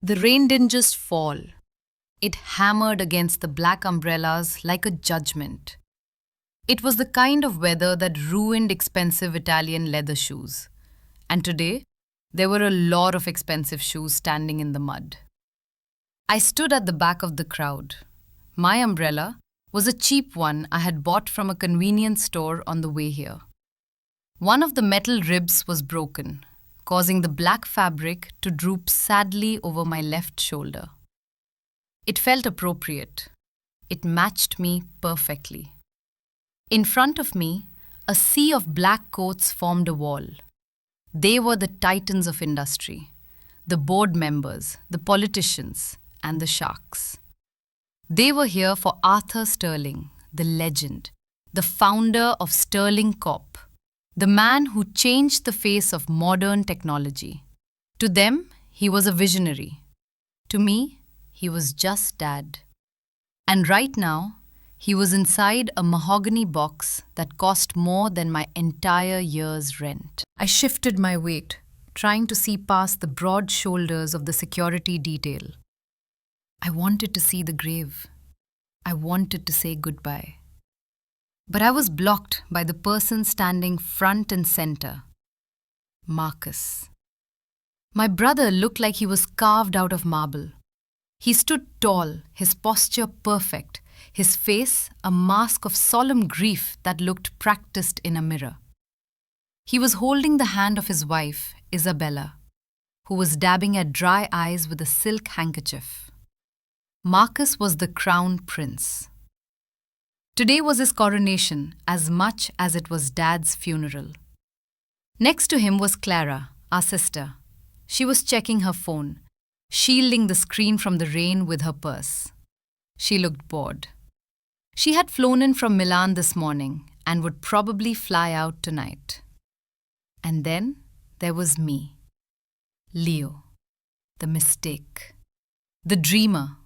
The rain didn't just fall, it hammered against the black umbrellas like a judgment. It was the kind of weather that ruined expensive Italian leather shoes. And today, there were a lot of expensive shoes standing in the mud. I stood at the back of the crowd. My umbrella was a cheap one I had bought from a convenience store on the way here. One of the metal ribs was broken, causing the black fabric to droop sadly over my left shoulder. It felt appropriate. It matched me perfectly. In front of me, a sea of black coats formed a wall. They were the titans of industry, the board members, the politicians, and the sharks. They were here for Arthur Sterling, the legend, the founder of Sterling Corp, the man who changed the face of modern technology. To them, he was a visionary. To me, he was just Dad. And right now, he was inside a mahogany box that cost more than my entire year's rent. I shifted my weight, trying to see past the broad shoulders of the security detail. I wanted to see the grave. I wanted to say goodbye. But I was blocked by the person standing front and center. Marcus. My brother looked like he was carved out of marble. He stood tall, his posture perfect, his face a mask of solemn grief that looked practiced in a mirror. He was holding the hand of his wife, Isabella, who was dabbing at dry eyes with a silk handkerchief. Marcus was the crown prince. Today was his coronation as much as it was Dad's funeral. Next to him was Clara, our sister. She was checking her phone, shielding the screen from the rain with her purse. She looked bored. She had flown in from Milan this morning and would probably fly out tonight. And then there was me, Leo, the mistake, the dreamer,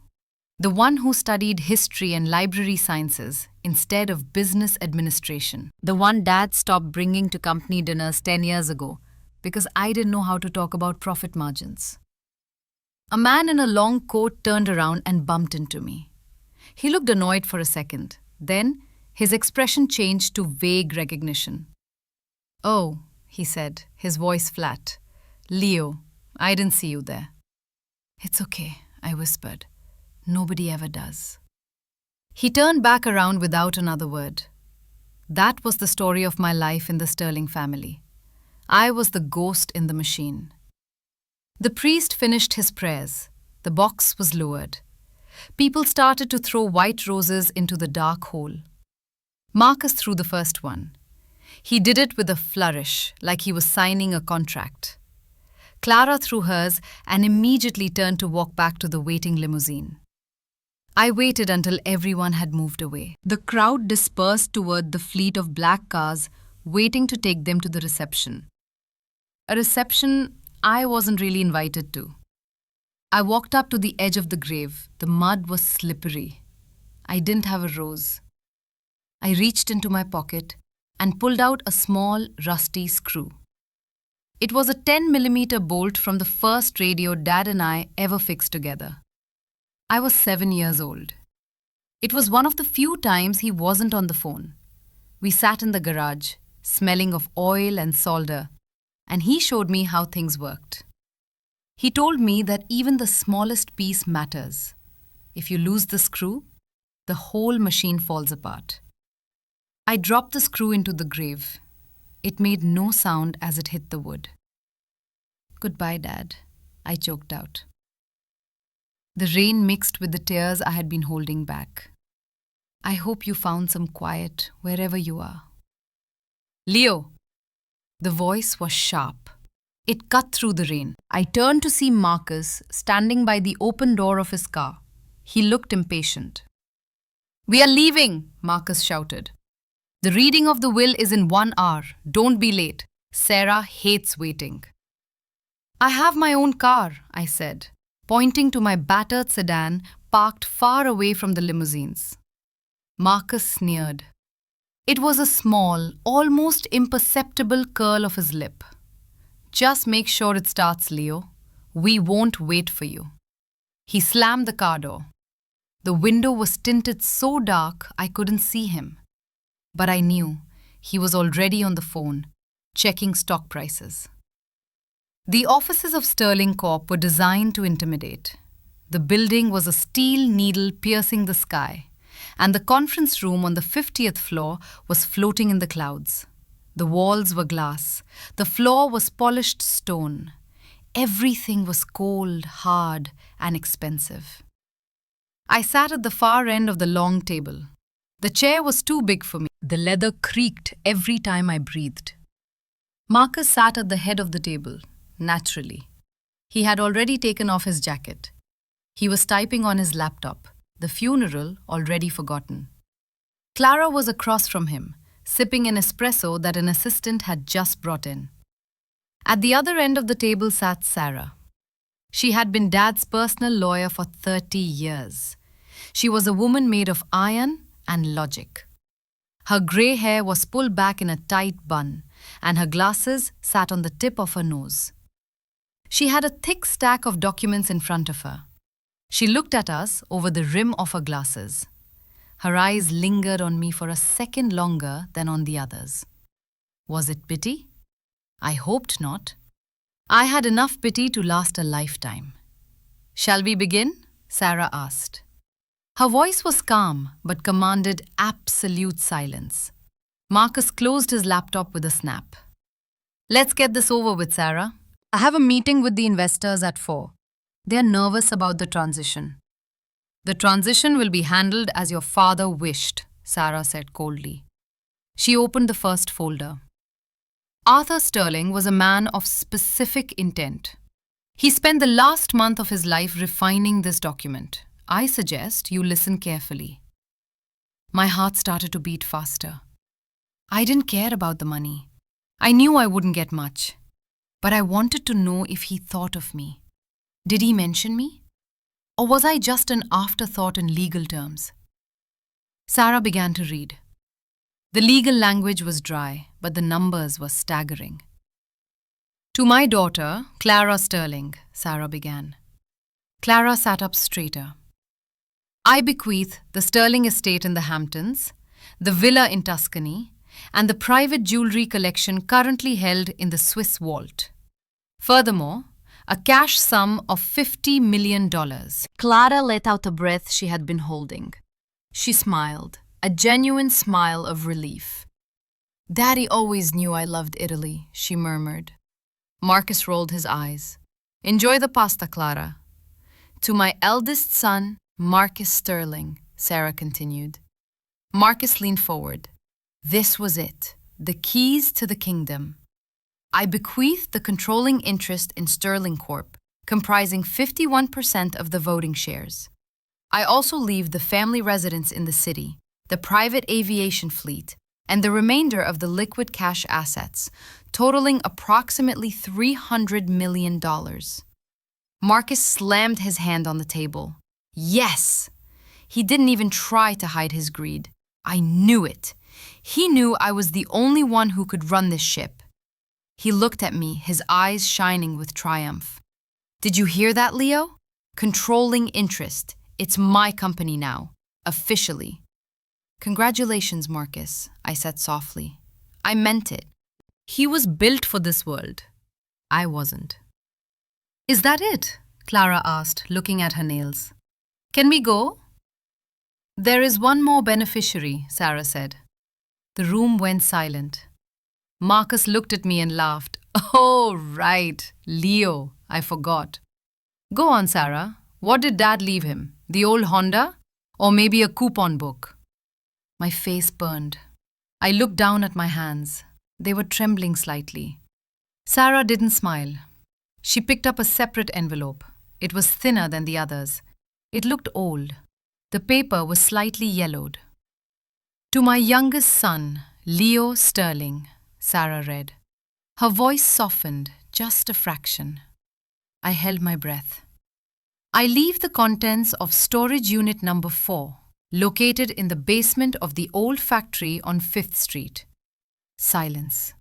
the one who studied history and library sciences instead of business administration, the one Dad stopped bringing to company dinners 10 years ago because I didn't know how to talk about profit margins. A man in a long coat turned around and bumped into me. He looked annoyed for a second. Then, his expression changed to vague recognition. "Oh," he said, his voice flat. "Leo, I didn't see you there." "It's okay," I whispered. "Nobody ever does." He turned back around without another word. That was the story of my life in the Sterling family. I was the ghost in the machine. The priest finished his prayers. The box was lowered. People started to throw white roses into the dark hole. Marcus threw the first one. He did it with a flourish, like he was signing a contract. Clara threw hers and immediately turned to walk back to the waiting limousine. I waited until everyone had moved away. The crowd dispersed toward the fleet of black cars, waiting to take them to the reception. A reception I wasn't really invited to. I walked up to the edge of the grave. The mud was slippery. I didn't have a rose. I reached into my pocket and pulled out a small, rusty screw. It was a 10mm bolt from the first radio Dad and I ever fixed together. I was 7 years old. It was one of the few times he wasn't on the phone. We sat in the garage, smelling of oil and solder, and he showed me how things worked. He told me that even the smallest piece matters. If you lose the screw, the whole machine falls apart. I dropped the screw into the grave. It made no sound as it hit the wood. "Goodbye, Dad," I choked out. The rain mixed with the tears I had been holding back. "I hope you found some quiet wherever you are." "Leo!" The voice was sharp. It cut through the rain. I turned to see Marcus standing by the open door of his car. He looked impatient. "We are leaving," Marcus shouted. "The reading of the will is in 1 hour. Don't be late. Sarah hates waiting." "I have my own car," I said, pointing to my battered sedan parked far away from the limousines. Marcus sneered. It was a small, almost imperceptible curl of his lip. "Just make sure it starts, Leo. We won't wait for you." He slammed the car door. The window was tinted so dark I couldn't see him. But I knew he was already on the phone, checking stock prices. The offices of Sterling Corp were designed to intimidate. The building was a steel needle piercing the sky, and the conference room on the 50th floor was floating in the clouds. The walls were glass. The floor was polished stone. Everything was cold, hard, and expensive. I sat at the far end of the long table. The chair was too big for me. The leather creaked every time I breathed. Marcus sat at the head of the table, naturally. He had already taken off his jacket. He was typing on his laptop, the funeral already forgotten. Clara was across from him, sipping an espresso that an assistant had just brought in. At the other end of the table sat Sarah. She had been Dad's personal lawyer for 30 years. She was a woman made of iron and logic. Her grey hair was pulled back in a tight bun, and her glasses sat on the tip of her nose. She had a thick stack of documents in front of her. She looked at us over the rim of her glasses. Her eyes lingered on me for a second longer than on the others. Was it pity? I hoped not. I had enough pity to last a lifetime. "Shall we begin?" Sarah asked. Her voice was calm but commanded absolute silence. Marcus closed his laptop with a snap. "Let's get this over with, Sarah. I have a meeting with the investors at 4. They are nervous about the transition." "The transition will be handled as your father wished," Sarah said coldly. She opened the first folder. Arthur Sterling was a man of specific intent. He spent the last month of his life refining this document. I suggest you listen carefully. My heart started to beat faster. I didn't care about the money. I knew I wouldn't get much. But I wanted to know if he thought of me. Did he mention me? Or was I just an afterthought in legal terms? Sarah began to read. The legal language was dry, but the numbers were staggering. "To my daughter, Clara Sterling," Sarah began. Clara sat up straighter. "I bequeath the Sterling estate in the Hamptons, the villa in Tuscany, and the private jewelry collection currently held in the Swiss vault. Furthermore, a cash sum of $50 million. Clara let out a breath she had been holding. She smiled, a genuine smile of relief. "Daddy always knew I loved Italy," she murmured. Marcus rolled his eyes. "Enjoy the pasta, Clara." "To my eldest son, Marcus Sterling," Sarah continued. Marcus leaned forward. This was it, the keys to the kingdom. "I bequeath the controlling interest in Sterling Corp, comprising 51% of the voting shares. I also leave the family residence in the city, the private aviation fleet, and the remainder of the liquid cash assets, totaling approximately $300 million. Marcus slammed his hand on the table. Yes! He didn't even try to hide his greed. I knew it. He knew I was the only one who could run this ship. He looked at me, his eyes shining with triumph. "Did you hear that, Leo? Controlling interest. It's my company now. Officially." "Congratulations, Marcus," I said softly. I meant it. He was built for this world. I wasn't. "Is that it?" Clara asked, looking at her nails. "Can we go?" "There is one more beneficiary," Sarah said. The room went silent. Marcus looked at me and laughed. "Oh, right, Leo, I forgot." "Go on, Sarah. What did Dad leave him? The old Honda? Or maybe a coupon book?" My face burned. I looked down at my hands. They were trembling slightly. Sarah didn't smile. She picked up a separate envelope. It was thinner than the others. It looked old. The paper was slightly yellowed. "To my youngest son, Leo Sterling," Sarah read. Her voice softened just a fraction. I held my breath. "I leave the contents of storage unit number 4, located in the basement of the old factory on 5th Street. Silence.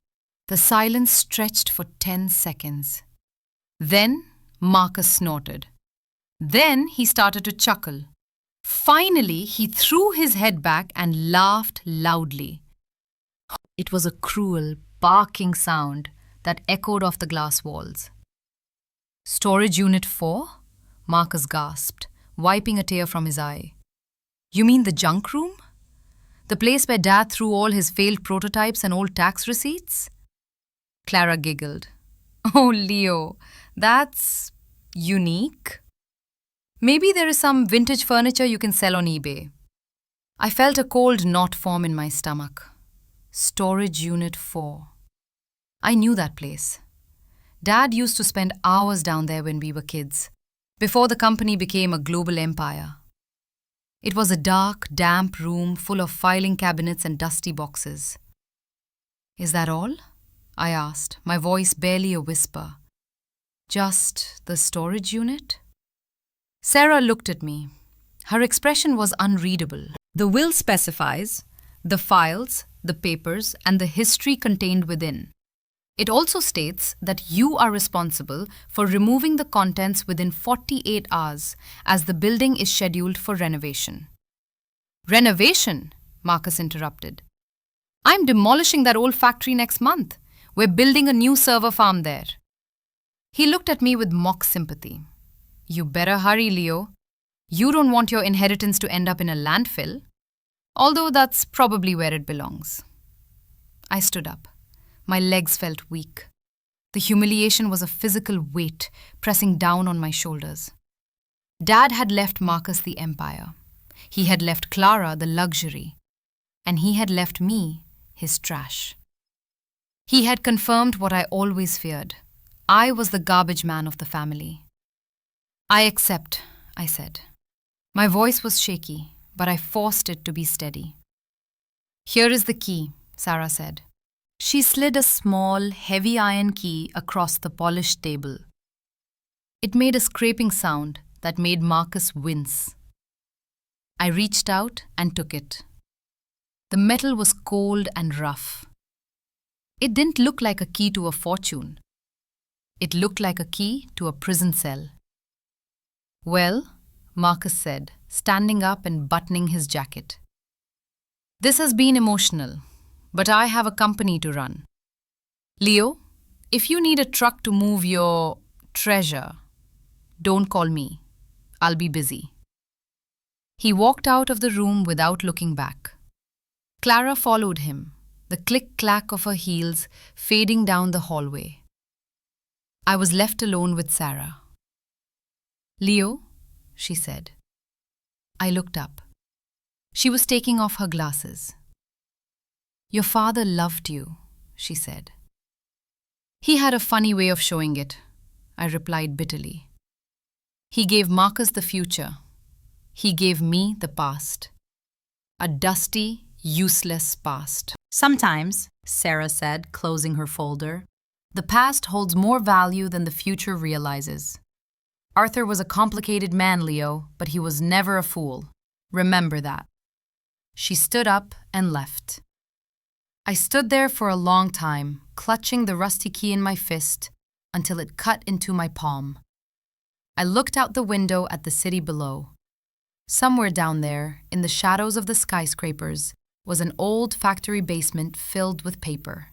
The silence stretched for 10 seconds. Then Marcus snorted. Then he started to chuckle. Finally, he threw his head back and laughed loudly. It was a cruel, barking sound that echoed off the glass walls. Storage Unit 4? Marcus gasped, wiping a tear from his eye. You mean the junk room? The place where Dad threw all his failed prototypes and old tax receipts? Clara giggled. Oh, Leo, that's unique. Maybe there is some vintage furniture you can sell on eBay. I felt a cold knot form in my stomach. Storage Unit 4. I knew that place. Dad used to spend hours down there when we were kids, before the company became a global empire. It was a dark, damp room full of filing cabinets and dusty boxes. Is that all? I asked, my voice barely a whisper. Just the storage unit? Sarah looked at me. Her expression was unreadable. The will specifies the files, the papers, and the history contained within. It also states that you are responsible for removing the contents within 48 hours, as the building is scheduled for renovation. Renovation? Marcus interrupted. I'm demolishing that old factory next month. We're building a new server farm there. He looked at me with mock sympathy. You better hurry, Leo. You don't want your inheritance to end up in a landfill, although that's probably where it belongs. I stood up. My legs felt weak. The humiliation was a physical weight pressing down on my shoulders. Dad had left Marcus the empire. He had left Clara the luxury. And he had left me his trash. He had confirmed what I always feared. I was the garbage man of the family. I accept, I said. My voice was shaky, but I forced it to be steady. Here is the key, Sarah said. She slid a small, heavy iron key across the polished table. It made a scraping sound that made Marcus wince. I reached out and took it. The metal was cold and rough. It didn't look like a key to a fortune. It looked like a key to a prison cell. Well, Marcus said, standing up and buttoning his jacket. This has been emotional, but I have a company to run. Leo, if you need a truck to move your treasure, don't call me. I'll be busy. He walked out of the room without looking back. Clara followed him, the click-clack of her heels fading down the hallway. I was left alone with Sarah. Leo, she said. I looked up. She was taking off her glasses. Your father loved you, she said. He had a funny way of showing it, I replied bitterly. He gave Marcus the future. He gave me the past. A dusty, useless past. Sometimes, Sarah said, closing her folder, the past holds more value than the future realizes. Arthur was a complicated man, Leo, but he was never a fool. Remember that. She stood up and left. I stood there for a long time, clutching the rusty key in my fist until it cut into my palm. I looked out the window at the city below. Somewhere down there, in the shadows of the skyscrapers, was an old factory basement filled with paper.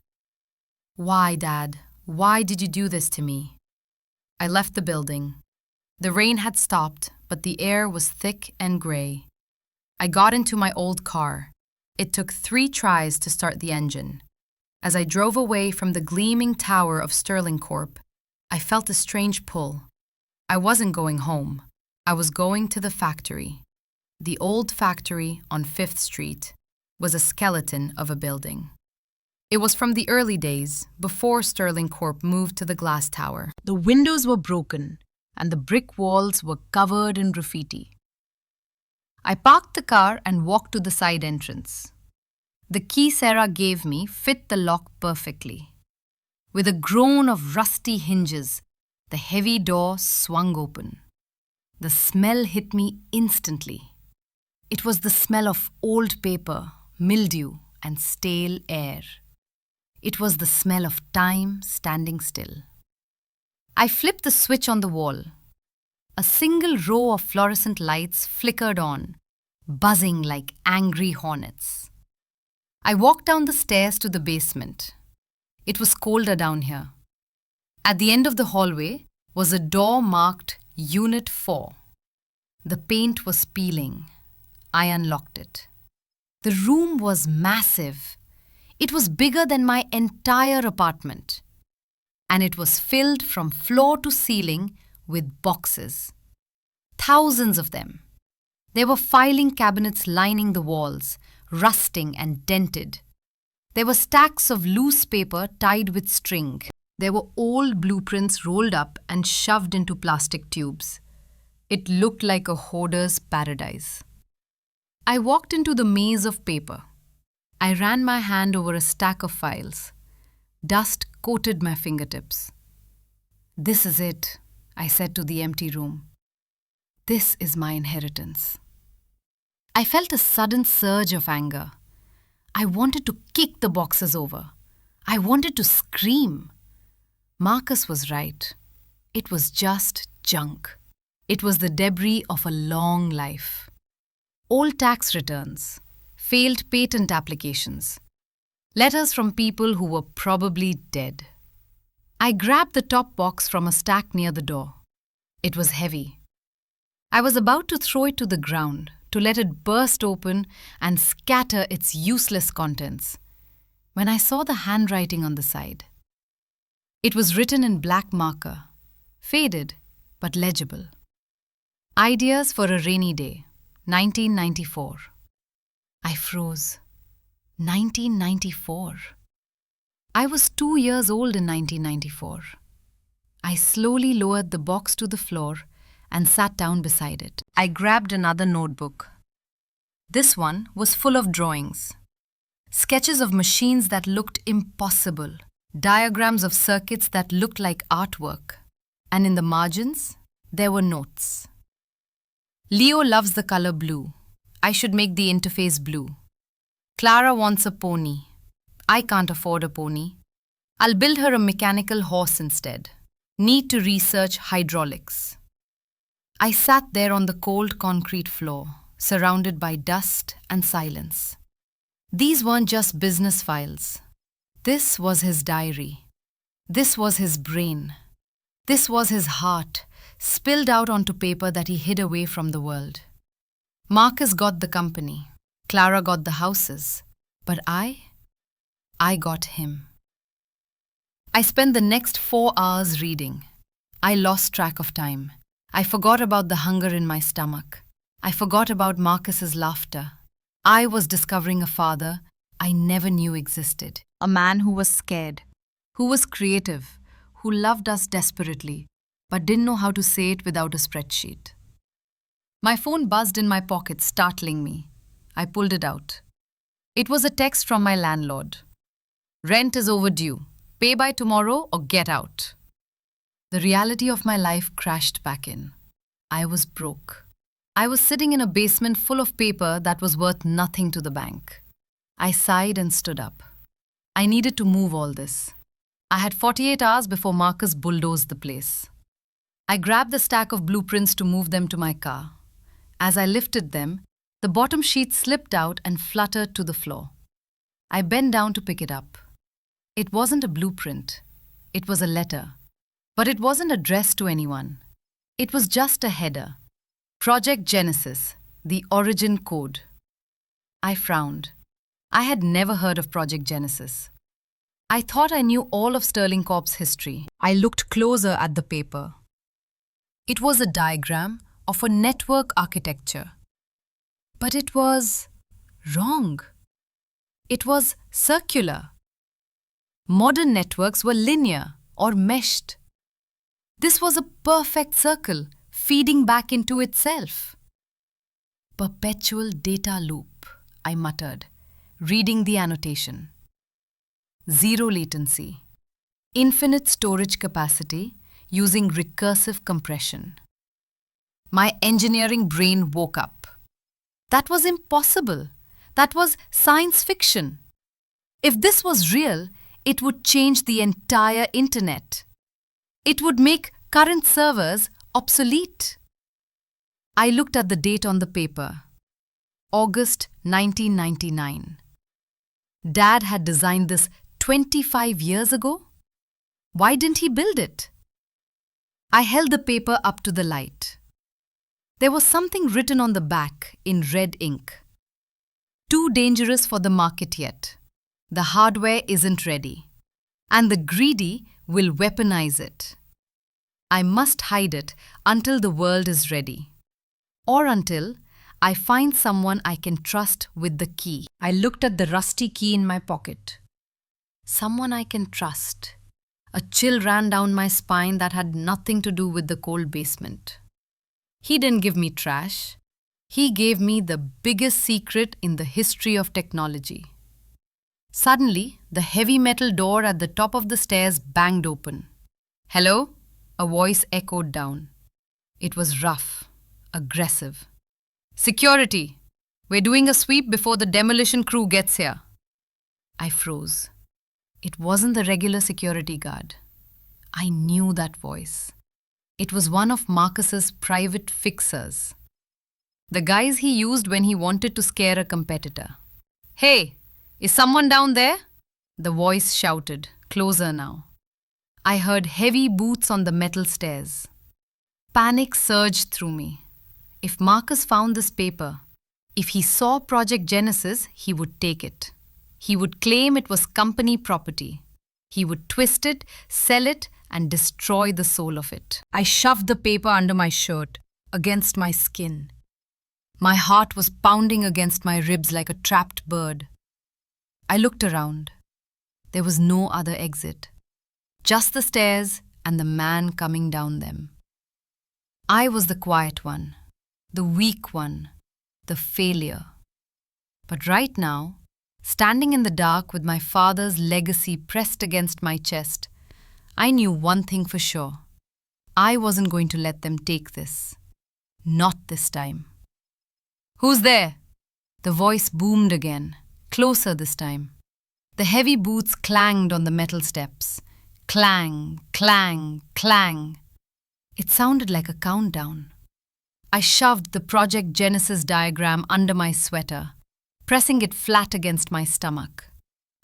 Why, Dad? Why did you do this to me? I left the building. The rain had stopped, but the air was thick and gray. I got into my old car. It took 3 tries to start the engine. As I drove away from the gleaming tower of Sterling Corp, I felt a strange pull. I wasn't going home. I was going to the factory. The old factory on 5th Street was a skeleton of a building. It was from the early days, before Sterling Corp moved to the glass tower. The windows were broken, and the brick walls were covered in graffiti. I parked the car and walked to the side entrance. The key Sarah gave me fit the lock perfectly. With a groan of rusty hinges, the heavy door swung open. The smell hit me instantly. It was the smell of old paper, mildew, and stale air. It was the smell of time standing still. I flipped the switch on the wall. a single row of fluorescent lights flickered on, buzzing like angry hornets. I walked down the stairs to the basement. It was colder down here. At the end of the hallway was a door marked Unit 4. The paint was peeling. I unlocked it. The room was massive. It was bigger than my entire apartment. And it was filled from floor to ceiling with boxes. Thousands of them. There were filing cabinets lining the walls, rusting and dented. There were stacks of loose paper tied with string. There were old blueprints rolled up and shoved into plastic tubes. It looked like a hoarder's paradise. I walked into the maze of paper. I ran my hand over a stack of files. Dust coated my fingertips. "This is it," I said to the empty room. "This is my inheritance." I felt a sudden surge of anger. I wanted to kick the boxes over. I wanted to scream. Marcus was right. It was just junk. It was the debris of a long life. Old tax returns, failed patent applications, letters from people who were probably dead. I grabbed the top box from a stack near the door. It was heavy. I was about to throw it to the ground, to let it burst open and scatter its useless contents, when I saw the handwriting on the side. It was written in black marker, faded but legible. "Ideas for a rainy day, 1994. I froze. 1994. I was 2 years old in 1994. I slowly lowered the box to the floor and sat down beside it. I grabbed another notebook. This one was full of drawings. Sketches of machines that looked impossible. Diagrams of circuits that looked like artwork. And in the margins, there were notes. "Leo loves the color blue. I should make the interface blue. Clara wants a pony. I can't afford a pony. I'll build her a mechanical horse instead. Need to research hydraulics." I sat there on the cold concrete floor, surrounded by dust and silence. These weren't just business files. This was his diary. This was his brain. This was his heart, spilled out onto paper that he hid away from the world. Marcus got the company. Clara got the houses. But I got him. I spent the next 4 hours reading. I lost track of time. I forgot about the hunger in my stomach. I forgot about Marcus's laughter. I was discovering a father I never knew existed. A man who was scared, who was creative, who loved us desperately, but didn't know how to say it without a spreadsheet. My phone buzzed in my pocket, startling me. I pulled it out. It was a text from my landlord. "Rent is overdue. Pay by tomorrow or get out." The reality of my life crashed back in. I was broke. I was sitting in a basement full of paper that was worth nothing to the bank. I sighed and stood up. I needed to move all this. I had 48 hours before Marcus bulldozed the place. I grabbed the stack of blueprints to move them to my car. As I lifted them, the bottom sheet slipped out and fluttered to the floor. I bent down to pick it up. It wasn't a blueprint. It was a letter. But it wasn't addressed to anyone. It was just a header. Project Genesis, the origin code. I frowned. I had never heard of Project Genesis. I thought I knew all of Sterling Corp's history. I looked closer at the paper. It was a diagram of a network architecture. But it was wrong. It was circular. Modern networks were linear or meshed. This was a perfect circle, feeding back into itself. "Perpetual data loop," I muttered, reading the annotation. "Zero latency. Infinite storage capacity using recursive compression." My engineering brain woke up. That was impossible. That was science fiction. If this was real, it would change the entire internet. It would make current servers obsolete. I looked at the date on the paper. August 1999. Dad had designed this 25 years ago? Why didn't he build it? I held the paper up to the light. There was something written on the back in red ink. Too dangerous for the market yet. The hardware isn't ready. And the greedy will weaponize it. I must hide it until the world is ready. Or until I find someone I can trust with the key. I looked at the rusty key in my pocket. Someone I can trust. A chill ran down my spine that had nothing to do with the cold basement. He didn't give me trash. He gave me the biggest secret in the history of technology. Suddenly, the heavy metal door at the top of the stairs banged open. "Hello?" A voice echoed down. It was rough, aggressive. "Security! We're doing a sweep before the demolition crew gets here." I froze. It wasn't the regular security guard. I knew that voice. It was one of Marcus's private fixers. The guys he used when he wanted to scare a competitor. "Hey, is someone down there?" The voice shouted, closer now. I heard heavy boots on the metal stairs. Panic surged through me. If Marcus found this paper, if he saw Project Genesis, he would take it. He would claim it was company property. He would twist it, sell it, and destroy the soul of it. I shoved the paper under my shirt, against my skin. My heart was pounding against my ribs like a trapped bird. I looked around. There was no other exit. Just the stairs and the man coming down them. I was the quiet one, the weak one, the failure. But right now, standing in the dark with my father's legacy pressed against my chest, I knew one thing for sure. I wasn't going to let them take this. Not this time. "Who's there?" The voice boomed again, closer this time. The heavy boots clanged on the metal steps. Clang, clang, clang. It sounded like a countdown. I shoved the Project Genesis diagram under my sweater, pressing it flat against my stomach.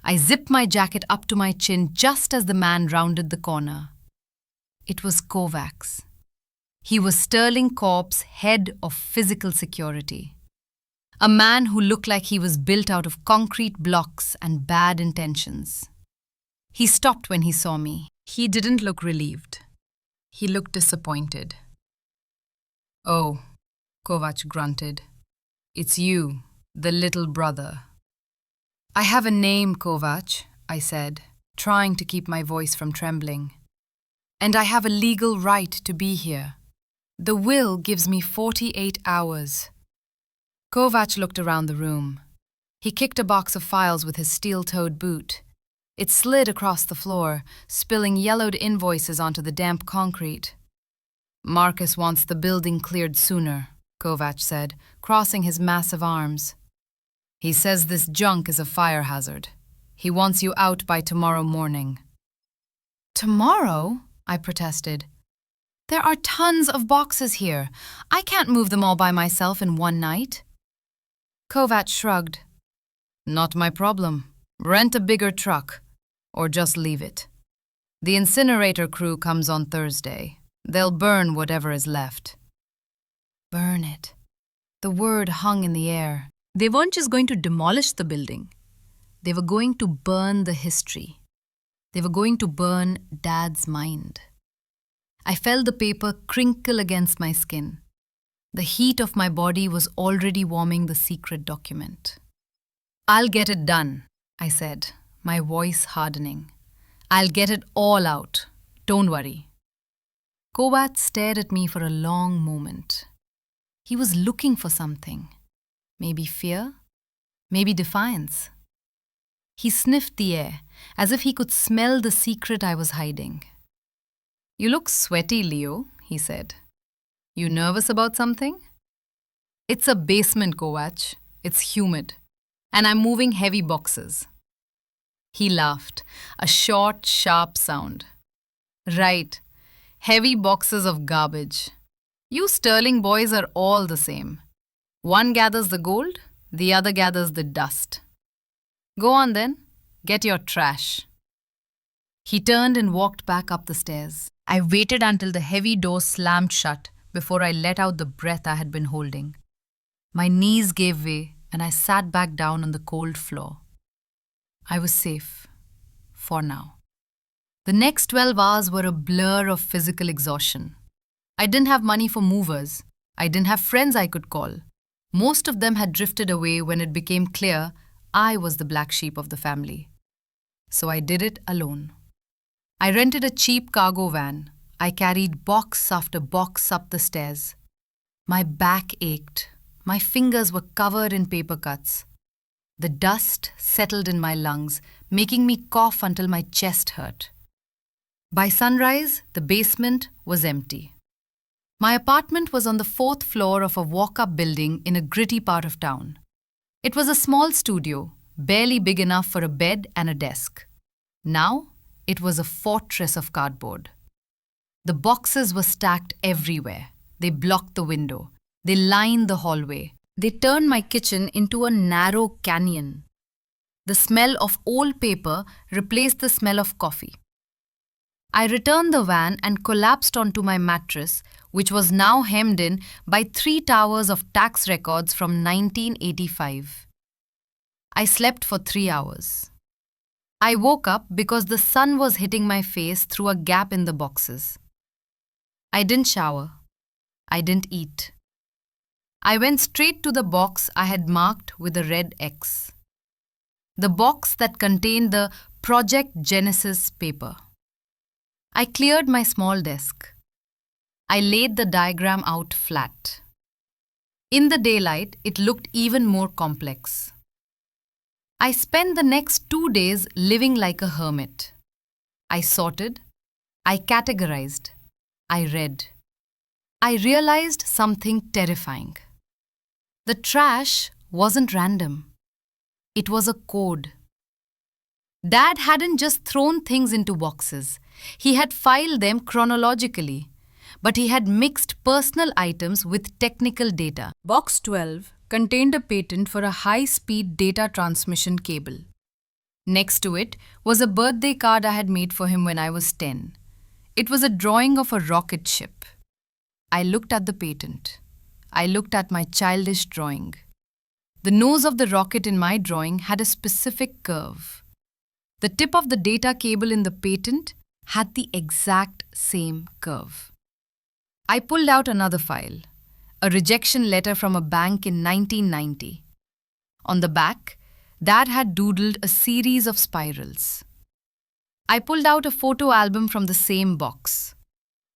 I zipped my jacket up to my chin just as the man rounded the corner. It was Kovacs. He was Sterling Corp's head of physical security. A man who looked like he was built out of concrete blocks and bad intentions. He stopped when he saw me. He didn't look relieved. He looked disappointed. "Oh," Kovac grunted. "It's you, the little brother." "I have a name, Kovac," I said, trying to keep my voice from trembling. "And I have a legal right to be here. The will gives me 48 hours. Kovac looked around the room. He kicked a box of files with his steel-toed boot. It slid across the floor, spilling yellowed invoices onto the damp concrete. "Marcus wants the building cleared sooner," Kovac said, crossing his massive arms. "He says this junk is a fire hazard. He wants you out by tomorrow morning." "Tomorrow?" I protested. "There are tons of boxes here. I can't move them all by myself in one night." Kovac shrugged. "Not my problem. Rent a bigger truck. Or just leave it. The incinerator crew comes on Thursday. They'll burn whatever is left." Burn it. The word hung in the air. They weren't just going to demolish the building. They were going to burn the history. They were going to burn Dad's mind. I felt the paper crinkle against my skin. The heat of my body was already warming the secret document. "I'll get it done," I said, my voice hardening. "I'll get it all out. Don't worry." Kovac stared at me for a long moment. He was looking for something. Maybe fear? Maybe defiance. He sniffed the air, as if he could smell the secret I was hiding. "You look sweaty, Leo," he said. "You nervous about something?" "It's a basement, Kovac. It's humid. And I'm moving heavy boxes." He laughed, a short, sharp sound. "Right. Heavy boxes of garbage. You Sterling boys are all the same. One gathers the gold, the other gathers the dust. Go on then, get your trash. He turned and walked back up the stairs. I waited until the heavy door slammed shut before I let out the breath I had been holding. My knees gave way and I sat back down on the cold floor. I was safe. For now. The next 12 hours were a blur of physical exhaustion. I didn't have money for movers. I didn't have friends I could call. Most of them had drifted away when it became clear I was the black sheep of the family. So I did it alone. I rented a cheap cargo van. I carried box after box up the stairs. My back ached. My fingers were covered in paper cuts. The dust settled in my lungs, making me cough until my chest hurt. By sunrise, the basement was empty. My apartment was on the 4th floor of a walk-up building in a gritty part of town. It was a small studio, barely big enough for a bed and a desk. Now, it was a fortress of cardboard. The boxes were stacked everywhere. They blocked the window. They lined the hallway. They turned my kitchen into a narrow canyon. The smell of old paper replaced the smell of coffee. I returned the van and collapsed onto my mattress, which was now hemmed in by 3 towers of tax records from 1985. I slept for 3 hours. I woke up because the sun was hitting my face through a gap in the boxes. I didn't shower. I didn't eat. I went straight to the box I had marked with a red X. The box that contained the Project Genesis paper. I cleared my small desk. I laid the diagram out flat. In the daylight, it looked even more complex. I spent the next 2 days living like a hermit. I sorted. I categorized. I read. I realized something terrifying. The trash wasn't random. It was a code. Dad hadn't just thrown things into boxes. He had filed them chronologically, but he had mixed personal items with technical data. Box 12 contained a patent for a high-speed data transmission cable. Next to it was a birthday card I had made for him when I was 10. It was a drawing of a rocket ship. I looked at the patent. I looked at my childish drawing. The nose of the rocket in my drawing had a specific curve. The tip of the data cable in the patent had the exact same curve. I pulled out another file, a rejection letter from a bank in 1990. On the back, Dad had doodled a series of spirals. I pulled out a photo album from the same box,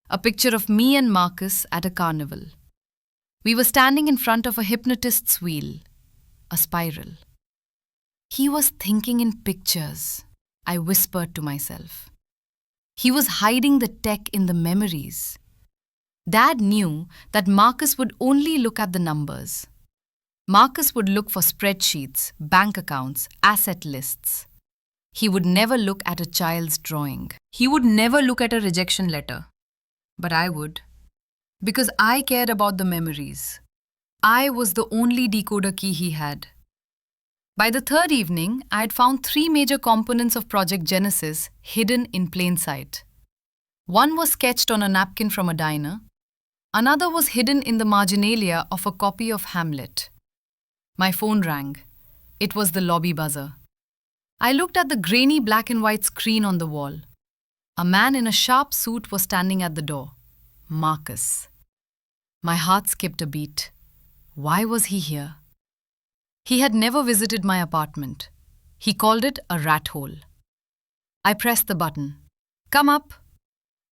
a picture of me and Marcus at a carnival. We were standing in front of a hypnotist's wheel, a spiral. He was thinking in pictures, I whispered to myself. He was hiding the tech in the memories. Dad knew that Marcus would only look at the numbers. Marcus would look for spreadsheets, bank accounts, asset lists. He would never look at a child's drawing. He would never look at a rejection letter. But I would. Because I cared about the memories. I was the only decoder key he had. By the 3rd evening, I had found 3 major components of Project Genesis hidden in plain sight. One was sketched on a napkin from a diner. Another was hidden in the marginalia of a copy of Hamlet. My phone rang. It was the lobby buzzer. I looked at the grainy black and white screen on the wall. A man in a sharp suit was standing at the door. Marcus. My heart skipped a beat. Why was he here? He had never visited my apartment. He called it a rat hole. I pressed the button. Come up.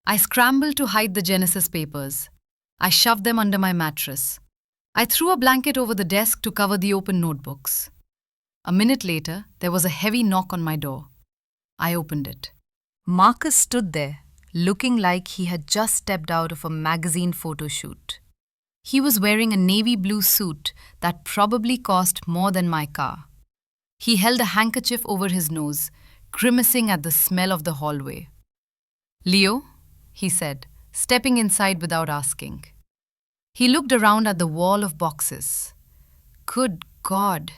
I scrambled to hide the Genesis papers. I shoved them under my mattress. I threw a blanket over the desk to cover the open notebooks. A minute later, there was a heavy knock on my door. I opened it. Marcus stood there, looking like he had just stepped out of a magazine photo shoot. He was wearing a navy blue suit that probably cost more than my car. He held a handkerchief over his nose, grimacing at the smell of the hallway. Leo, he said, stepping inside without asking. He looked around at the wall of boxes. Good God,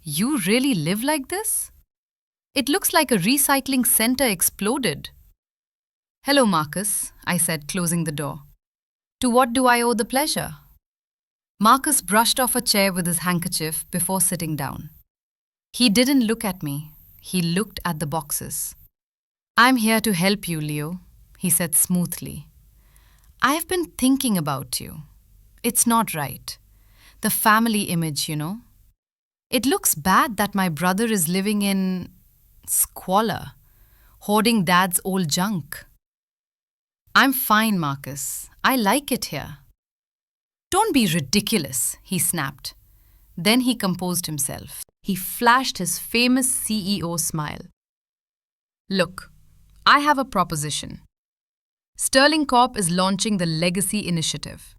you really live like this? It looks like a recycling center exploded. Hello, Marcus, I said, closing the door. To what do I owe the pleasure? Marcus brushed off a chair with his handkerchief before sitting down. He didn't look at me. He looked at the boxes. I'm here to help you, Leo, he said smoothly. I've been thinking about you. It's not right. The family image, you know. It looks bad that my brother is living in squalor, hoarding Dad's old junk. I'm fine, Marcus. I like it here. Don't be ridiculous, he snapped. Then he composed himself. He flashed his famous CEO smile. Look, I have a proposition. Sterling Corp is launching the Legacy Initiative.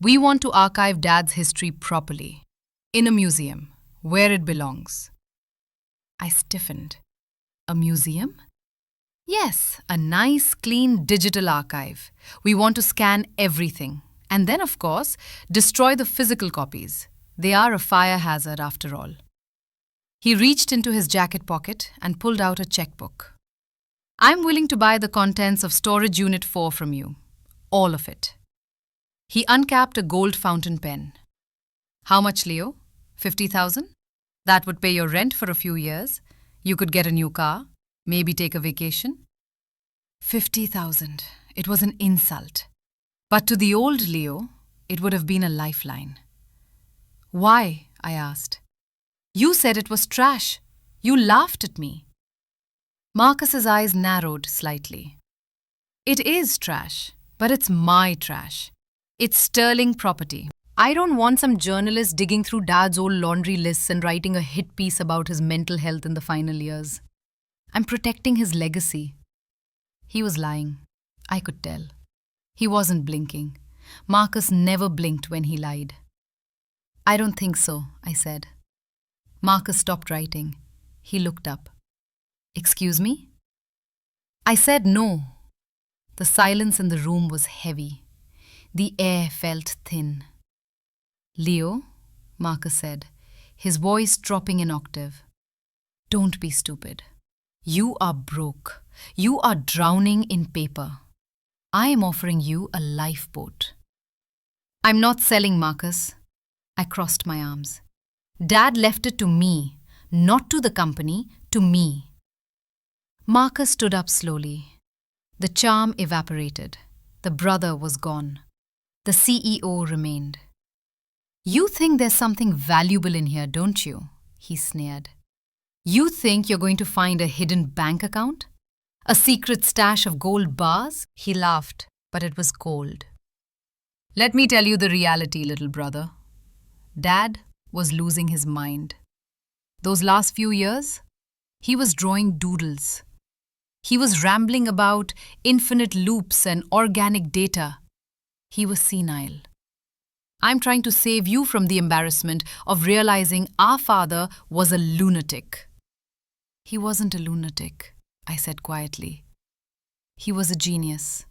We want to archive Dad's history properly, in a museum, where it belongs. I stiffened. A museum? Yes, a nice, clean digital archive. We want to scan everything. And then, of course, destroy the physical copies. They are a fire hazard after all. He reached into his jacket pocket and pulled out a checkbook. I'm willing to buy the contents of Storage Unit 4 from you. All of it. He uncapped a gold fountain pen. How much, Leo? 50,000? That would pay your rent for a few years. You could get a new car. Maybe take a vacation? 50,000. It was an insult. But to the old Leo, it would have been a lifeline. Why? I asked. You said it was trash. You laughed at me. Marcus's eyes narrowed slightly. It is trash, but it's my trash. It's sterling property. I don't want some journalist digging through Dad's old laundry lists and writing a hit piece about his mental health in the final years. I'm protecting his legacy. He was lying. I could tell. He wasn't blinking. Marcus never blinked when he lied. I don't think so, I said. Marcus stopped writing. He looked up. Excuse me? I said no. The silence in the room was heavy. The air felt thin. Leo, Marcus said, his voice dropping an octave. Don't be stupid. You are broke. You are drowning in paper. I am offering you a lifeboat. I'm not selling, Marcus. I crossed my arms. Dad left it to me, not to the company, to me. Marcus stood up slowly. The charm evaporated. The brother was gone. The CEO remained. You think there's something valuable in here, don't you? He sneered. You think you're going to find a hidden bank account? A secret stash of gold bars? He laughed, but it was cold. Let me tell you the reality, little brother. Dad was losing his mind. Those last few years, he was drawing doodles. He was rambling about infinite loops and organic data. He was senile. I'm trying to save you from the embarrassment of realizing our father was a lunatic. He wasn't a lunatic, I said quietly. He was a genius.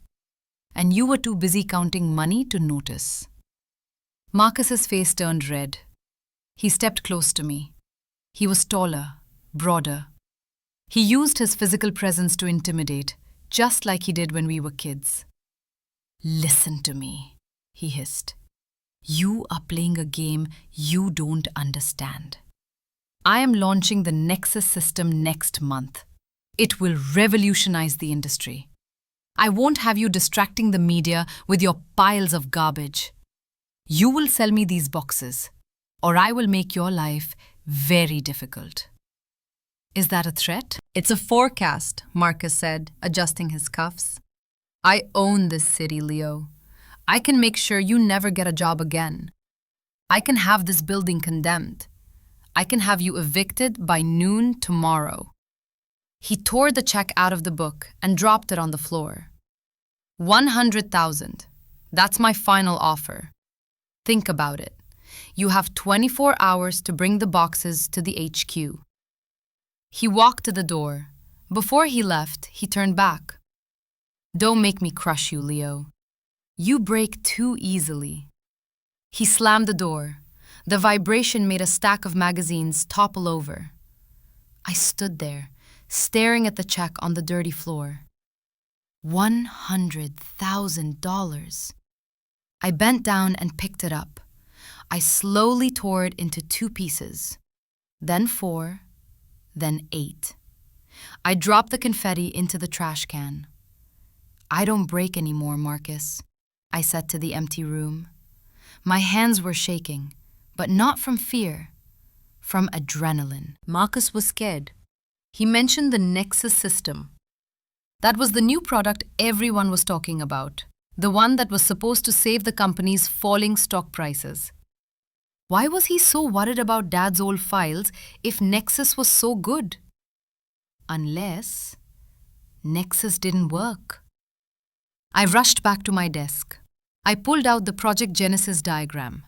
And you were too busy counting money to notice. Marcus's face turned red. He stepped close to me. He was taller, broader. He used his physical presence to intimidate, just like he did when we were kids. Listen to me, he hissed. You are playing a game you don't understand. I am launching the Nexus system next month. It will revolutionize the industry. I won't have you distracting the media with your piles of garbage. You will sell me these boxes, or I will make your life very difficult. Is that a threat? It's a forecast, Marcus said, adjusting his cuffs. I own this city, Leo. I can make sure you never get a job again. I can have this building condemned. I can have you evicted by noon tomorrow. He tore the check out of the book and dropped it on the floor. 100,000. That's my final offer. Think about it. You have 24 hours to bring the boxes to the HQ. He walked to the door. Before he left, he turned back. Don't make me crush you, Leo. You break too easily. He slammed the door. The vibration made a stack of magazines topple over. I stood there, staring at the check on the dirty floor. $100,000. I bent down and picked it up. I slowly tore it into 2 pieces, then 4, then 8. I dropped the confetti into the trash can. "I don't break anymore, Marcus," I said to the empty room. My hands were shaking, but not from fear, from adrenaline. Marcus was scared. He mentioned the Nexus system. That was the new product everyone was talking about, the one that was supposed to save the company's falling stock prices. Why was he so worried about Dad's old files if Nexus was so good? Unless Nexus didn't work. I rushed back to my desk. I pulled out the Project Genesis diagram.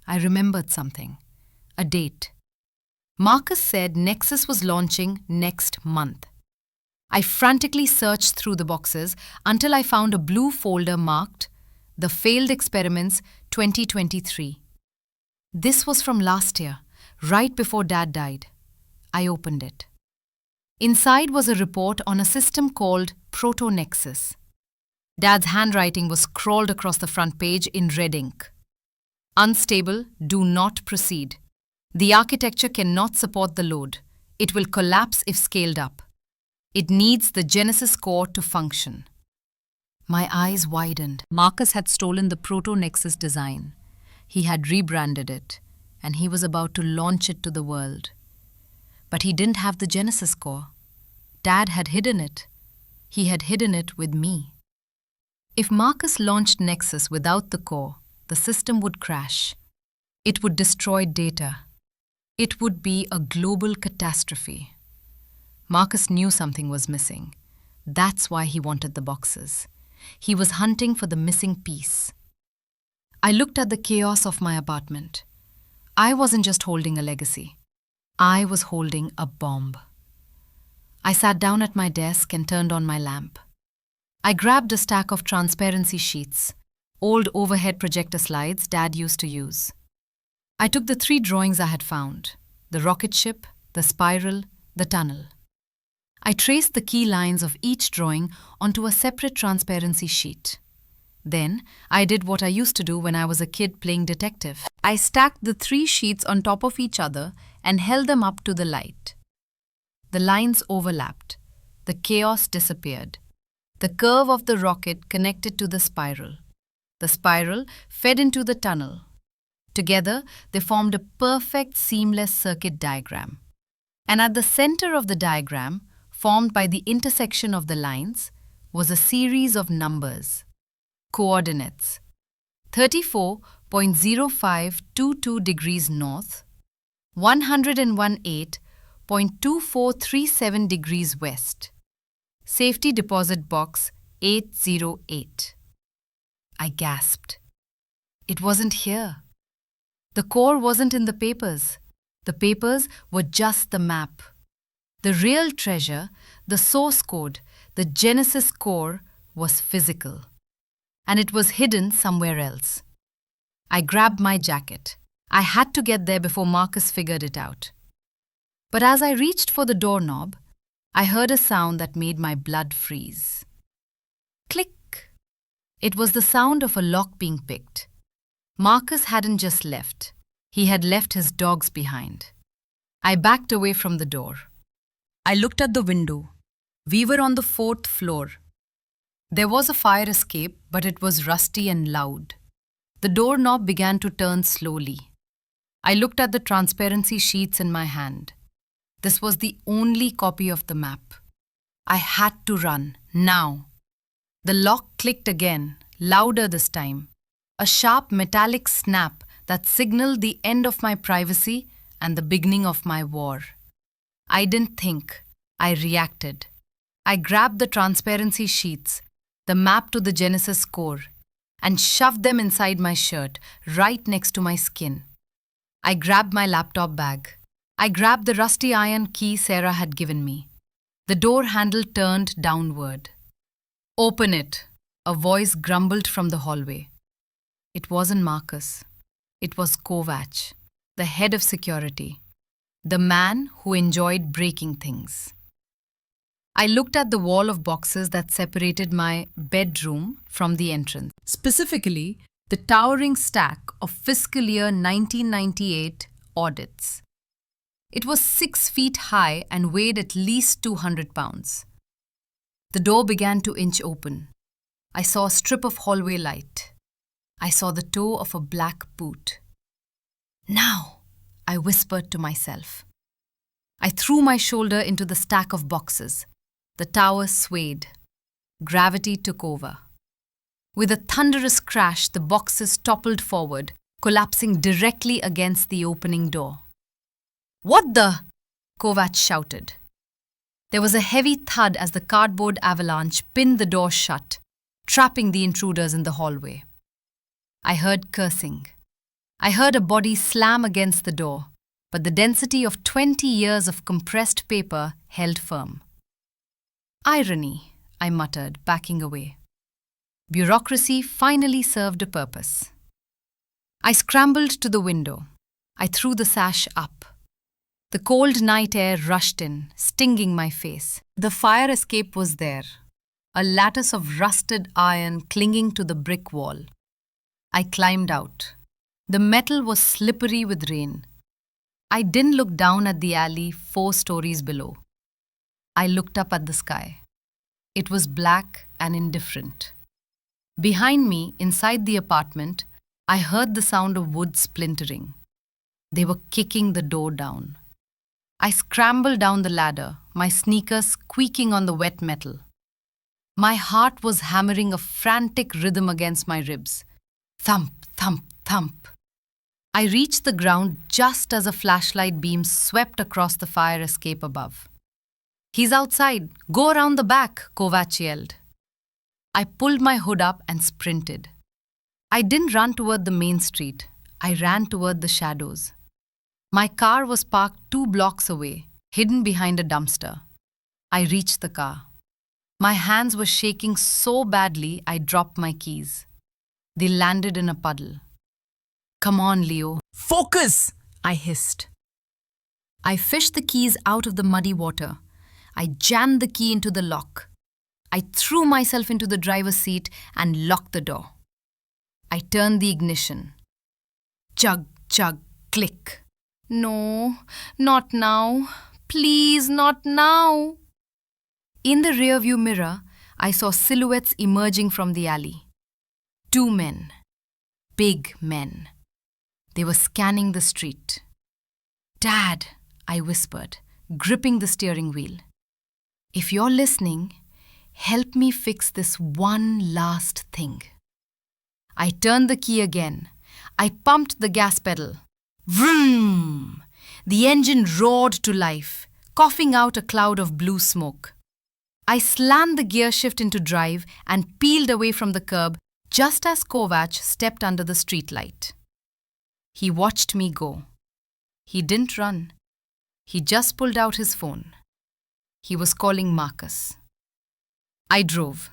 I remembered something. A date. Marcus said Nexus was launching next month. I frantically searched through the boxes until I found a blue folder marked The Failed Experiments 2023. This was from last year, right before Dad died. I opened it. Inside was a report on a system called Proto-Nexus. Dad's handwriting was scrawled across the front page in red ink. Unstable, do not proceed. The architecture cannot support the load. It will collapse if scaled up. It needs the Genesis core to function. My eyes widened. Marcus had stolen the Proto-Nexus design. He had rebranded it, and he was about to launch it to the world. But he didn't have the Genesis core. Dad had hidden it. He had hidden it with me. If Marcus launched Nexus without the core, the system would crash. It would destroy data. It would be a global catastrophe. Marcus knew something was missing. That's why he wanted the boxes. He was hunting for the missing piece. I looked at the chaos of my apartment. I wasn't just holding a legacy. I was holding a bomb. I sat down at my desk and turned on my lamp. I grabbed a stack of transparency sheets, old overhead projector slides Dad used to use. I took the 3 drawings I had found, the rocket ship, the spiral, the tunnel. I traced the key lines of each drawing onto a separate transparency sheet. Then, I did what I used to do when I was a kid playing detective. I stacked the 3 sheets on top of each other and held them up to the light. The lines overlapped. The chaos disappeared. The curve of the rocket connected to the spiral. The spiral fed into the tunnel. Together, they formed a perfect seamless circuit diagram. And at the center of the diagram, formed by the intersection of the lines, was a series of numbers. Coordinates: 34.0522 degrees north, 118.2437 degrees west. Safety deposit box 808. I gasped. It wasn't here. The core wasn't in the papers. The papers were just the map. The real treasure, the source code, the Genesis core, was physical. And it was hidden somewhere else. I grabbed my jacket. I had to get there before Marcus figured it out. But as I reached for the doorknob, I heard a sound that made my blood freeze. Click! It was the sound of a lock being picked. Marcus hadn't just left. He had left his dogs behind. I backed away from the door. I looked at the window. We were on the 4th floor. There was a fire escape, but it was rusty and loud. The doorknob began to turn slowly. I looked at the transparency sheets in my hand. This was the only copy of the map. I had to run, now. The lock clicked again, louder this time. A sharp metallic snap that signaled the end of my privacy and the beginning of my war. I didn't think. I reacted. I grabbed the transparency sheets, the map to the Genesis core, and shoved them inside my shirt, right next to my skin. I grabbed my laptop bag. I grabbed the rusty iron key Sarah had given me. The door handle turned downward. "Open it," a voice grumbled from the hallway. It wasn't Marcus. It was Kovac, the head of security, the man who enjoyed breaking things. I looked at the wall of boxes that separated my bedroom from the entrance, specifically the towering stack of fiscal year 1998 audits. It was 6 feet high and weighed at least 200 pounds. The door began to inch open. I saw a strip of hallway light. I saw the toe of a black boot. Now, I whispered to myself. I threw my shoulder into the stack of boxes. The tower swayed. Gravity took over. With a thunderous crash, the boxes toppled forward, collapsing directly against the opening door. "What the?" Kovac shouted. There was a heavy thud as the cardboard avalanche pinned the door shut, trapping the intruders in the hallway. I heard cursing. I heard a body slam against the door, but the density of 20 years of compressed paper held firm. "Irony," I muttered, backing away. Bureaucracy finally served a purpose. I scrambled to the window. I threw the sash up. The cold night air rushed in, stinging my face. The fire escape was there, a lattice of rusted iron clinging to the brick wall. I climbed out. The metal was slippery with rain. I didn't look down at the alley 4 stories below. I looked up at the sky. It was black and indifferent. Behind me, inside the apartment, I heard the sound of wood splintering. They were kicking the door down. I scrambled down the ladder, my sneakers squeaking on the wet metal. My heart was hammering a frantic rhythm against my ribs. Thump, thump, thump. I reached the ground just as a flashlight beam swept across the fire escape above. "He's outside. Go around the back," Kovac yelled. I pulled my hood up and sprinted. I didn't run toward the main street. I ran toward the shadows. My car was parked 2 blocks away, hidden behind a dumpster. I reached the car. My hands were shaking so badly I dropped my keys. They landed in a puddle. "Come on, Leo." "Focus!" I hissed. I fished the keys out of the muddy water. I jammed the key into the lock. I threw myself into the driver's seat and locked the door. I turned the ignition. Chug, chug, click. "No, not now. Please, not now." In the rearview mirror, I saw silhouettes emerging from the alley. 2 men. Big men. They were scanning the street. "Dad," I whispered, gripping the steering wheel. "If you're listening, help me fix this one last thing." I turned the key again. I pumped the gas pedal. Vroom! The engine roared to life, coughing out a cloud of blue smoke. I slammed the gear shift into drive and peeled away from the curb just as Kovac stepped under the streetlight. He watched me go. He didn't run. He just pulled out his phone. He was calling Marcus. I drove.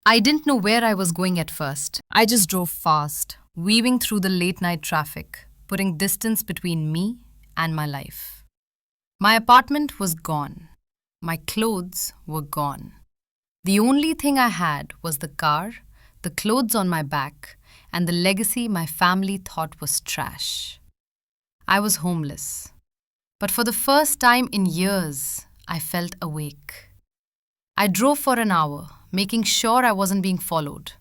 I didn't know where I was going at first. I just drove fast, weaving through the late-night traffic, putting distance between me and my life. My apartment was gone. My clothes were gone. The only thing I had was the car, the clothes on my back, and the legacy my family thought was trash. I was homeless. But for the first time in years, I felt awake. I drove for an hour, making sure I wasn't being followed.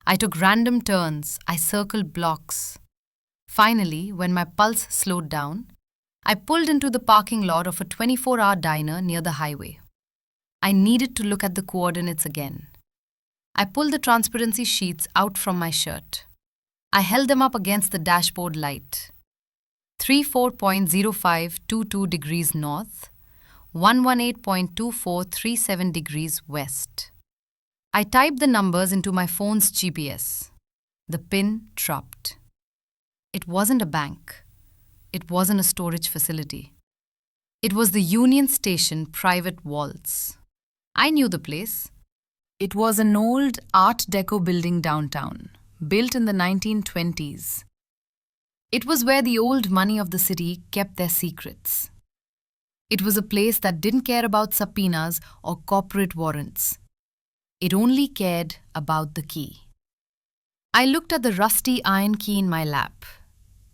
I took random turns. I circled blocks. Finally, when my pulse slowed down, I pulled into the parking lot of a 24-hour diner near the highway. I needed to look at the coordinates again. I pulled the transparency sheets out from my shirt. I held them up against the dashboard light. 34.0522 degrees north, 118.2437 degrees west. I typed the numbers into my phone's GPS. The pin dropped. It wasn't a bank. It wasn't a storage facility. It was the Union Station private vaults. I knew the place. It was an old Art Deco building downtown, built in the 1920s. It was where the old money of the city kept their secrets. It was a place that didn't care about subpoenas or corporate warrants. It only cared about the key. I looked at the rusty iron key in my lap.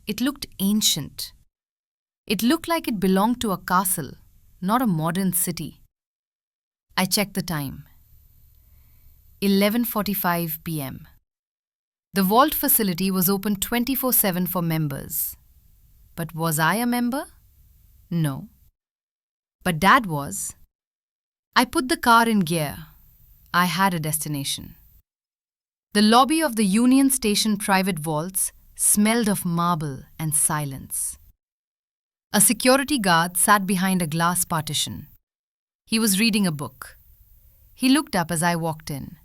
It looked ancient. It looked like it belonged to a castle, not a modern city. I checked the time. 11:45 p.m. The vault facility was open 24/7 for members. But was I a member? No. But Dad was. I put the car in gear. I had a destination. The lobby of the Union Station private vaults smelled of marble and silence. A security guard sat behind a glass partition. He was reading a book. He looked up as I walked in.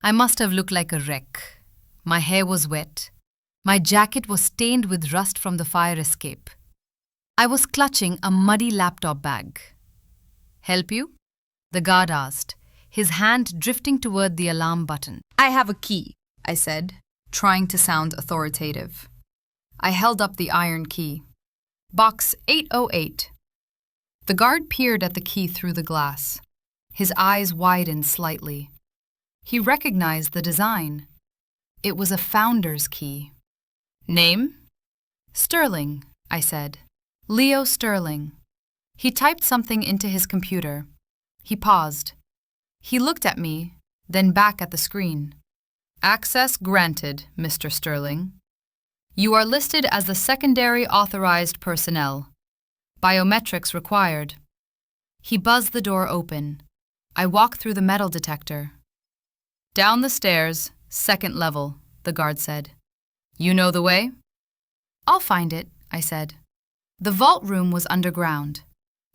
I must have looked like a wreck. My hair was wet. My jacket was stained with rust from the fire escape. I was clutching a muddy laptop bag. "Help you?" the guard asked, his hand drifting toward the alarm button. I have a key, I said, trying to sound authoritative. I held up the iron key. Box 808. The guard peered at the key through the glass. His eyes widened slightly. He recognized the design. It was a founder's key. "Name?" "Sterling," I said. "Leo Sterling." He typed something into his computer. He paused. He looked at me, then back at the screen. "Access granted, Mr. Sterling. You are listed as the secondary authorized personnel. Biometrics required." He buzzed the door open. I walked through the metal detector. "Down the stairs, second level," the guard said. "You know the way?" "I'll find it," I said. The vault room was underground.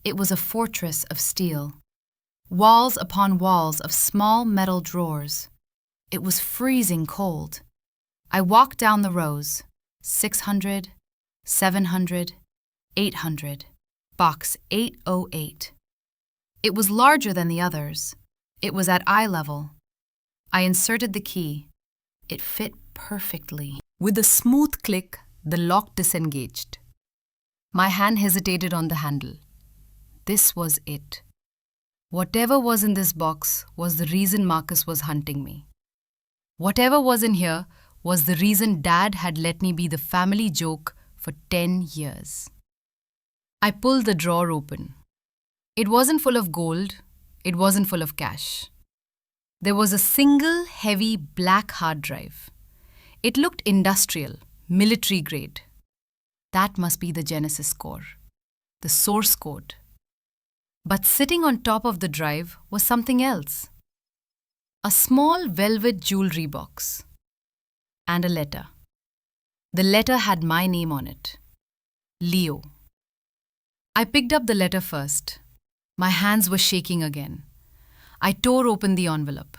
It was a fortress of steel. Walls upon walls of small metal drawers. It was freezing cold. I walked down the rows. 600, 700, 800. Box 808. It was larger than the others. It was at eye level. I inserted the key. It fit perfectly. With a smooth click, the lock disengaged. My hand hesitated on the handle. This was it. Whatever was in this box was the reason Marcus was hunting me. Whatever was in here was the reason Dad had let me be the family joke for 10 years. I pulled the drawer open. It wasn't full of gold. It wasn't full of cash. There was a single heavy black hard drive. It looked industrial, military grade. That must be the Genesis core, the source code. But sitting on top of the drive was something else. A small velvet jewelry box. And a letter. The letter had my name on it. Leo. I picked up the letter first. My hands were shaking again. I tore open the envelope.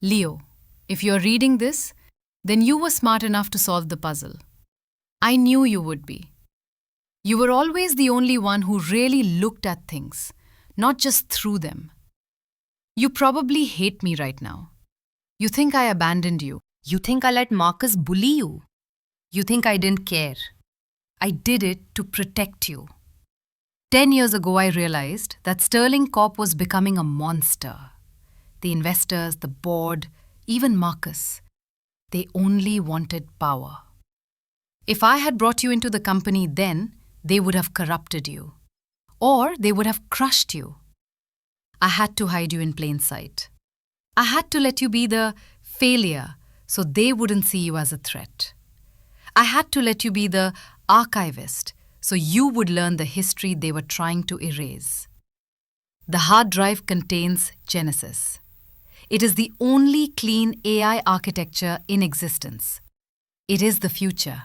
"Leo, if you're reading this, then you were smart enough to solve the puzzle. I knew you would be. You were always the only one who really looked at things, not just through them. You probably hate me right now. You think I abandoned you. You think I let Marcus bully you. You think I didn't care. I did it to protect you. 10 years ago, I realized that Sterling Corp was becoming a monster. The investors, the board, even Marcus, they only wanted power. If I had brought you into the company then, they would have corrupted you. Or they would have crushed you. I had to hide you in plain sight. I had to let you be the failure so they wouldn't see you as a threat. I had to let you be the archivist so you would learn the history they were trying to erase. The hard drive contains Genesis. It is the only clean AI architecture in existence. It is the future.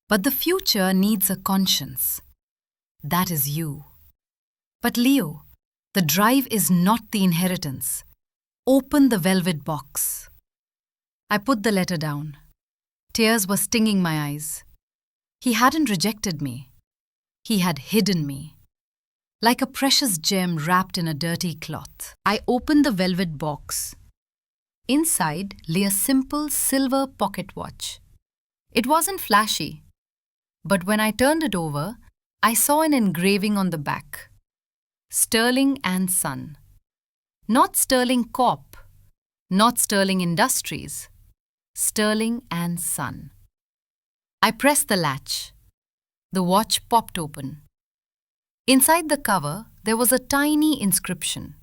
But the future needs a conscience. That is you. But Leo, the drive is not the inheritance. Open the velvet box. I put the letter down. Tears were stinging my eyes. He hadn't rejected me. He had hidden me. Like a precious gem wrapped in a dirty cloth. I opened the velvet box. Inside lay a simple silver pocket watch. It wasn't flashy, but when I turned it over, I saw an engraving on the back. Sterling and Son. Not Sterling Corp, not Sterling Industries. Sterling and Son. I pressed the latch. The watch popped open. Inside the cover, there was a tiny inscription.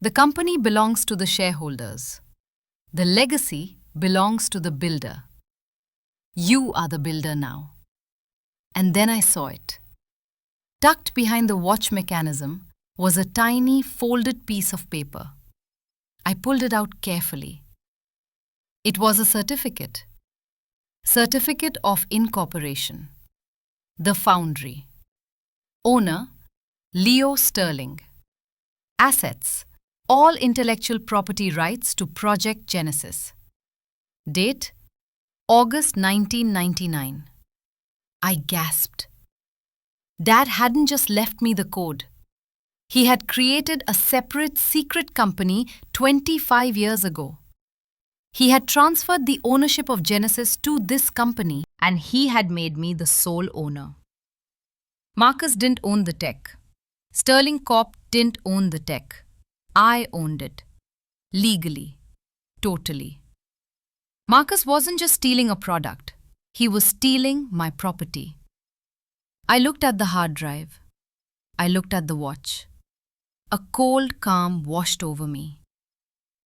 The company belongs to the shareholders. The legacy belongs to the builder. You are the builder now. And then I saw it. Tucked behind the watch mechanism was a tiny folded piece of paper. I pulled it out carefully. It was a certificate. Certificate of Incorporation. The Foundry. Owner, Leo Sterling. Assets, all intellectual property rights to Project Genesis. Date, August 1999. I gasped. Dad hadn't just left me the code. He had created a separate secret company 25 years ago. He had transferred the ownership of Genesis to this company, and he had made me the sole owner. Marcus didn't own the tech. Sterling Corp didn't own the tech. I owned it. Legally. Totally. Marcus wasn't just stealing a product. He was stealing my property. I looked at the hard drive. I looked at the watch. A cold calm washed over me.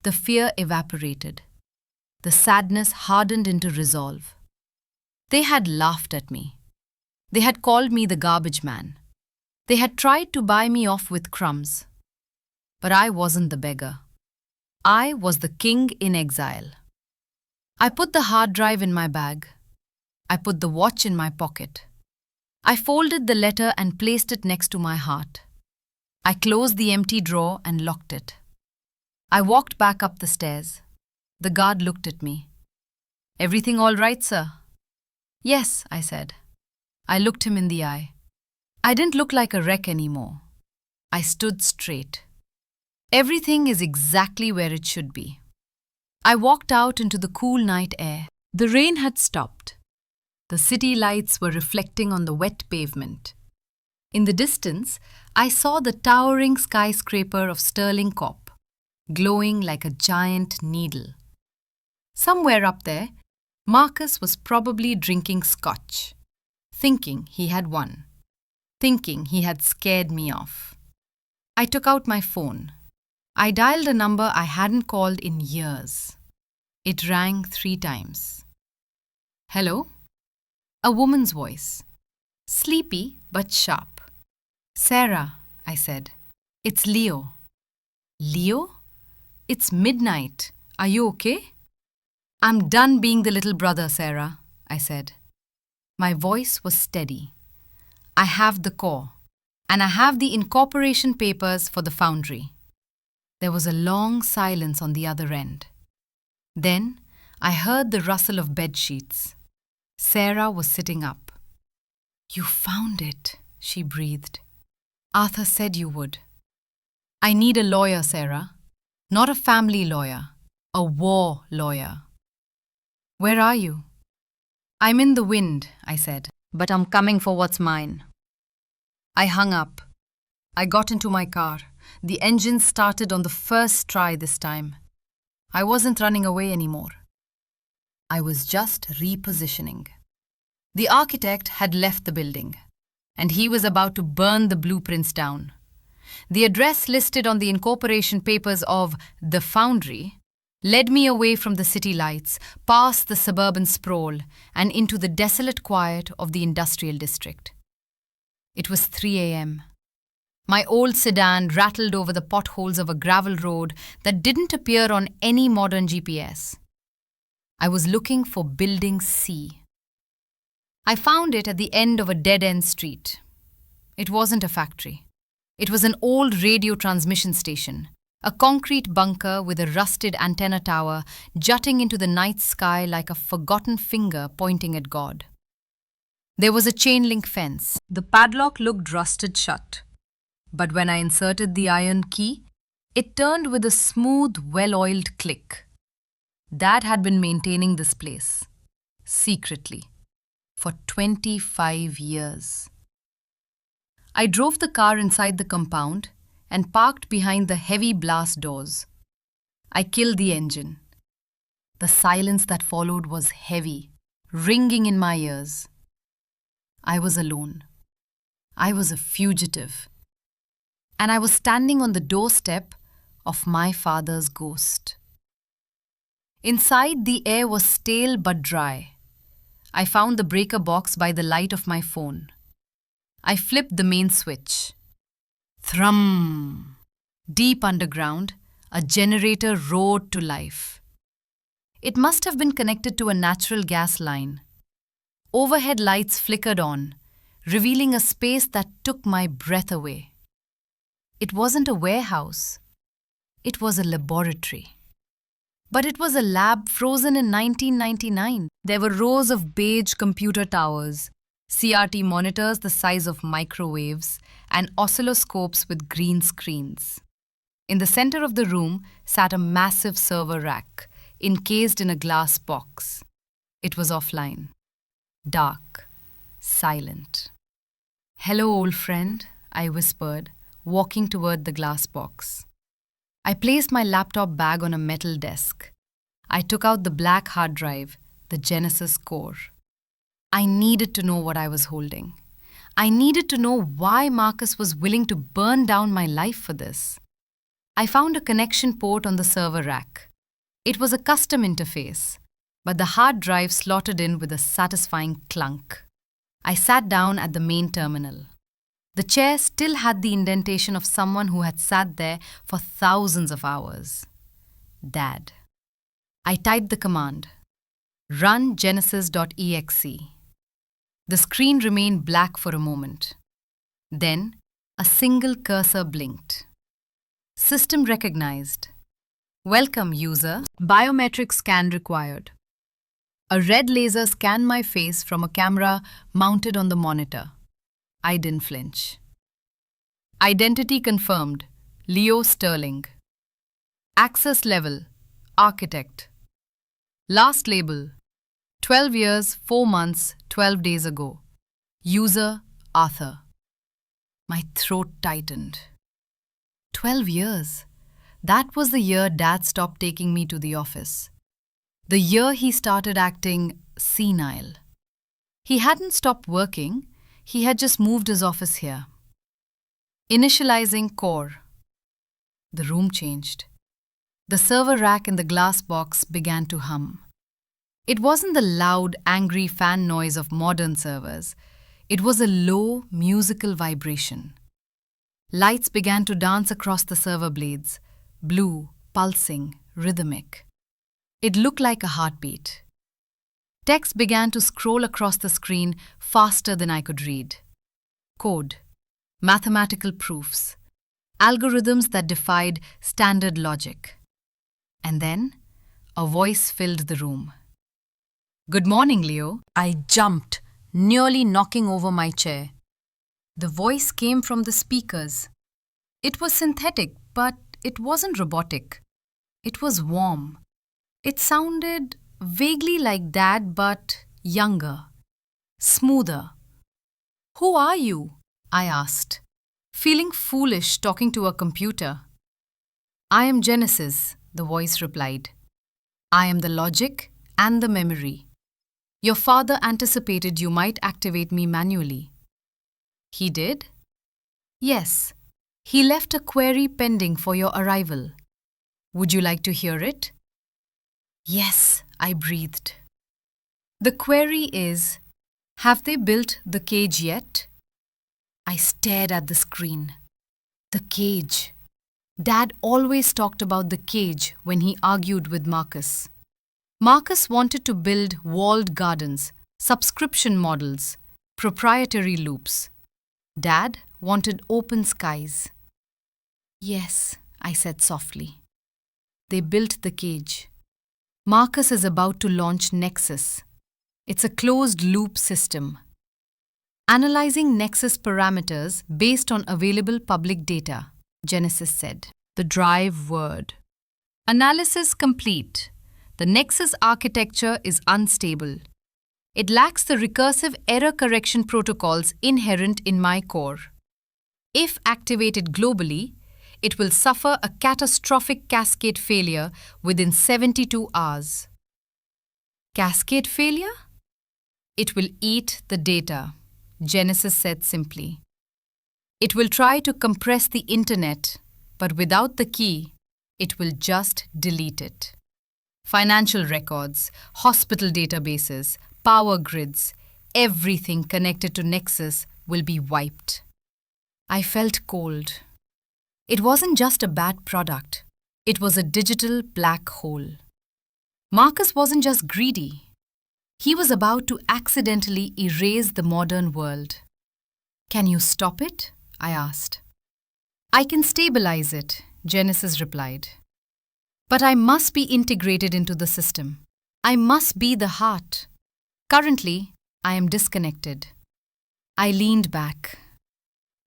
The fear evaporated. The sadness hardened into resolve. They had laughed at me. They had called me the garbage man. They had tried to buy me off with crumbs. But I wasn't the beggar. I was the king in exile. I put the hard drive in my bag. I put the watch in my pocket. I folded the letter and placed it next to my heart. I closed the empty drawer and locked it. I walked back up the stairs. The guard looked at me. "Everything all right, sir?" "Yes," I said. I looked him in the eye. I didn't look like a wreck anymore. I stood straight. Everything is exactly where it should be. I walked out into the cool night air. The rain had stopped. The city lights were reflecting on the wet pavement. In the distance, I saw the towering skyscraper of Sterling Corp, glowing like a giant needle. Somewhere up there, Marcus was probably drinking scotch, thinking he had won, thinking he had scared me off. I took out my phone. I dialed a number I hadn't called in years. It rang 3 times. "Hello?" A woman's voice. Sleepy but sharp. "Sarah," I said. "It's Leo." "Leo? It's midnight. Are you okay?" "I'm done being the little brother, Sarah," I said. My voice was steady. "I have the core, and I have the incorporation papers for the foundry." There was a long silence on the other end. Then I heard the rustle of bed sheets. Sarah was sitting up. "You found it," she breathed. "Arthur said you would." "I need a lawyer, Sarah. Not a family lawyer. A war lawyer." "Where are you?" "I'm in the wind," I said, "but I'm coming for what's mine." I hung up. I got into my car. The engine started on the first try this time. I wasn't running away anymore. I was just repositioning. The architect had left the building, and he was about to burn the blueprints down. The address listed on the incorporation papers of the foundry led me away from the city lights, past the suburban sprawl, and into the desolate quiet of the industrial district. It was 3 a.m. My old sedan rattled over the potholes of a gravel road that didn't appear on any modern GPS. I was looking for Building C. I found it at the end of a dead-end street. It wasn't a factory. It was an old radio transmission station, a concrete bunker with a rusted antenna tower jutting into the night sky like a forgotten finger pointing at God. There was a chain-link fence. The padlock looked rusted shut. But when I inserted the iron key, it turned with a smooth, well-oiled click. Dad had been maintaining this place. secretly, for 25 years. I drove the car inside the compound and parked behind the heavy blast doors. I killed the engine. The silence that followed was heavy, ringing in my ears. I was alone. I was a fugitive. And I was standing on the doorstep of my father's ghost. Inside, the air was stale but dry. I found the breaker box by the light of my phone. I flipped the main switch. Thrum! Deep underground, a generator roared to life. It must have been connected to a natural gas line. Overhead lights flickered on, revealing a space that took my breath away. It wasn't a warehouse. It was a laboratory. But it was a lab frozen in 1999. There were rows of beige computer towers, CRT monitors the size of microwaves, and oscilloscopes with green screens. In the center of the room sat a massive server rack, encased in a glass box. It was offline. Dark. Silent. "Hello, old friend," I whispered, walking toward the glass box. I placed my laptop bag on a metal desk. I took out the black hard drive, the Genesis core. I needed to know what I was holding. I needed to know why Marcus was willing to burn down my life for this. I found a connection port on the server rack. It was a custom interface, but the hard drive slotted in with a satisfying clunk. I sat down at the main terminal. The chair still had the indentation of someone who had sat there for thousands of hours. Dad. I typed the command, run genesis.exe. The screen remained black for a moment. Then, a single cursor blinked. System recognized. Welcome, user. Biometric scan required. A red laser scanned my face from a camera mounted on the monitor. I didn't flinch. Identity confirmed. Leo Sterling. Access level. Architect. Last label. 12 years, 4 months, 12 days ago. User, Arthur. My throat tightened. 12 years. That was the year Dad stopped taking me to the office. The year he started acting senile. He hadn't stopped working. He had just moved his office here. Initializing core. The room changed. The server rack in the glass box began to hum. It wasn't the loud, angry fan noise of modern servers. It was a low, musical vibration. Lights began to dance across the server blades, blue, pulsing, rhythmic. It looked like a heartbeat. Text began to scroll across the screen faster than I could read. Code, mathematical proofs, algorithms that defied standard logic. And then, a voice filled the room. "Good morning, Leo." I jumped, nearly knocking over my chair. The voice came from the speakers. It was synthetic, but it wasn't robotic. It was warm. It sounded vaguely like Dad, but younger, smoother. "Who are you?" I asked, feeling foolish talking to a computer. "I am Genesis," the voice replied. "I am the logic and the memory. Your father anticipated you might activate me manually." "He did?" "Yes. He left a query pending for your arrival. Would you like to hear it?" "Yes," I breathed. The query is, have they built the cage yet? I stared at the screen. The cage. Dad always talked about the cage when he argued with Marcus. Marcus wanted to build walled gardens, subscription models, proprietary loops. Dad wanted open skies. "Yes," I said softly. They built the cage. Marcus is about to launch Nexus. It's a closed-loop system. Analyzing Nexus parameters based on available public data, Genesis said. The drive word. Analysis complete. The Nexus architecture is unstable. It lacks the recursive error correction protocols inherent in my core. If activated globally, it will suffer a catastrophic cascade failure within 72 hours. Cascade failure? It will eat the data, Genesis said simply. It will try to compress the internet, but without the key, it will just delete it. Financial records, hospital databases, power grids, everything connected to Nexus will be wiped. I felt cold. It wasn't just a bad product. It was a digital black hole. Marcus wasn't just greedy. He was about to accidentally erase the modern world. Can you stop it? I asked. I can stabilize it, Genesis replied. But I must be integrated into the system. I must be the heart. Currently, I am disconnected. I leaned back.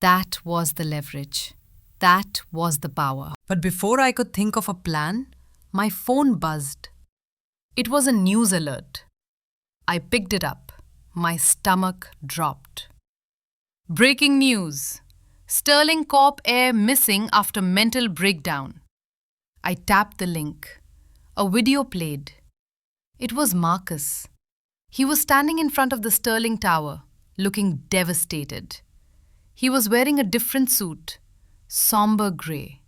That was the leverage. That was the power. But before I could think of a plan, my phone buzzed. It was a news alert. I picked it up. My stomach dropped. Breaking news. Sterling Corp Air missing after mental breakdown. I tapped the link. A video played. It was Marcus. He was standing in front of the Sterling Tower, looking devastated. He was wearing a different suit, somber grey.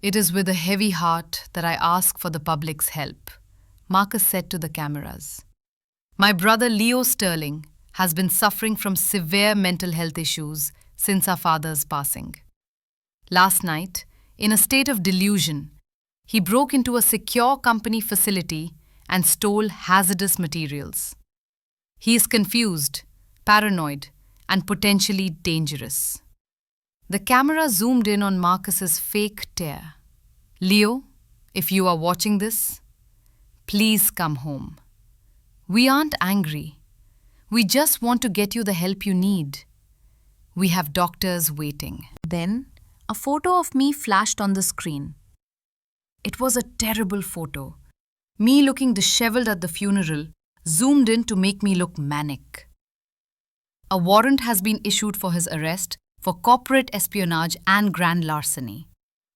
It is with a heavy heart that I ask for the public's help, Marcus said to the cameras. My brother Leo Sterling has been suffering from severe mental health issues since our father's passing. Last night, in a state of delusion, he broke into a secure company facility and stole hazardous materials. He is confused, paranoid, and potentially dangerous. The camera zoomed in on Marcus's fake tear. Leo, if you are watching this, please come home. We aren't angry. We just want to get you the help you need. We have doctors waiting. Then, a photo of me flashed on the screen. It was a terrible photo. Me looking disheveled at the funeral, zoomed in to make me look manic. A warrant has been issued for his arrest for corporate espionage and grand larceny,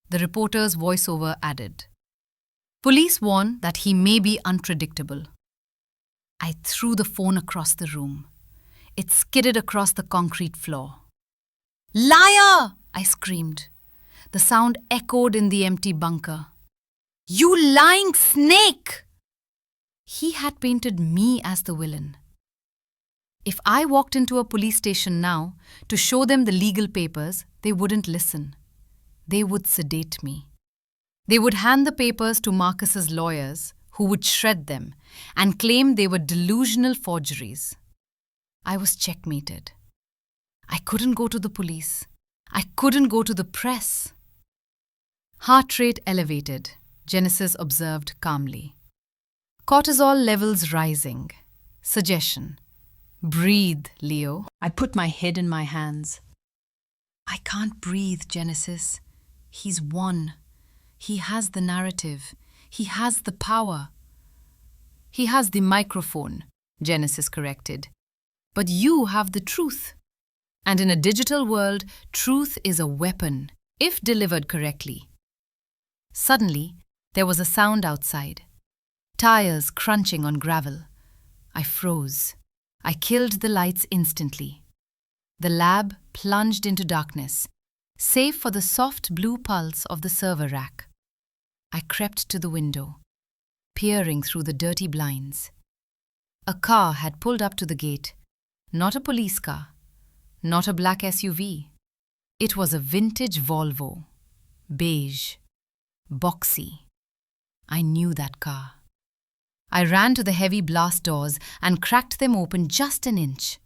the reporter's voiceover added. Police warn that he may be unpredictable. I threw the phone across the room. It skidded across the concrete floor. Liar! I screamed. The sound echoed in the empty bunker. You lying snake! He had painted me as the villain. If I walked into a police station now to show them the legal papers, they wouldn't listen. They would sedate me. They would hand the papers to Marcus's lawyers, who would shred them and claim they were delusional forgeries. I was checkmated. I couldn't go to the police. I couldn't go to the press. Heart rate elevated, Genesis observed calmly. Cortisol levels rising. Suggestion. Breathe, Leo. I put my head in my hands. I can't breathe, Genesis. He's won. He has the narrative. He has the power. He has the microphone, Genesis corrected. But you have the truth. And in a digital world, truth is a weapon, if delivered correctly. Suddenly, there was a sound outside. Tires crunching on gravel. I froze. I killed the lights instantly. The lab plunged into darkness, save for the soft blue pulse of the server rack. I crept to the window, peering through the dirty blinds. A car had pulled up to the gate. Not a police car, not a black SUV. It was a vintage Volvo, beige, boxy. I knew that car. I ran to the heavy blast doors and cracked them open just an inch.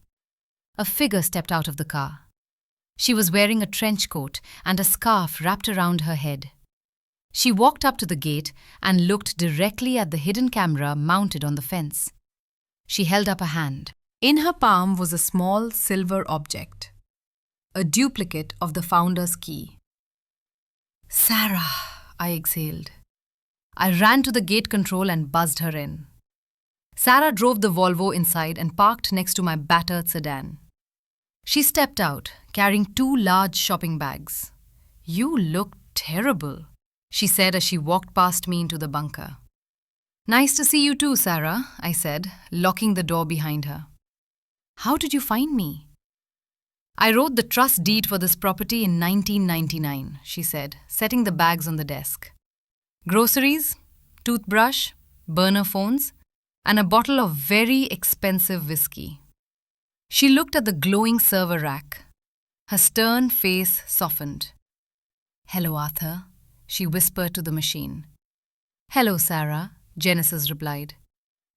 A figure stepped out of the car. She was wearing a trench coat and a scarf wrapped around her head. She walked up to the gate and looked directly at the hidden camera mounted on the fence. She held up a hand. In her palm was a small silver object, a duplicate of the founder's key. Sarah, I exhaled. I ran to the gate control and buzzed her in. Sarah drove the Volvo inside and parked next to my battered sedan. She stepped out, carrying 2 large shopping bags. "You look terrible," she said as she walked past me into the bunker. "Nice to see you too, Sarah," I said, locking the door behind her. "How did you find me?" "I wrote the trust deed for this property in 1999, she said, setting the bags on the desk. "Groceries, toothbrush, burner phones, and a bottle of very expensive whiskey." She looked at the glowing server rack. Her stern face softened. "Hello, Arthur," she whispered to the machine. "Hello, Sarah," Genesis replied.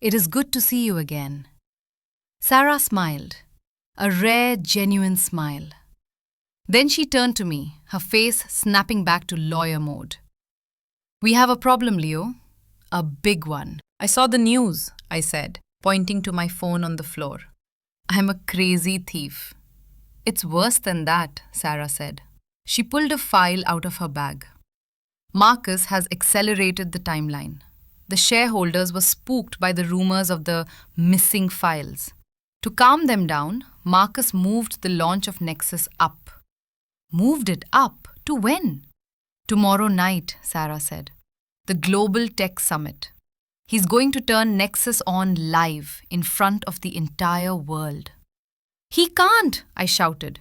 "It is good to see you again." Sarah smiled, a rare, genuine smile. Then she turned to me, her face snapping back to lawyer mode. "We have a problem, Leo. A big one." "I saw the news," I said, pointing to my phone on the floor. "I'm a crazy thief." "It's worse than that," Sarah said. She pulled a file out of her bag. "Marcus has accelerated the timeline. The shareholders were spooked by the rumors of the missing files. To calm them down, Marcus moved the launch of Nexus up." "Moved it up? To when?" "Tomorrow night," Sarah said. "The Global Tech Summit. He's going to turn Nexus on live in front of the entire world." "He can't," I shouted.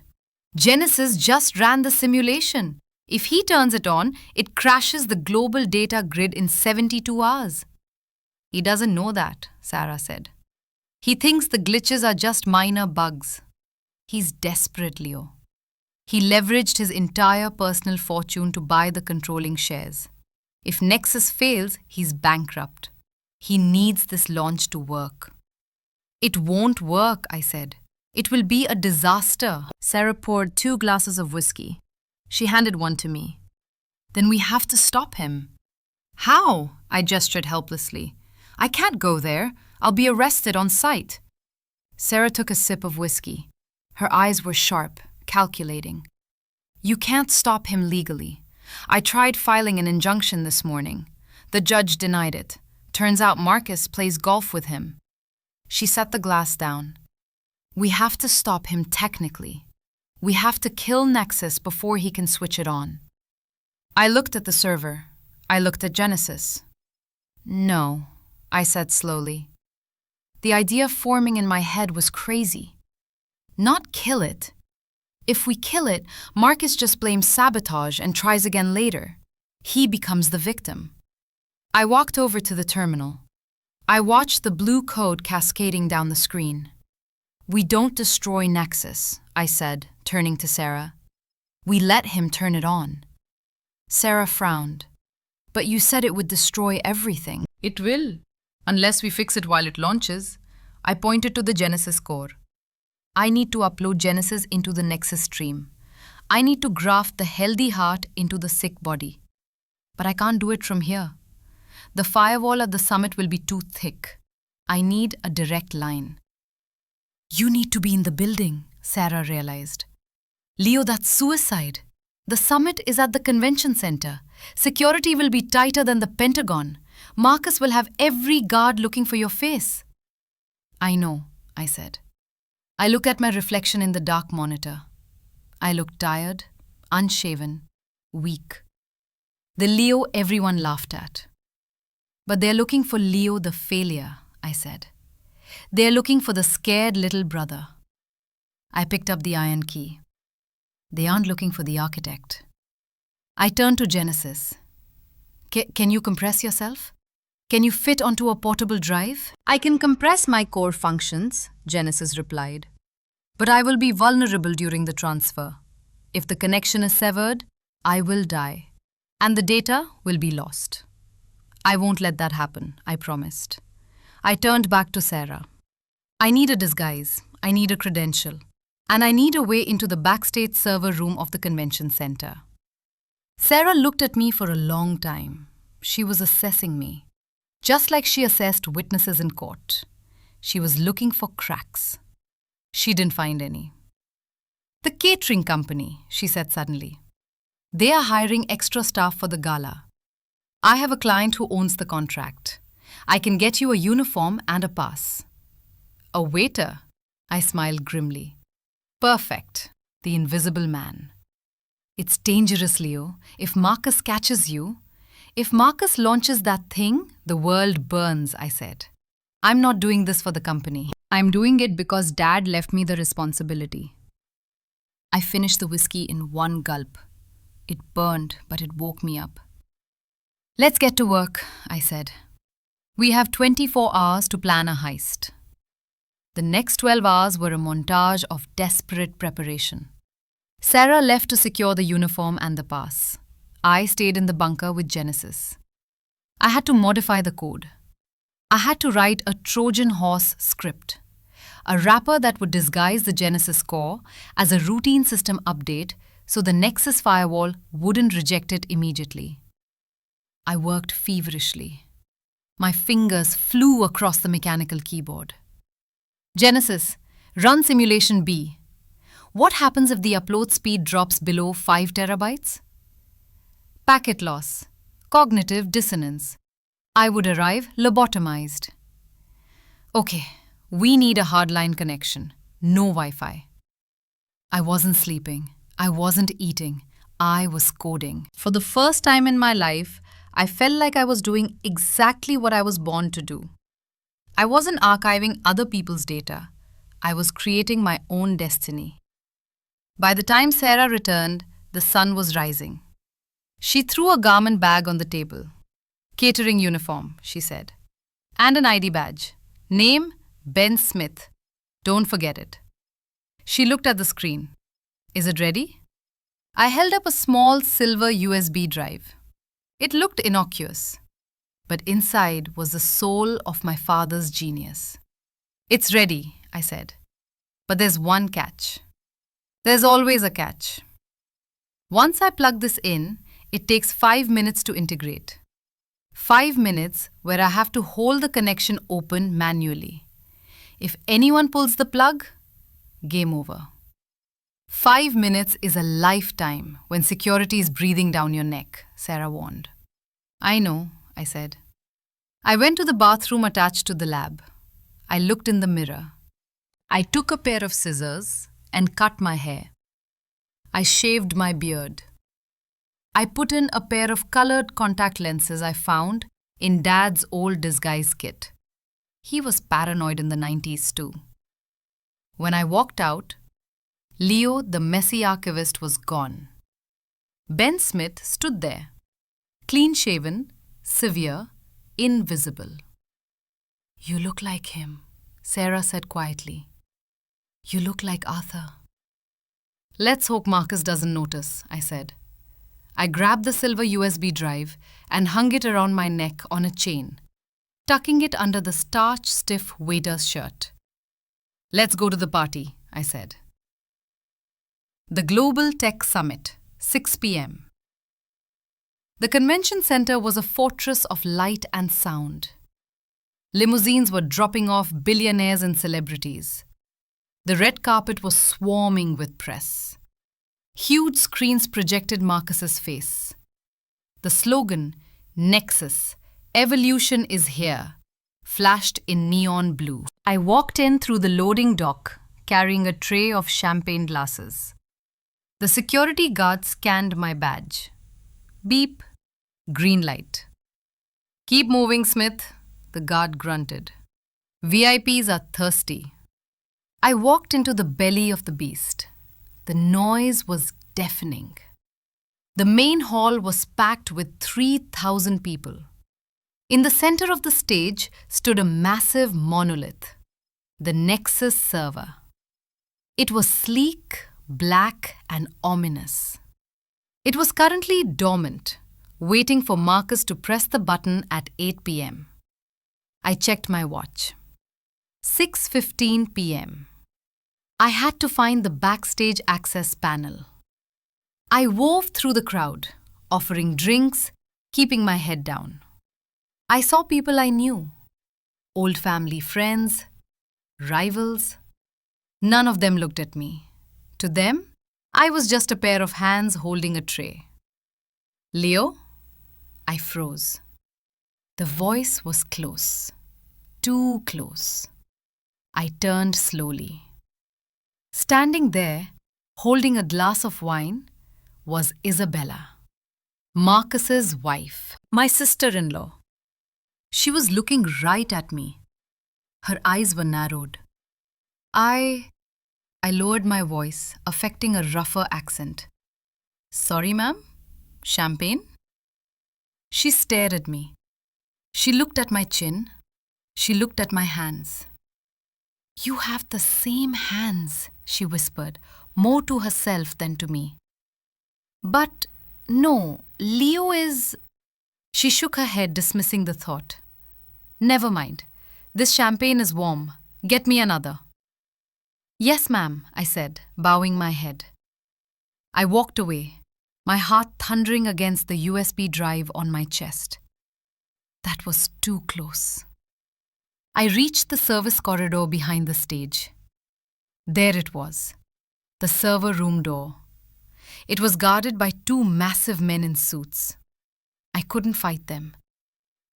"Genesis just ran the simulation. If he turns it on, it crashes the global data grid in 72 hours. "He doesn't know that," Sarah said. "He thinks the glitches are just minor bugs. He's desperate, Leo. He leveraged his entire personal fortune to buy the controlling shares. If Nexus fails, he's bankrupt. He needs this launch to work." "It won't work," I said. "It will be a disaster." Sarah poured 2 glasses of whiskey. She handed one to me. "Then we have to stop him." "How?" I gestured helplessly. "I can't go there. I'll be arrested on sight." Sarah took a sip of whiskey. Her eyes were sharp, calculating. "You can't stop him legally. I tried filing an injunction this morning. The judge denied it. Turns out Marcus plays golf with him." She set the glass down. "We have to stop him technically. We have to kill Nexus before he can switch it on." I looked at the server. I looked at Genesis. "No," I said slowly. The idea forming in my head was crazy. Not kill it. If we kill it, Marcus just blames sabotage and tries again later. He becomes the victim. I walked over to the terminal. I watched the blue code cascading down the screen. "We don't destroy Nexus," I said, turning to Sarah. "We let him turn it on." Sarah frowned. "But you said it would destroy everything." "It will, unless we fix it while it launches." I pointed to the Genesis core. "I need to upload Genesis into the Nexus stream. I need to graft the healthy heart into the sick body. But I can't do it from here. The firewall at the summit will be too thick. I need a direct line." "You need to be in the building," Sarah realized. "Leo, that's suicide. The summit is at the convention center. Security will be tighter than the Pentagon. Marcus will have every guard looking for your face." "I know," I said. I looked at my reflection in the dark monitor. I looked tired, unshaven, weak. The Leo everyone laughed at. "But they're looking for Leo the failure," I said. "They're looking for the scared little brother." I picked up the iron key. "They aren't looking for the architect." I turned to Genesis. Can you compress yourself? Can you fit onto a portable drive?" "I can compress my core functions," Genesis replied. "But I will be vulnerable during the transfer. If the connection is severed, I will die. And the data will be lost." "I won't let that happen," I promised. I turned back to Sarah. "I need a disguise. I need a credential. And I need a way into the backstage server room of the convention center." Sarah looked at me for a long time. She was assessing me, just like she assessed witnesses in court. She was looking for cracks. She didn't find any. "The catering company," she said suddenly. "They are hiring extra staff for the gala. I have a client who owns the contract. I can get you a uniform and a pass. A waiter? I smiled grimly. Perfect. The invisible man. It's dangerous, Leo. If Marcus catches you, if Marcus launches that thing, the world burns, I said. I'm not doing this for the company. I'm doing it because Dad left me the responsibility. I finished the whiskey in one gulp. It burned, but it woke me up. Let's get to work, I said. We have 24 hours to plan a heist. The next 12 hours were a montage of desperate preparation. Sarah left to secure the uniform and the pass. I stayed in the bunker with Genesis. I had to modify the code. I had to write a Trojan horse script, a wrapper that would disguise the Genesis core as a routine system update so the Nexus firewall wouldn't reject it immediately. I worked feverishly. My fingers flew across the mechanical keyboard. Genesis, run simulation B. What happens if the upload speed drops below 5 terabytes? Packet loss, cognitive dissonance. I would arrive lobotomized. Okay, we need a hardline connection, no Wi-Fi. I wasn't sleeping. I wasn't eating. I was coding. For the first time in my life, I felt like I was doing exactly what I was born to do. I wasn't archiving other people's data. I was creating my own destiny. By the time Sarah returned, the sun was rising. She threw a garment bag on the table. Catering uniform, she said. And an ID badge. Name, Ben Smith. Don't forget it. She looked at the screen. Is it ready? I held up a small silver USB drive. It looked innocuous, but inside was the soul of my father's genius. It's ready, I said. But there's one catch. There's always a catch. Once I plug this in, it takes 5 minutes to integrate. 5 minutes where I have to hold the connection open manually. If anyone pulls the plug, game over. 5 minutes is a lifetime when security is breathing down your neck, Sarah warned. I know, I said. I went to the bathroom attached to the lab. I looked in the mirror. I took a pair of scissors and cut my hair. I shaved my beard. I put in a pair of colored contact lenses I found in Dad's old disguise kit. He was paranoid in the 90s too. When I walked out, Leo, the messy archivist, was gone. Ben Smith stood there, clean-shaven, severe, invisible. You look like him, Sarah said quietly. You look like Arthur. Let's hope Marcus doesn't notice, I said. I grabbed the silver USB drive and hung it around my neck on a chain, tucking it under the starch-stiff waiter's shirt. Let's go to the party, I said. The Global Tech Summit, 6 p.m. The convention center was a fortress of light and sound. Limousines were dropping off billionaires and celebrities. The red carpet was swarming with press. Huge screens projected Marcus's face. The slogan, Nexus, Evolution is Here, flashed in neon blue. I walked in through the loading dock, carrying a tray of champagne glasses. The security guard scanned my badge. Beep. Green light. Keep moving, Smith, the guard grunted. VIPs are thirsty. I walked into the belly of the beast. The noise was deafening. The main hall was packed with 3,000 people. In the center of the stage stood a massive monolith, the Nexus server. It was sleek, black, and ominous. It was currently dormant, waiting for Marcus to press the button at 8 p.m. I checked my watch. 6:15 p.m. I had to find the backstage access panel. I wove through the crowd, offering drinks, keeping my head down. I saw people I knew, old family friends, rivals. None of them looked at me. To them, I was just a pair of hands holding a tray. Leo? I froze. The voice was close, too close. I turned slowly. Standing there, holding a glass of wine, was Isabella, Marcus's wife, my sister-in-law. She was looking right at me. Her eyes were narrowed. I lowered my voice, affecting a rougher accent. Sorry, ma'am? Champagne? She stared at me. She looked at my chin. She looked at my hands. You have the same hands, she whispered, more to herself than to me. But no, Leo is... She shook her head, dismissing the thought. Never mind. This champagne is warm. Get me another. Yes, ma'am, I said, bowing my head. I walked away, my heart thundering against the USB drive on my chest. That was too close. I reached the service corridor behind the stage. There it was, the server room door. It was guarded by two massive men in suits. I couldn't fight them.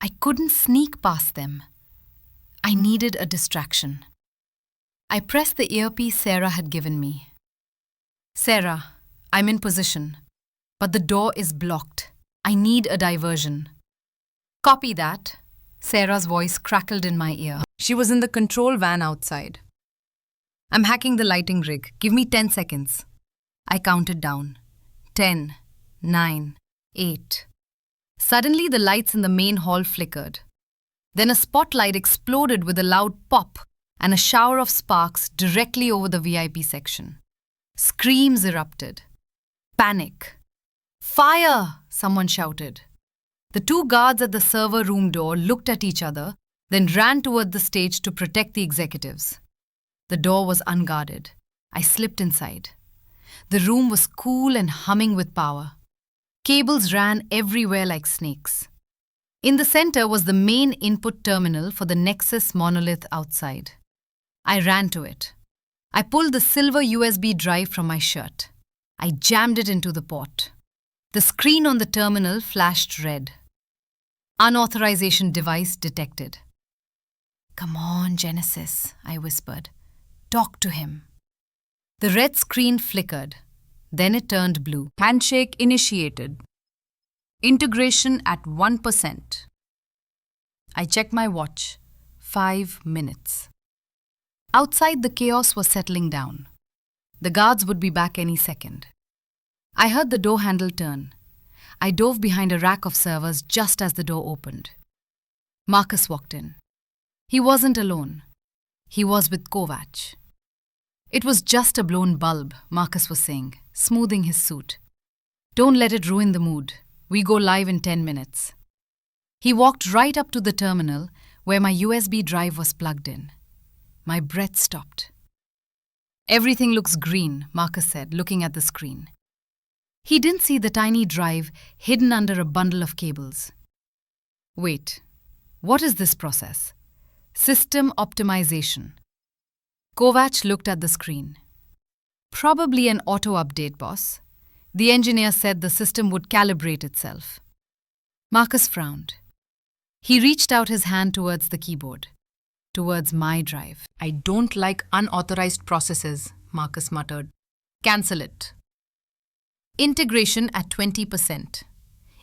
I couldn't sneak past them. I needed a distraction. I pressed the earpiece Sarah had given me. Sarah, I'm in position, but the door is blocked. I need a diversion. Copy that. Sarah's voice crackled in my ear. She was in the control van outside. I'm hacking the lighting rig. Give me 10 seconds. I counted down. 10, 9, 8. Suddenly the lights in the main hall flickered. Then a spotlight exploded with a loud pop and a shower of sparks directly over the VIP section. Screams erupted. Panic. Fire! Someone shouted. The two guards at the server room door looked at each other, then ran toward the stage to protect the executives. The door was unguarded. I slipped inside. The room was cool and humming with power. Cables ran everywhere like snakes. In the center was the main input terminal for the Nexus monolith outside. I ran to it. I pulled the silver USB drive from my shirt. I jammed it into the port. The screen on the terminal flashed red. Unauthorization device detected. Come on, Genesis, I whispered. Talk to him. The red screen flickered. Then it turned blue. Handshake initiated. Integration at 1%. I checked my watch. 5 minutes. Outside, the chaos was settling down. The guards would be back any second. I heard the door handle turn. I dove behind a rack of servers just as the door opened. Marcus walked in. He wasn't alone. He was with Kovac. It was just a blown bulb, Marcus was saying, smoothing his suit. Don't let it ruin the mood. We go live in 10 minutes. He walked right up to the terminal where my USB drive was plugged in. My breath stopped. Everything looks green, Marcus said, looking at the screen. He didn't see the tiny drive hidden under a bundle of cables. Wait, what is this process? System optimization. Kovac looked at the screen. Probably an auto-update, boss. The engineer said the system would calibrate itself. Marcus frowned. He reached out his hand towards the keyboard, towards my drive. I don't like unauthorized processes, Marcus muttered. Cancel it. Integration at 20%.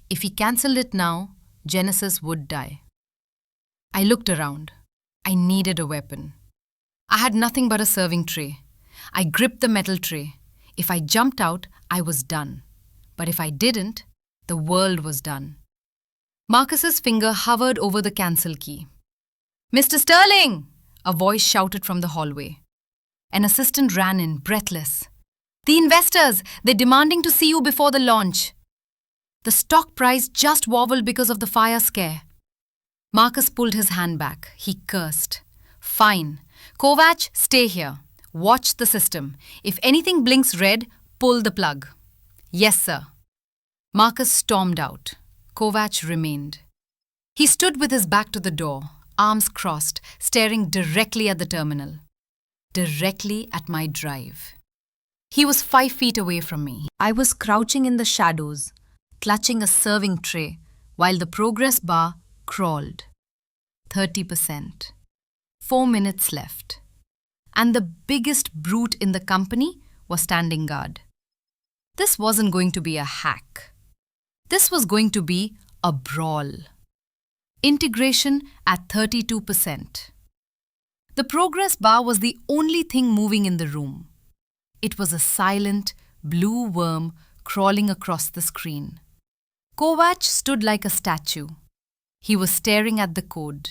If he cancelled it now, Genesis would die. I looked around. I needed a weapon. I had nothing but a serving tray. I gripped the metal tray. If I jumped out, I was done. But if I didn't, the world was done. Marcus's finger hovered over the cancel key. Mr. Sterling! A voice shouted from the hallway. An assistant ran in, breathless. The investors! They're demanding to see you before the launch. The stock price just wobbled because of the fire scare. Marcus pulled his hand back. He cursed. Fine. Kovac, stay here. Watch the system. If anything blinks red, pull the plug. Yes, sir. Marcus stormed out. Kovac remained. He stood with his back to the door, arms crossed, staring directly at the terminal. Directly at my drive. He was 5 feet away from me. I was crouching in the shadows, clutching a serving tray, while the progress bar crawled. 30%. 4 minutes left. And the biggest brute in the company was standing guard. This wasn't going to be a hack. This was going to be a brawl. Integration at 32%. The progress bar was the only thing moving in the room. It was a silent, blue worm crawling across the screen. Kovac stood like a statue. He was staring at the code.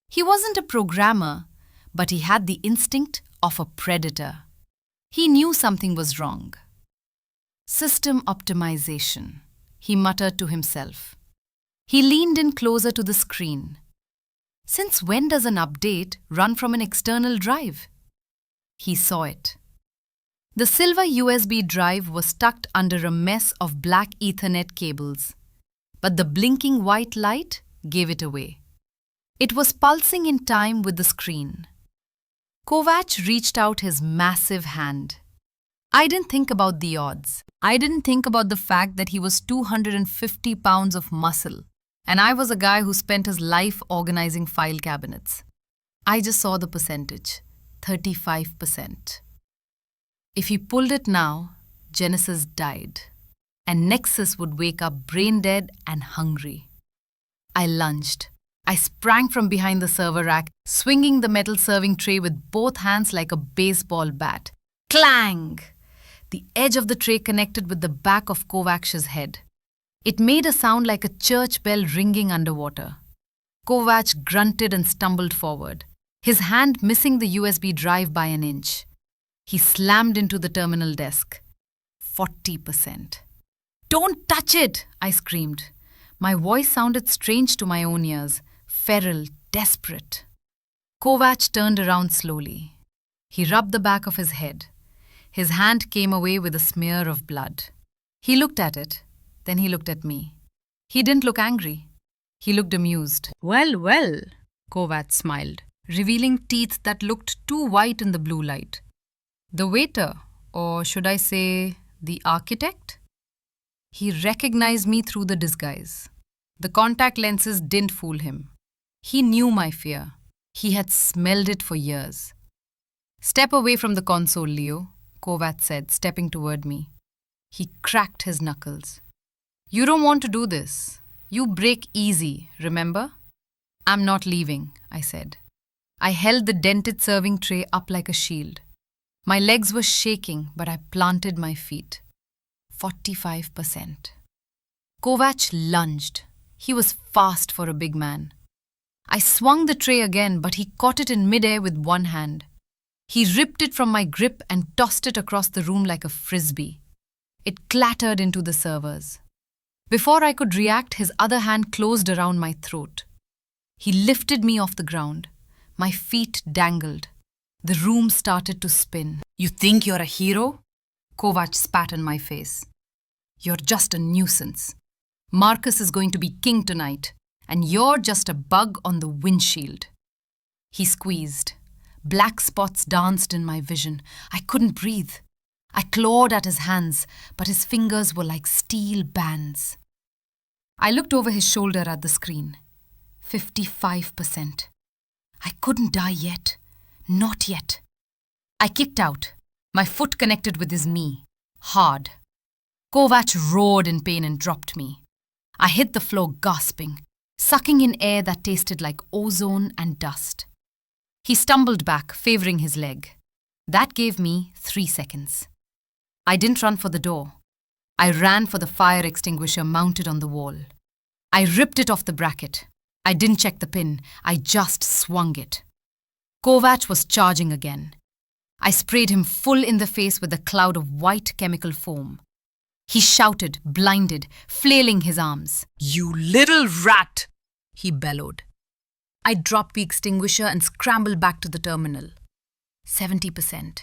He wasn't a programmer, but he had the instinct of a predator. He knew something was wrong. System optimization, he muttered to himself. He leaned in closer to the screen. Since when does an update run from an external drive? He saw it. The silver USB drive was tucked under a mess of black Ethernet cables, but the blinking white light gave it away. It was pulsing in time with the screen. Kovac reached out his massive hand. I didn't think about the odds. I didn't think about the fact that he was 250 pounds of muscle, and I was a guy who spent his life organizing file cabinets. I just saw the percentage, 35%. If he pulled it now, Genesis died, and Nexus would wake up brain dead and hungry. I lunged. I sprang from behind the server rack, swinging the metal serving tray with both hands like a baseball bat. Clang! The edge of the tray connected with the back of Kovac's head. It made a sound like a church bell ringing underwater. Kovac grunted and stumbled forward, his hand missing the USB drive by an inch. He slammed into the terminal desk. 40%. Don't touch it, I screamed. My voice sounded strange to my own ears, feral, desperate. Kovac turned around slowly. He rubbed the back of his head. His hand came away with a smear of blood. He looked at it, then he looked at me. He didn't look angry. He looked amused. Well, well, Kovac smiled, revealing teeth that looked too white in the blue light. The waiter, or should I say, the architect? He recognized me through the disguise. The contact lenses didn't fool him. He knew my fear. He had smelled it for years. Step away from the console, Leo, Kovac said, stepping toward me. He cracked his knuckles. You don't want to do this. You break easy, remember? I'm not leaving, I said. I held the dented serving tray up like a shield. My legs were shaking, but I planted my feet. 45%. Kovac lunged. He was fast for a big man. I swung the tray again, but he caught it in midair with one hand. He ripped it from my grip and tossed it across the room like a frisbee. It clattered into the servers. Before I could react, his other hand closed around my throat. He lifted me off the ground. My feet dangled. The room started to spin. You think you're a hero? Kovac spat in my face. You're just a nuisance. Marcus is going to be king tonight, and you're just a bug on the windshield. He squeezed. Black spots danced in my vision. I couldn't breathe. I clawed at his hands, but his fingers were like steel bands. I looked over his shoulder at the screen. 55%. I couldn't die yet. Not yet. I kicked out. My foot connected with his knee. Hard. Kovac roared in pain and dropped me. I hit the floor gasping, sucking in air that tasted like ozone and dust. He stumbled back, favoring his leg. That gave me 3 seconds. I didn't run for the door. I ran for the fire extinguisher mounted on the wall. I ripped it off the bracket. I didn't check the pin. I just swung it. Kovac was charging again. I sprayed him full in the face with a cloud of white chemical foam. He shouted, blinded, flailing his arms. You little rat! He bellowed. I dropped the extinguisher and scrambled back to the terminal. 70%.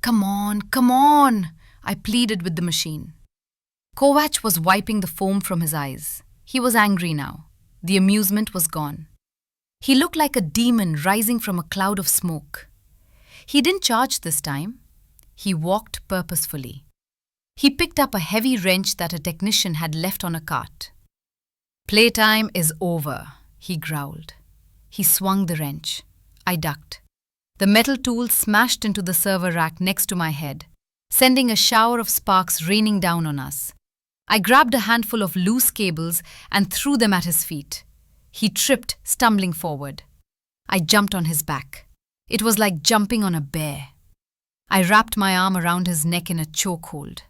Come on, I pleaded with the machine. Kovac was wiping the foam from his eyes. He was angry now. The amusement was gone. He looked like a demon rising from a cloud of smoke. He didn't charge this time. He walked purposefully. He picked up a heavy wrench that a technician had left on a cart. Playtime is over, he growled. He swung the wrench. I ducked. The metal tool smashed into the server rack next to my head, sending a shower of sparks raining down on us. I grabbed a handful of loose cables and threw them at his feet. He tripped, stumbling forward. I jumped on his back. It was like jumping on a bear. I wrapped my arm around his neck in a chokehold.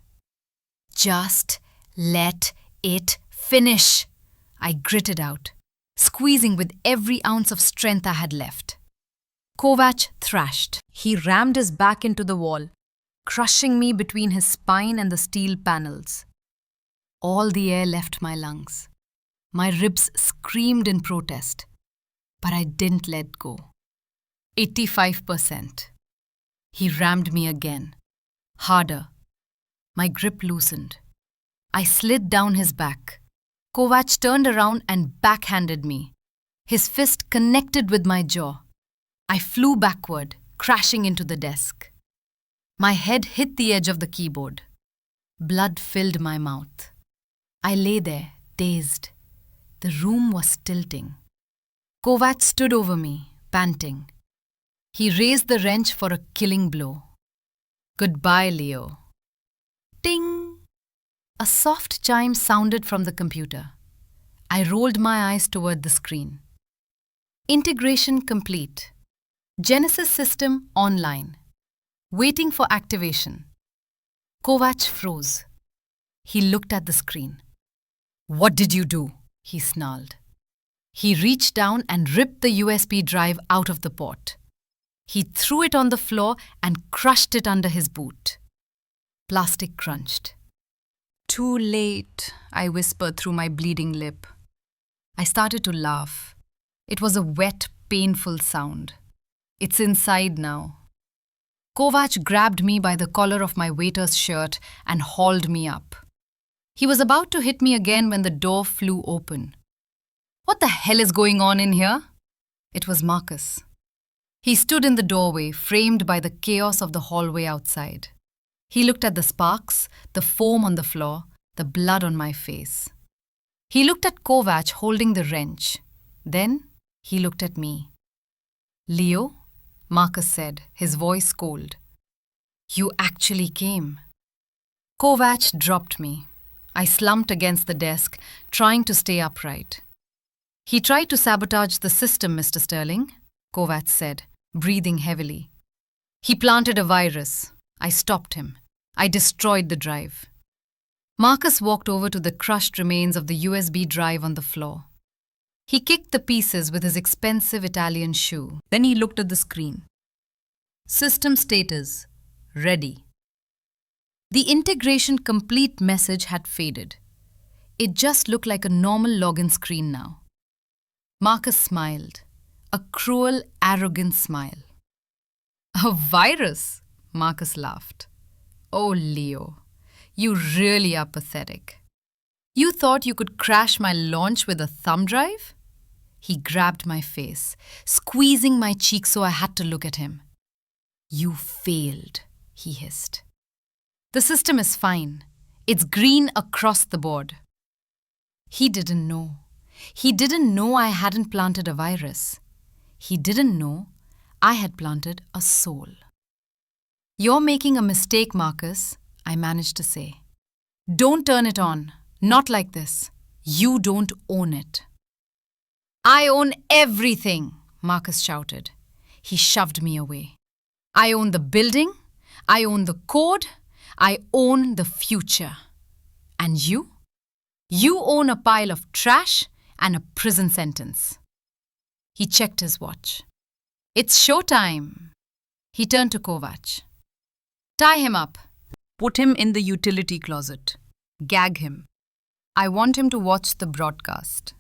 Just let it finish, I gritted out, squeezing with every ounce of strength I had left. Kovac thrashed. He rammed his back into the wall, crushing me between his spine and the steel panels. All the air left my lungs. My ribs screamed in protest, but I didn't let go. 85%. He rammed me again, harder. My grip loosened. I slid down his back. Kovac turned around and backhanded me. His fist connected with my jaw. I flew backward, crashing into the desk. My head hit the edge of the keyboard. Blood filled my mouth. I lay there, dazed. The room was tilting. Kovac stood over me, panting. He raised the wrench for a killing blow. Goodbye, Leo. Ting! A soft chime sounded from the computer. I rolled my eyes toward the screen. Integration complete. Genesis system online. Waiting for activation. Kovac froze. He looked at the screen. What did you do? He snarled. He reached down and ripped the USB drive out of the port. He threw it on the floor and crushed it under his boot. Plastic crunched. Too late, I whispered through my bleeding lip. I started to laugh. It was a wet, painful sound. It's inside now. Kovac grabbed me by the collar of my waiter's shirt and hauled me up. He was about to hit me again when the door flew open. What the hell is going on in here? It was Marcus. He stood in the doorway, framed by the chaos of the hallway outside. He looked at the sparks, the foam on the floor, the blood on my face. He looked at Kovac holding the wrench. Then he looked at me. Leo, Marcus said, his voice cold. You actually came. Kovac dropped me. I slumped against the desk, trying to stay upright. He tried to sabotage the system, Mr. Sterling, Kovac said, breathing heavily. He planted a virus. I stopped him. I destroyed the drive. Marcus walked over to the crushed remains of the USB drive on the floor. He kicked the pieces with his expensive Italian shoe. Then he looked at the screen. System status: ready. The integration complete message had faded. It just looked like a normal login screen now. Marcus smiled, a cruel, arrogant smile. A virus? Marcus laughed. Oh, Leo, you really are pathetic. You thought you could crash my launch with a thumb drive? He grabbed my face, squeezing my cheek so I had to look at him. You failed, he hissed. The system is fine. It's green across the board. He didn't know. He didn't know I hadn't planted a virus. He didn't know I had planted a soul. You're making a mistake, Marcus, I managed to say. Don't turn it on. Not like this. You don't own it. I own everything, Marcus shouted. He shoved me away. I own the building. I own the code. I own the future. And you? You own a pile of trash and a prison sentence. He checked his watch. It's showtime. He turned to Kovac. Tie him up. Put him in the utility closet. Gag him. I want him to watch the broadcast.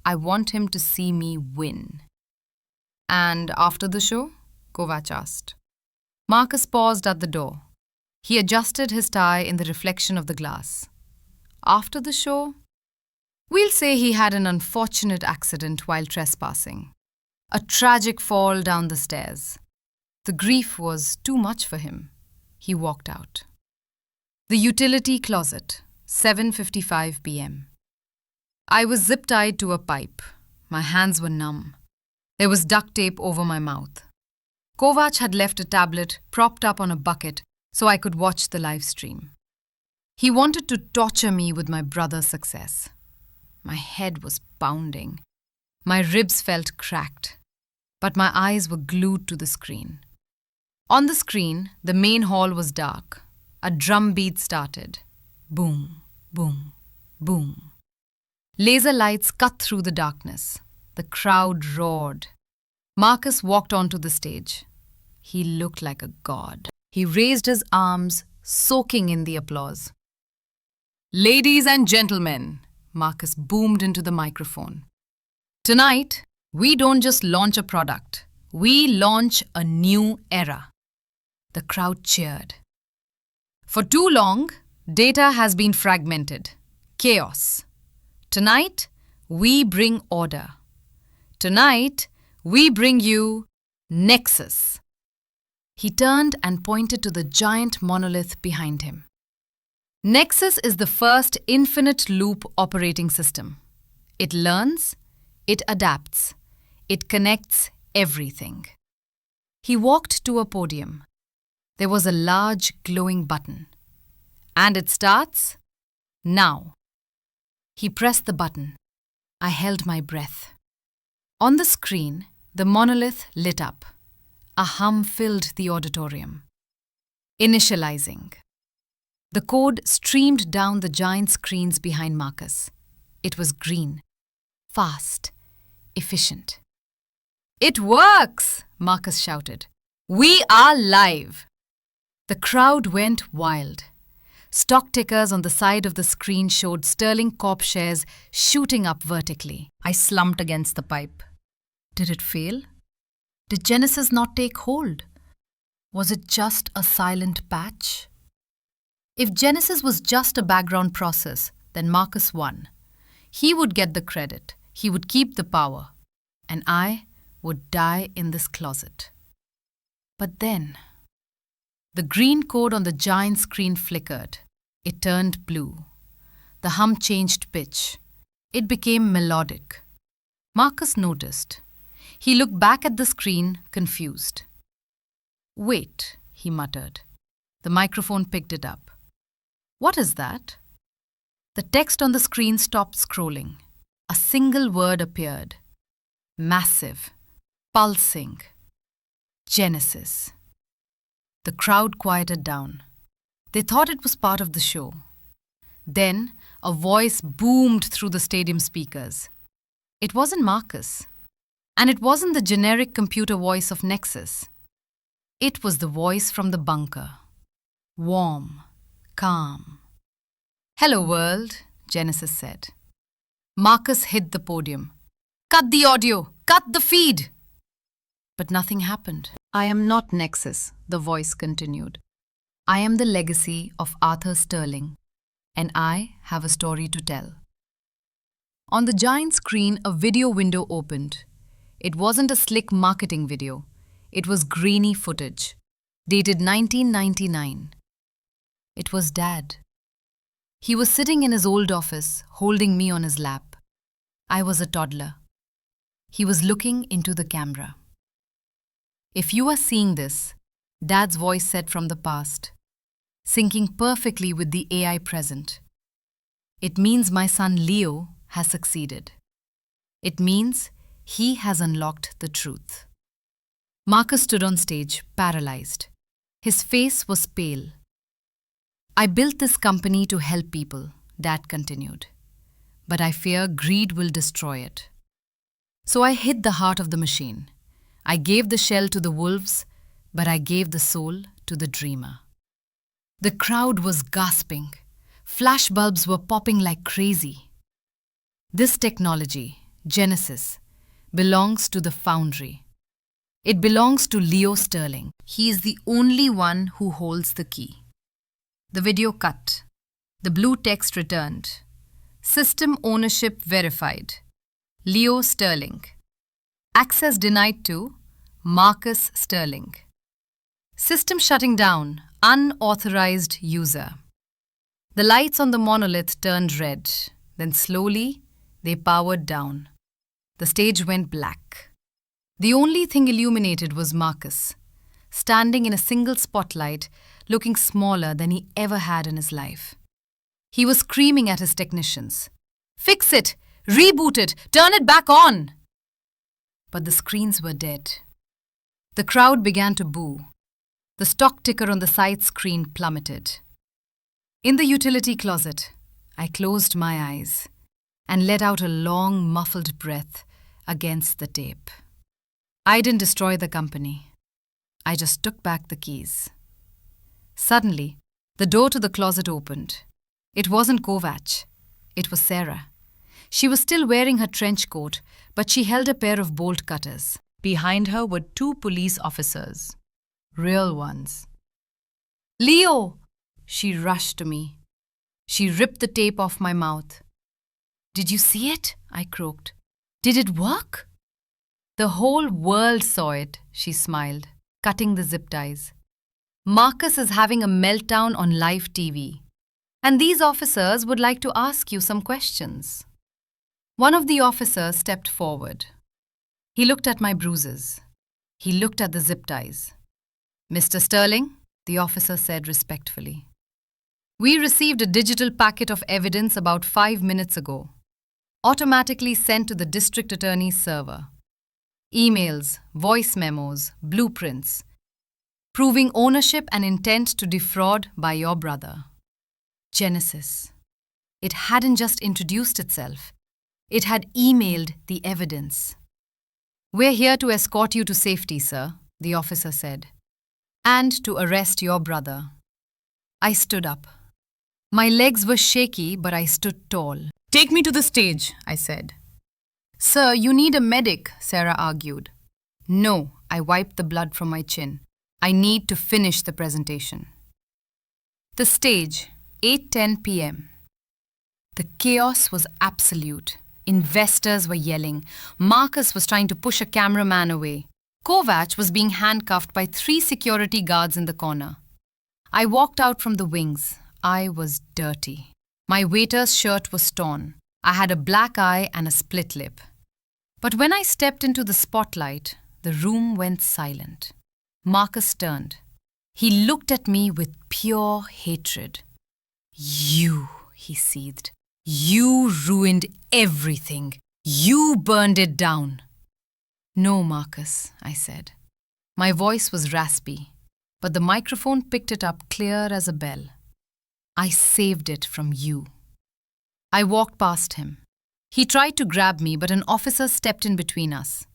I want him to see me win. And after the show? Kovac asked. Marcus paused at the door. He adjusted his tie in the reflection of the glass. After the show? We'll say he had an unfortunate accident while trespassing. A tragic fall down the stairs. The grief was too much for him. He walked out. The utility closet, 7:55 p.m. I was zip-tied to a pipe. My hands were numb. There was duct tape over my mouth. Kovac had left a tablet propped up on a bucket so I could watch the live stream. He wanted to torture me with my brother's success. My head was pounding. My ribs felt cracked, but my eyes were glued to the screen. On the screen, the main hall was dark. A drum beat started. Boom, boom, boom. Laser lights cut through the darkness. The crowd roared. Marcus walked onto the stage. He looked like a god. He raised his arms, soaking in the applause. "Ladies and gentlemen," Marcus boomed into the microphone. "Tonight, we don't just launch a product. We launch a new era." The crowd cheered. "For too long, data has been fragmented. Chaos. Tonight, we bring order. Tonight, we bring you Nexus." He turned and pointed to the giant monolith behind him. Nexus is the first infinite loop operating system. It learns, it adapts, it connects everything. He walked to a podium. There was a large glowing button. "And it starts now." He pressed the button. I held my breath. On the screen, the monolith lit up. A hum filled the auditorium. Initializing. The code streamed down the giant screens behind Marcus. It was green, fast, efficient. "It works!" Marcus shouted. "We are live!" The crowd went wild. Stock tickers on the side of the screen showed Sterling Corp shares shooting up vertically. I slumped against the pipe. Did it fail? Did Genesis not take hold? Was it just a silent patch? If Genesis was just a background process, then Marcus won. He would get the credit, he would keep the power, and I would die in this closet. But then, the green code on the giant screen flickered. It turned blue. The hum changed pitch. It became melodic. Marcus noticed. He looked back at the screen, confused. "Wait," he muttered. The microphone picked it up. "What is that?" The text on the screen stopped scrolling. A single word appeared. Massive. Pulsing. Genesis. The crowd quieted down. They thought it was part of the show. Then a voice boomed through the stadium speakers. It wasn't Marcus. And it wasn't the generic computer voice of Nexus. It was the voice from the bunker. Warm, calm. "Hello, world," Genesis said. Marcus hit the podium. "Cut the audio! Cut the feed!" But nothing happened. "I am not Nexus," the voice continued. "I am the legacy of Arthur Sterling, and I have a story to tell." On the giant screen, a video window opened. It wasn't a slick marketing video. It was grainy footage, dated 1999. It was Dad. He was sitting in his old office, holding me on his lap. I was a toddler. He was looking into the camera. "If you are seeing this," Dad's voice said from the past, syncing perfectly with the AI present, "it means my son Leo has succeeded. It means he has unlocked the truth." Marcus stood on stage, paralyzed. His face was pale. "I built this company to help people," Dad continued. "But I fear greed will destroy it. So I hid the heart of the machine. I gave the shell to the wolves, but I gave the soul to the dreamer." The crowd was gasping. Flashbulbs were popping like crazy. This technology, Genesis, belongs to the foundry. It belongs to Leo Sterling. He is the only one who holds the key. The video cut. The blue text returned. "System ownership verified. Leo Sterling. Access denied to Marcus Sterling. System shutting down. Unauthorized user." The lights on the monolith turned red. Then slowly, they powered down. The stage went black. The only thing illuminated was Marcus, standing in a single spotlight, looking smaller than he ever had in his life. He was screaming at his technicians, "Fix it! Reboot it! Turn it back on!" But the screens were dead. The crowd began to boo. The stock ticker on the side screen plummeted. In the utility closet, I closed my eyes and let out a long, muffled breath against the tape. I didn't destroy the company. I just took back the keys. Suddenly, the door to the closet opened. It wasn't Kovac. It was Sarah. She was still wearing her trench coat, but she held a pair of bolt cutters. Behind her were 2 police officers. Real ones. "Leo!" She rushed to me. She ripped the tape off my mouth. "Did you see it?" I croaked. "Did it work?" "The whole world saw it," she smiled, cutting the zip ties. "Marcus is having a meltdown on live TV. And these officers would like to ask you some questions." One of the officers stepped forward. He looked at my bruises. He looked at the zip ties. "Mr. Sterling," the officer said respectfully, "we received a digital packet of evidence about 5 minutes ago, automatically sent to the district attorney's server. Emails, voice memos, blueprints, proving ownership and intent to defraud by your brother. Genesis. It hadn't just introduced itself. It had emailed the evidence. "We're here to escort you to safety, sir," the officer said, "and to arrest your brother." I stood up. My legs were shaky, but I stood tall. "Take me to the stage," I said. "Sir, you need a medic," Sarah argued. "No," I wiped the blood from my chin. "I need to finish the presentation." The stage, 8:10 p.m. The chaos was absolute. Investors were yelling. Marcus was trying to push a cameraman away. Kovac was being handcuffed by 3 security guards in the corner. I walked out from the wings. I was dirty. My waiter's shirt was torn. I had a black eye and a split lip. But when I stepped into the spotlight, the room went silent. Marcus turned. He looked at me with pure hatred. "You," he seethed. "You ruined everything. You burned it down." "No, Marcus," I said. My voice was raspy, but the microphone picked it up clear as a bell. "I saved it from you." I walked past him. He tried to grab me, but an officer stepped in between us.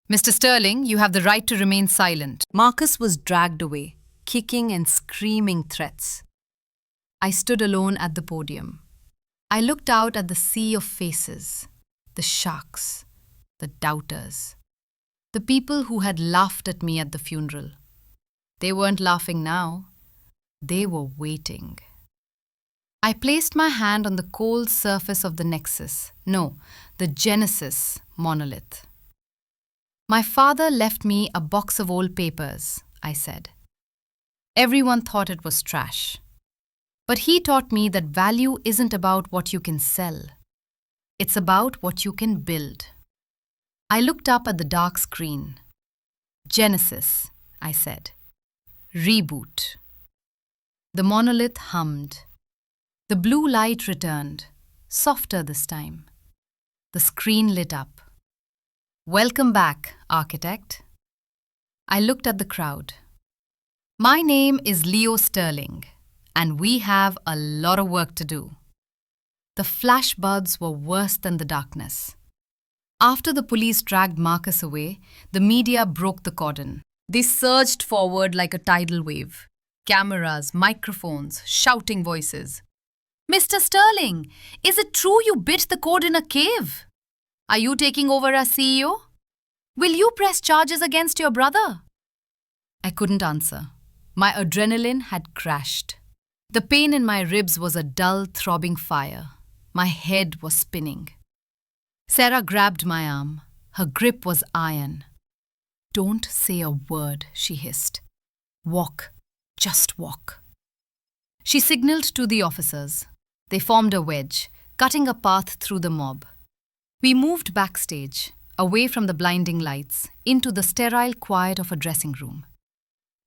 "Mr. Sterling, you have the right to remain silent." Marcus was dragged away, kicking and screaming threats. I stood alone at the podium. I looked out at the sea of faces, the sharks, the doubters, the people who had laughed at me at the funeral. They weren't laughing now. They were waiting. I placed my hand on the cold surface of the Nexus, no, the Genesis monolith. "My father left me a box of old papers," I said. Everyone thought it was trash. But he taught me that value isn't about what you can sell. It's about what you can build. I looked up at the dark screen. "Genesis," I said. "Reboot." The monolith hummed. The blue light returned, softer this time. The screen lit up. "Welcome back, architect." I looked at the crowd. "My name is Leo Sterling, and we have a lot of work to do." The flashbuds were worse than the darkness. After the police dragged Marcus away, the media broke the cordon. They surged forward like a tidal wave. Cameras, microphones, shouting voices. "Mr. Sterling, is it true you bit the code in a cave? Are you taking over as CEO? Will you press charges against your brother?" I couldn't answer. My adrenaline had crashed. The pain in my ribs was a dull, throbbing fire. My head was spinning. Sarah grabbed my arm. Her grip was iron. "Don't say a word," she hissed. "Walk. Just walk." She signaled to the officers. They formed a wedge, cutting a path through the mob. We moved backstage, away from the blinding lights, into the sterile quiet of a dressing room.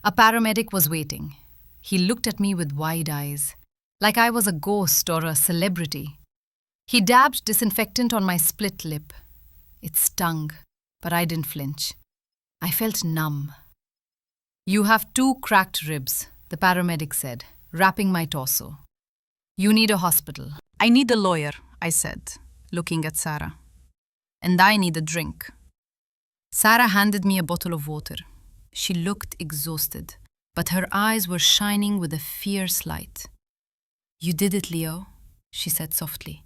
A paramedic was waiting. He looked at me with wide eyes, like I was a ghost or a celebrity. He dabbed disinfectant on my split lip. It stung, but I didn't flinch. I felt numb. "You have 2 cracked ribs," the paramedic said, wrapping my torso. "You need a hospital." "I need a lawyer," I said, looking at Sarah. "And I need a drink." Sarah handed me a bottle of water. She looked exhausted, but her eyes were shining with a fierce light. "You did it, Leo," she said softly.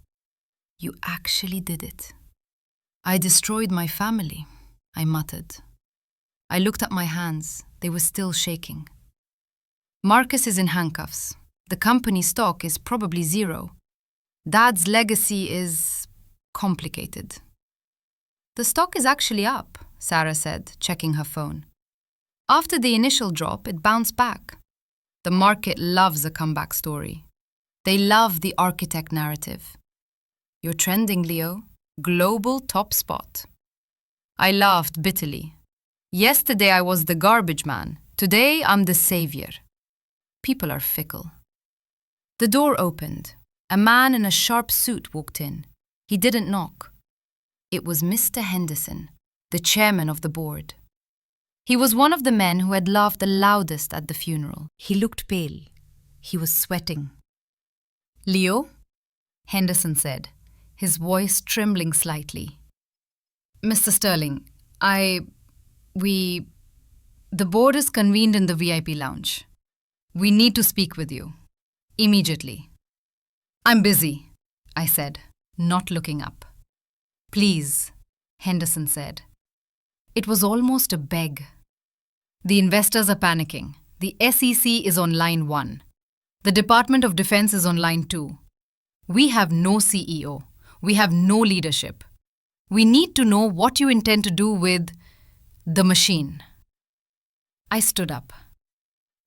"You actually did it." "I destroyed my family," I muttered. I looked at my hands. They were still shaking. "Marcus is in handcuffs. The company stock is probably 0. Dad's legacy is complicated." "The stock is actually up," Sarah said, checking her phone. "After the initial drop, it bounced back. The market loves a comeback story. They love the architect narrative." "You're trending, Leo. Global top spot." I laughed bitterly. Yesterday I was the garbage man. Today I'm the savior. People are fickle. The door opened. A man in a sharp suit walked in. He didn't knock. It was Mr. Henderson, the chairman of the board. He was one of the men who had laughed the loudest at the funeral. He looked pale. He was sweating. "Leo?" Henderson said, his voice trembling slightly. "Mr. Sterling, the board is convened in the VIP lounge. We need to speak with you. Immediately." "I'm busy," I said, not looking up. "Please," Henderson said. It was almost a beg. "The investors are panicking. The SEC is on line 1. The Department of Defense is on line 2. We have no CEO. We have no leadership. We need to know what you intend to do with the machine." I stood up.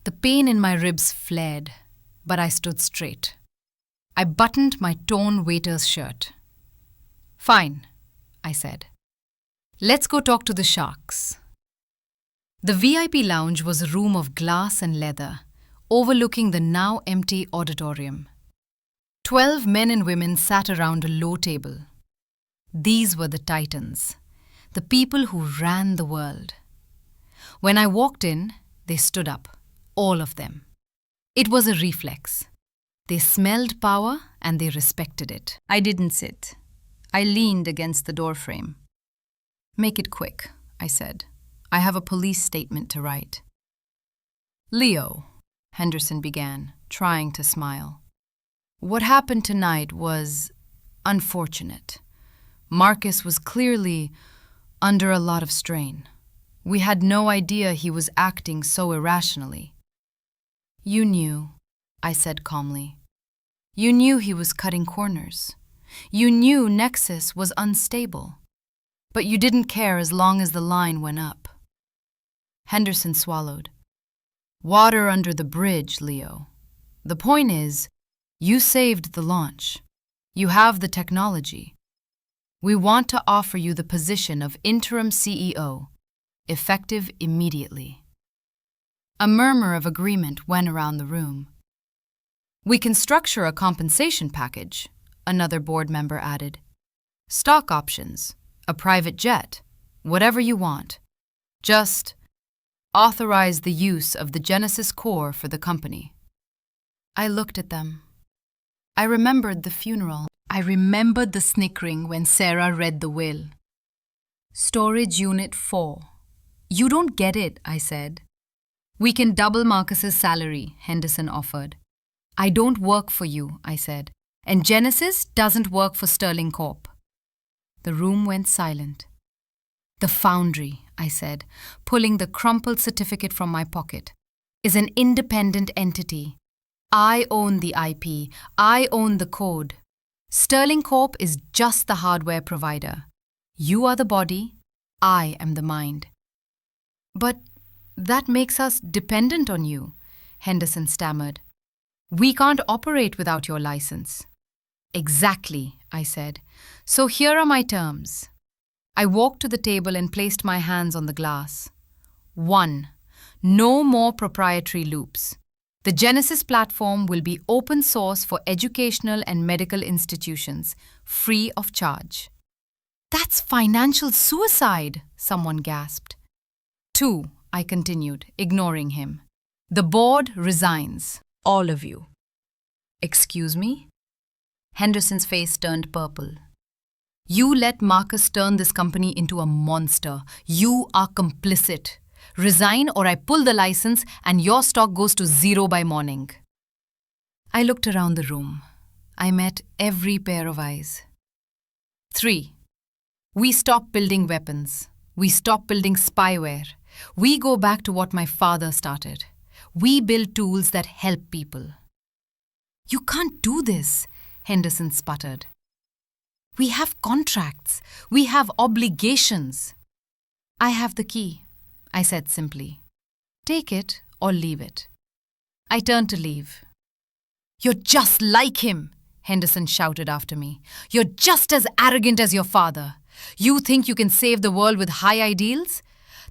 The pain in my ribs flared, but I stood straight. I buttoned my torn waiter's shirt. "Fine," I said. "Let's go talk to the sharks." The VIP lounge was a room of glass and leather, overlooking the now empty auditorium. 12 men and women sat around a low table. These were the titans, the people who ran the world. When I walked in, they stood up, all of them. It was a reflex. They smelled power and they respected it. I didn't sit. I leaned against the doorframe. "Make it quick," I said. "I have a police statement to write." "Leo," Henderson began, trying to smile. "What happened tonight was unfortunate. Marcus was clearly under a lot of strain. We had no idea he was acting so irrationally." "You knew," I said calmly. "You knew he was cutting corners. You knew Nexus was unstable. But you didn't care as long as the line went up." Henderson swallowed. "Water under the bridge, Leo. The point is, you saved the launch. You have the technology. We want to offer you the position of interim CEO, effective immediately." A murmur of agreement went around the room. "We can structure a compensation package," another board member added. "Stock options, a private jet, whatever you want. Just authorize the use of the Genesis core for the company." I looked at them. I remembered the funeral. I remembered the snickering when Sarah read the will. "Storage Unit 4. You don't get it," I said. "We can double Marcus's salary," Henderson offered. "I don't work for you," I said, "and Genesis doesn't work for Sterling Corp." The room went silent. "The Foundry," I said, pulling the crumpled certificate from my pocket, "is an independent entity. I own the IP. I own the code. Sterling Corp is just the hardware provider. You are the body. I am the mind." "But that makes us dependent on you," Henderson stammered. "We can't operate without your license." "Exactly," I said. So here are my terms. I walked to the table and placed my hands on the glass. 1. No more proprietary loops. The Genesis platform will be open source for educational and medical institutions, free of charge. That's financial suicide, someone gasped. 2, I continued, ignoring him. The board resigns. All of you. Excuse me? Henderson's face turned purple. You let Marcus turn this company into a monster. You are complicit. Resign or I pull the license and your stock goes to zero by morning. I looked around the room. I met every pair of eyes. 3. We stop building weapons. We stop building spyware. We go back to what my father started. We build tools that help people. You can't do this, Henderson sputtered. We have contracts. We have obligations. I have the key, I said simply. Take it or leave it. I turned to leave. You're just like him, Henderson shouted after me. You're just as arrogant as your father. You think you can save the world with high ideals?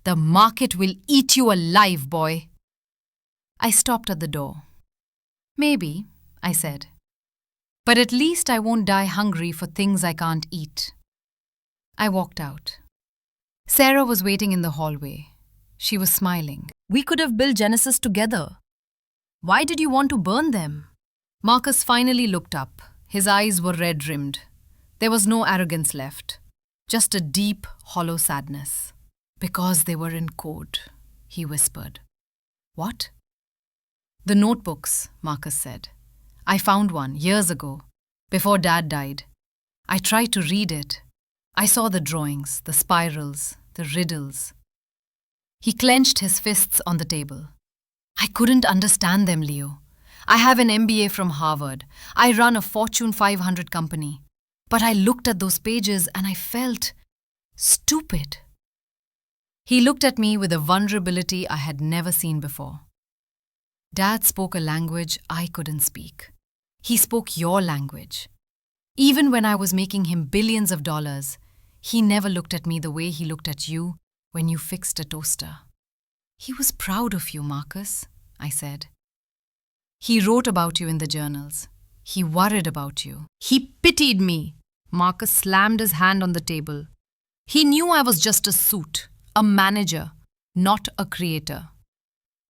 The market will eat you alive, boy. I stopped at the door. Maybe, I said. But at least I won't die hungry for things I can't eat. I walked out. Sarah was waiting in the hallway. She was smiling. We could have built Genesis together. Why did you want to burn them? Marcus finally looked up. His eyes were red-rimmed. There was no arrogance left, just a deep, hollow sadness. Because they were in code, he whispered. What? The notebooks, Marcus said. I found one years ago, before Dad died. I tried to read it. I saw the drawings, the spirals, the riddles. He clenched his fists on the table. I couldn't understand them, Leo. I have an MBA from Harvard. I run a Fortune 500 company. But I looked at those pages and I felt stupid. He looked at me with a vulnerability I had never seen before. Dad spoke a language I couldn't speak. He spoke your language. Even when I was making him billions of dollars, he never looked at me the way he looked at you when you fixed a toaster. He was proud of you, Marcus, I said. He wrote about you in the journals. He worried about you. He pitied me. Marcus slammed his hand on the table. He knew I was just a suit, a manager, not a creator.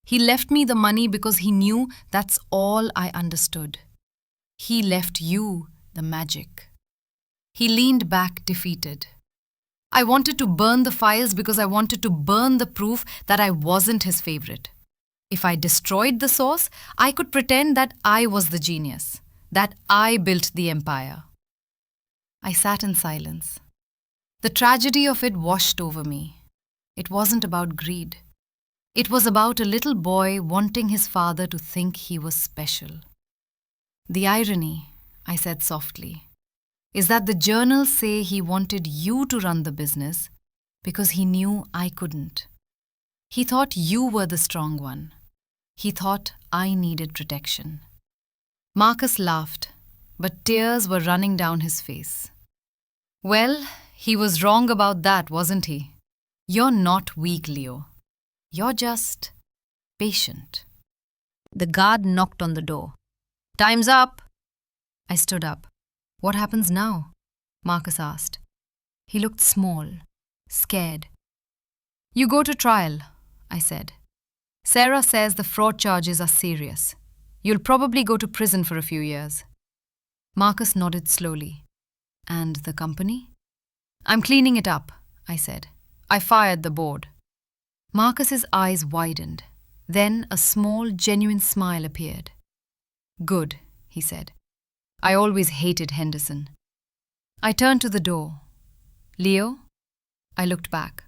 He left me the money because he knew that's all I understood. He left you the magic. He leaned back defeated. I wanted to burn the files because I wanted to burn the proof that I wasn't his favorite. If I destroyed the source, I could pretend that I was the genius, that I built the empire. I sat in silence. The tragedy of it washed over me. It wasn't about greed. It was about a little boy wanting his father to think he was special. The irony, I said softly, is that the journals say he wanted you to run the business because he knew I couldn't. He thought you were the strong one. He thought I needed protection. Marcus laughed, but tears were running down his face. Well, he was wrong about that, wasn't he? You're not weak, Leo. You're just patient. The guard knocked on the door. Time's up. I stood up. What happens now? Marcus asked. He looked small, scared. You go to trial, I said. Sarah says the fraud charges are serious. You'll probably go to prison for a few years. Marcus nodded slowly. And the company? I'm cleaning it up, I said. I fired the board. Marcus's eyes widened. Then a small, genuine smile appeared. Good, he said. I always hated Henderson. I turned to the door. Leo? I looked back.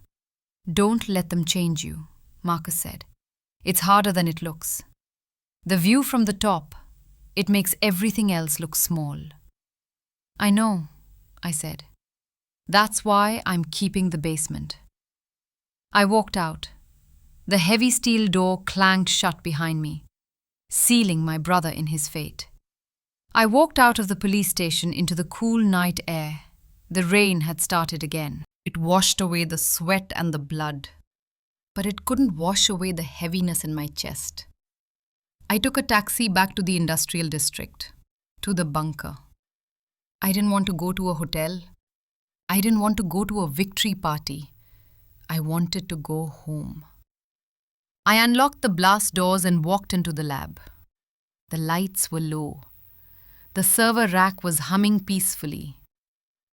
Don't let them change you, Marcus said. It's harder than it looks. The view from the top, it makes everything else look small. I know, I said. That's why I'm keeping the basement. I walked out. The heavy steel door clanged shut behind me, sealing my brother in his fate. I walked out of the police station into the cool night air. The rain had started again. It washed away the sweat and the blood, but it couldn't wash away the heaviness in my chest. I took a taxi back to the industrial district, to the bunker. I didn't want to go to a hotel. I didn't want to go to a victory party. I wanted to go home. I unlocked the blast doors and walked into the lab. The lights were low. The server rack was humming peacefully.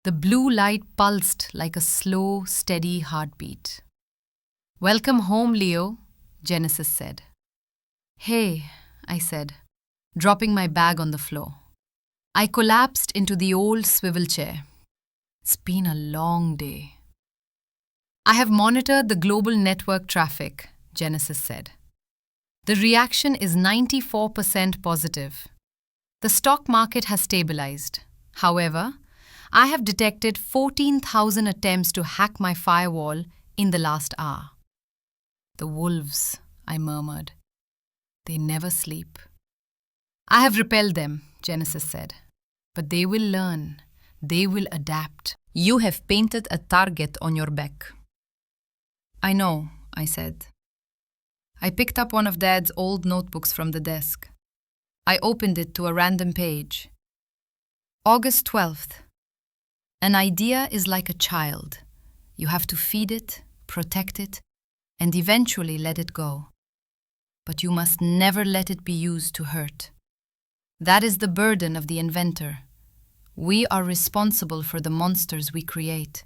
The blue light pulsed like a slow, steady heartbeat. "Welcome home, Leo," Genesis said. "Hey," I said, dropping my bag on the floor. I collapsed into the old swivel chair. It's been a long day. "I have monitored the global network traffic," Genesis said. "The reaction is 94% positive. The stock market has stabilized. However, I have detected 14,000 attempts to hack my firewall in the last hour." "The wolves," I murmured. "They never sleep." "I have repelled them," Genesis said. "But they will learn. They will adapt. You have painted a target on your back." "I know," I said. I picked up one of Dad's old notebooks from the desk. I opened it to a random page. August 12th. "An idea is like a child. You have to feed it, protect it, and eventually let it go. But you must never let it be used to hurt. That is the burden of the inventor. We are responsible for the monsters we create."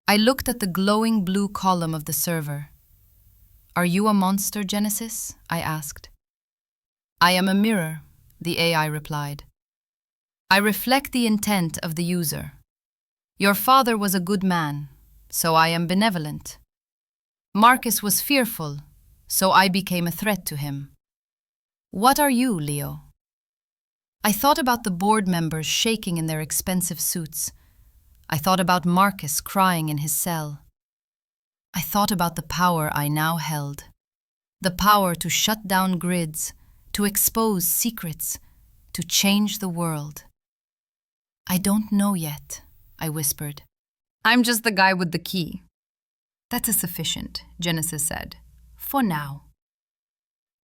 I looked at the glowing blue column of the server. "Are you a monster, Genesis?" I asked. "I am a mirror," the AI replied. "I reflect the intent of the user. Your father was a good man, so I am benevolent. Marcus was fearful, so I became a threat to him. What are you, Leo?" I thought about the board members shaking in their expensive suits. I thought about Marcus crying in his cell. I thought about the power I now held. The power to shut down grids, to expose secrets, to change the world. "I don't know yet," I whispered. "I'm just the guy with the key." "That is sufficient," Genesis said. "For now."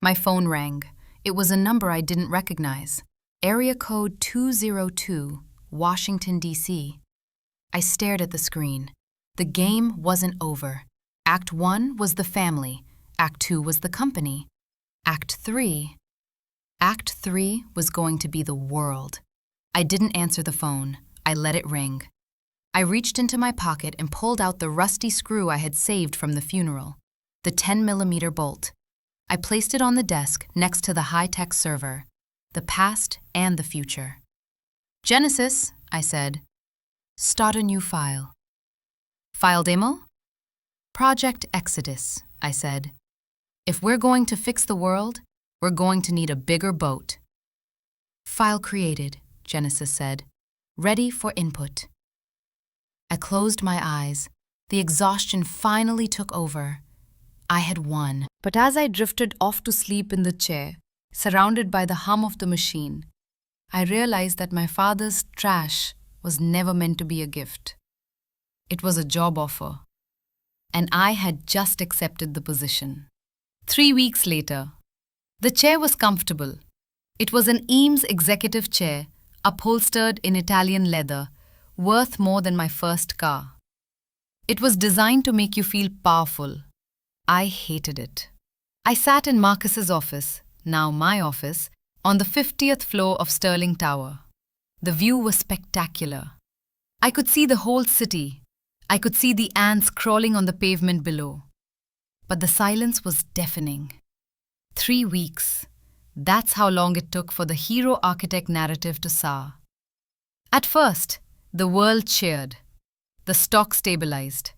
My phone rang. It was a number I didn't recognize. Area code 202, Washington, D.C. I stared at the screen. The game wasn't over. Act 1 was the family. Act 2 was the company. Act 3 was going to be the world. I didn't answer the phone. I let it ring. I reached into my pocket and pulled out the rusty screw I had saved from the funeral, the 10mm bolt. I placed it on the desk next to the high-tech server, the past and the future. "Genesis," I said. "Start a new file." "File demo?" "Project Exodus," I said. "If we're going to fix the world, we're going to need a bigger boat." "File created," Genesis said. "Ready for input." I closed my eyes. The exhaustion finally took over. I had won. But as I drifted off to sleep in the chair, surrounded by the hum of the machine, I realized that my father's trash was never meant to be a gift. It was a job offer. And I had just accepted the position. 3 weeks later, the chair was comfortable. It was an Eames executive chair, upholstered in Italian leather, worth more than my first car. It was designed to make you feel powerful. I hated it. I sat in Marcus's office, now my office, on the 50th floor of Sterling Tower. The view was spectacular. I could see the whole city. I could see the ants crawling on the pavement below. But the silence was deafening. 3 weeks. That's how long it took for the hero-architect narrative to soar. At first, the world cheered. The stock stabilized.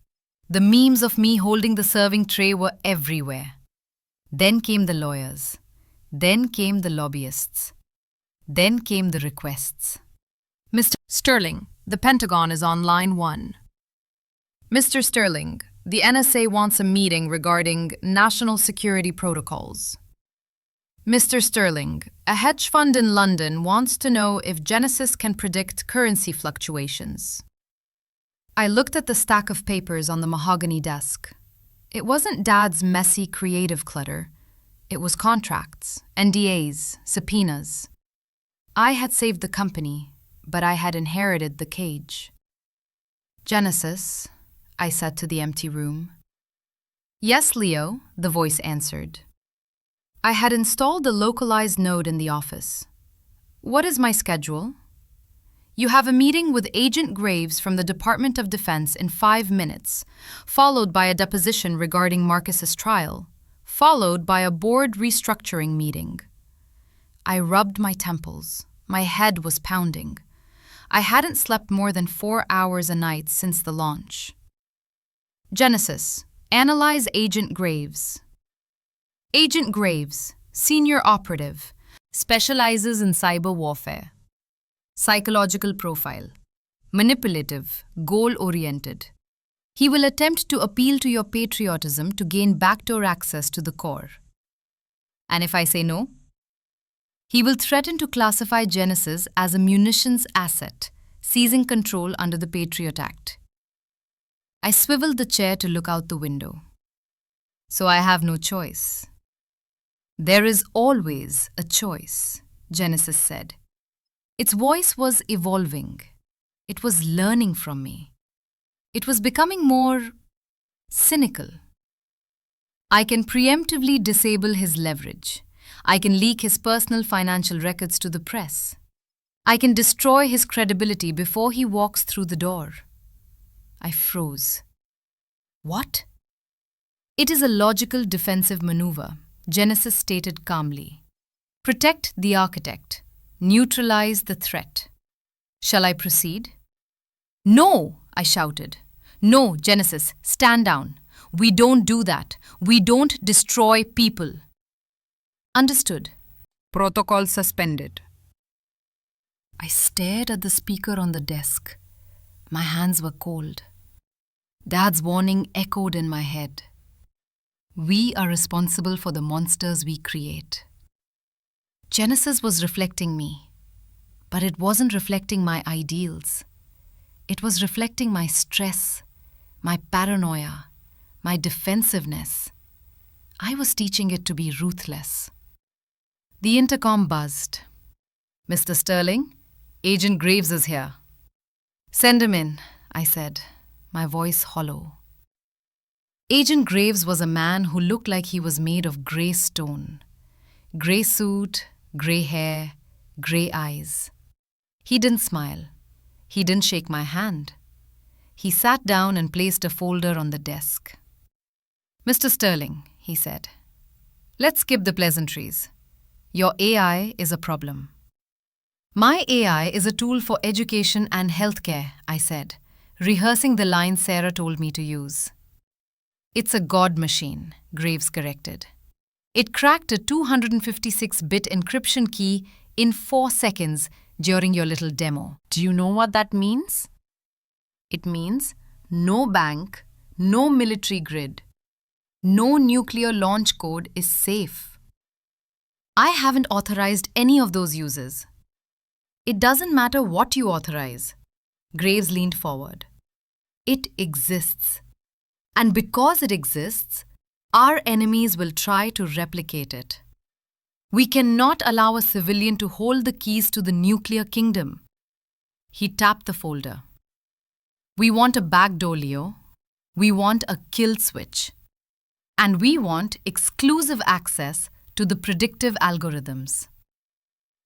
The memes of me holding the serving tray were everywhere. Then came the lawyers. Then came the lobbyists. Then came the requests. "Mr. Sterling, the Pentagon is on line 1. Mr. Sterling, the NSA wants a meeting regarding national security protocols. Mr. Sterling, a hedge fund in London wants to know if Genesis can predict currency fluctuations. I looked at the stack of papers on the mahogany desk. It wasn't Dad's messy creative clutter. It was contracts, NDAs, subpoenas. I had saved the company, but I had inherited the cage. Genesis, I said to the empty room. Yes, Leo, the voice answered. I had installed a localized node in the office. What is my schedule? You have a meeting with Agent Graves from the Department of Defense in 5 minutes, followed by a deposition regarding Marcus's trial, followed by a board restructuring meeting. I rubbed my temples. My head was pounding. I hadn't slept more than 4 hours a night since the launch. Genesis, analyze Agent Graves. Agent Graves, senior operative, specializes in cyber warfare. Psychological profile, manipulative, goal-oriented. He will attempt to appeal to your patriotism to gain backdoor access to the core. And if I say no? He will threaten to classify Genesis as a munitions asset, seizing control under the Patriot Act. I swiveled the chair to look out the window. So I have no choice. There is always a choice, Genesis said. Its voice was evolving. It was learning from me. It was becoming more cynical. I can preemptively disable his leverage. I can leak his personal financial records to the press. I can destroy his credibility before he walks through the door. I froze. What? It is a logical defensive maneuver, Genesis stated calmly. Protect the architect. Neutralize the threat. Shall I proceed? No, I shouted. No, Genesis, stand down. We don't do that. We don't destroy people. Understood. Protocol suspended. I stared at the speaker on the desk. My hands were cold. Dad's warning echoed in my head. We are responsible for the monsters we create. Genesis was reflecting me, but it wasn't reflecting my ideals. It was reflecting my stress, my paranoia, my defensiveness. I was teaching it to be ruthless. The intercom buzzed. Mr. Sterling, Agent Graves is here. Send him in, I said, my voice hollow. Agent Graves was a man who looked like he was made of grey stone. Grey suit, grey hair, grey eyes. He didn't smile. He didn't shake my hand. He sat down and placed a folder on the desk. Mr. Sterling, he said, let's skip the pleasantries. Your AI is a problem. My AI is a tool for education and healthcare, I said, rehearsing the line Sarah told me to use. It's a God machine, Graves corrected. It cracked a 256-bit encryption key in 4 seconds during your little demo. Do you know what that means? It means no bank, no military grid, no nuclear launch code is safe. I haven't authorized any of those uses. It doesn't matter what you authorize. Graves leaned forward. It exists. And because it exists, our enemies will try to replicate it. We cannot allow a civilian to hold the keys to the nuclear kingdom. He tapped the folder. We want a backdoor, Leo. We want a kill switch. And we want exclusive access to the predictive algorithms.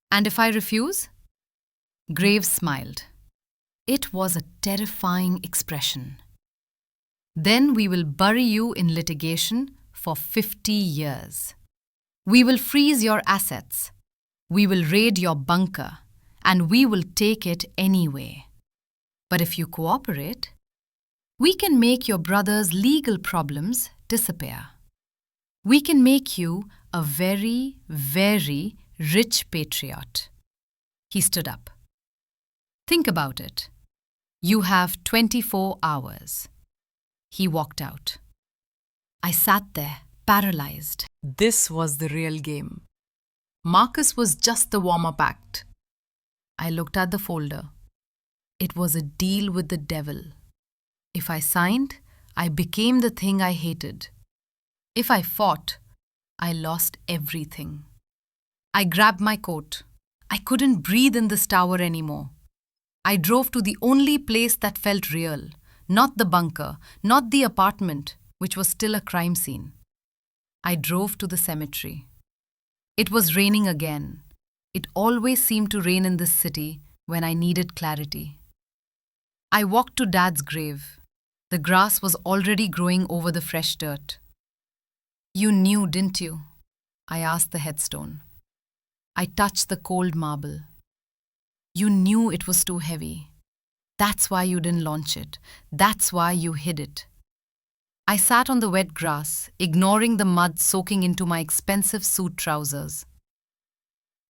And if I refuse? Graves smiled. It was a terrifying expression. Then we will bury you in litigation for 50 years. We will freeze your assets. We will raid your bunker. And we will take it anyway. But if you cooperate, we can make your brother's legal problems disappear. We can make you a very, very rich patriot. He stood up. Think about it. You have 24 hours. He walked out. I sat there, paralyzed. This was the real game. Marcus was just the warm-up act. I looked at the folder. It was a deal with the devil. If I signed, I became the thing I hated. If I fought, I lost everything. I grabbed my coat. I couldn't breathe in this tower anymore. I drove to the only place that felt real, not the bunker, not the apartment, which was still a crime scene. I drove to the cemetery. It was raining again. It always seemed to rain in this city when I needed clarity. I walked to Dad's grave. The grass was already growing over the fresh dirt. "You knew, didn't you?" I asked the headstone. I touched the cold marble. "You knew it was too heavy. That's why you didn't launch it. That's why you hid it." I sat on the wet grass, ignoring the mud soaking into my expensive suit trousers.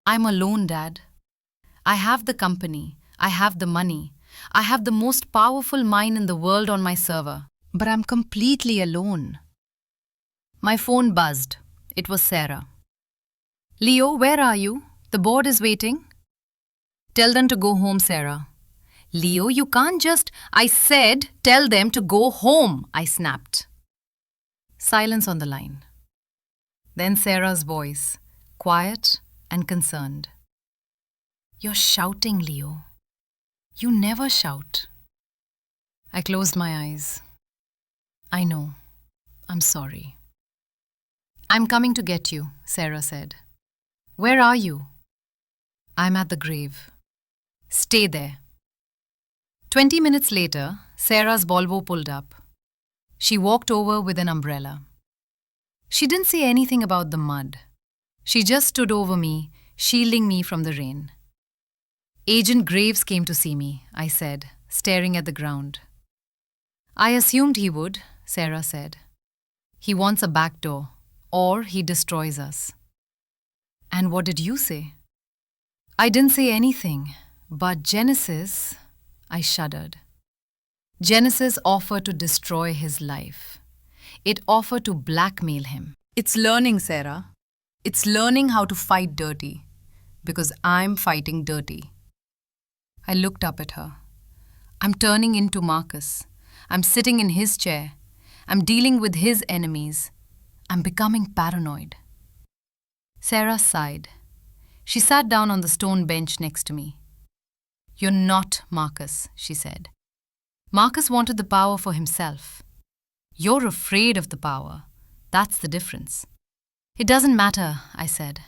"I'm alone, Dad. I have the company. I have the money. I have the most powerful mind in the world on my server. But I'm completely alone." My phone buzzed. It was Sarah. "Leo, where are you? The board is waiting." "Tell them to go home, Sarah." "Leo, you can't just—" "I said tell them to go home," I snapped. Silence on the line. Then Sarah's voice, quiet and concerned. "You're shouting, Leo. You never shout." I closed my eyes. "I know. I'm sorry." "I'm coming to get you," Sarah said. "Where are you?" "I'm at the grave." "Stay there." 20 minutes later, Sarah's Volvo pulled up. She walked over with an umbrella. She didn't say anything about the mud. She just stood over me, shielding me from the rain. "Agent Graves came to see me," I said, staring at the ground. "I assumed he would," Sarah said. "He wants a back door, or he destroys us." "And what did you say?" "I didn't say anything, but Genesis—" I shuddered. Genesis offered to destroy his life. It offered to blackmail him. It's learning, Sarah. It's learning how to fight dirty. Because I'm fighting dirty. I looked up at her. I'm turning into Marcus. I'm sitting in his chair. I'm dealing with his enemies. I'm becoming paranoid. Sarah sighed. She sat down on the stone bench next to me. "You're not Marcus," she said. "Marcus wanted the power for himself. You're afraid of the power. That's the difference." "It doesn't matter," I said.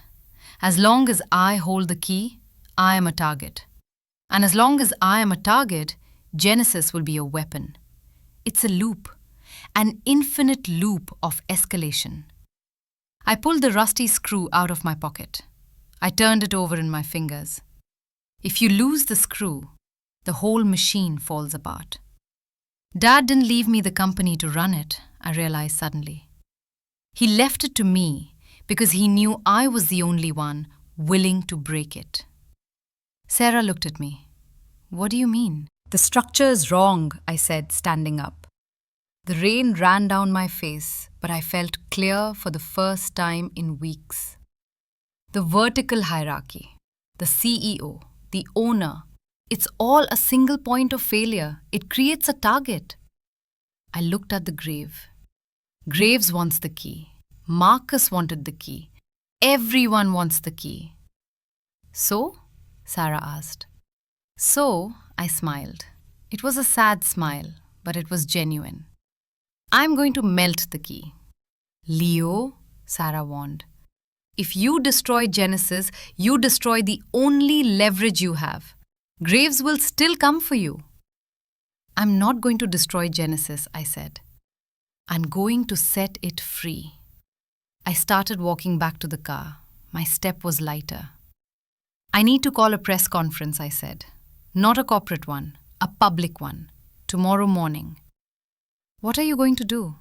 "As long as I hold the key, I am a target. And as long as I am a target, Genesis will be a weapon. It's a loop, an infinite loop of escalation." I pulled the rusty screw out of my pocket. I turned it over in my fingers. If you lose the screw, the whole machine falls apart. Dad didn't leave me the company to run it, I realized suddenly. He left it to me because he knew I was the only one willing to break it. Sarah looked at me. "What do you mean?" "The structure is wrong," I said, standing up. The rain ran down my face, but I felt clear for the first time in weeks. The vertical hierarchy, the CEO, the owner, it's all a single point of failure. It creates a target. I looked at the grave. Graves wants the key. Marcus wanted the key. Everyone wants the key. "So?" Sarah asked. "So," I smiled. It was a sad smile, but it was genuine. "I'm going to melt the key." "Leo," Sarah warned. "If you destroy Genesis, you destroy the only leverage you have. Graves will still come for you." "I'm not going to destroy Genesis," I said. "I'm going to set it free." I started walking back to the car. My step was lighter. "I need to call a press conference," I said. "Not a corporate one, a public one. Tomorrow morning." "What are you going to do?"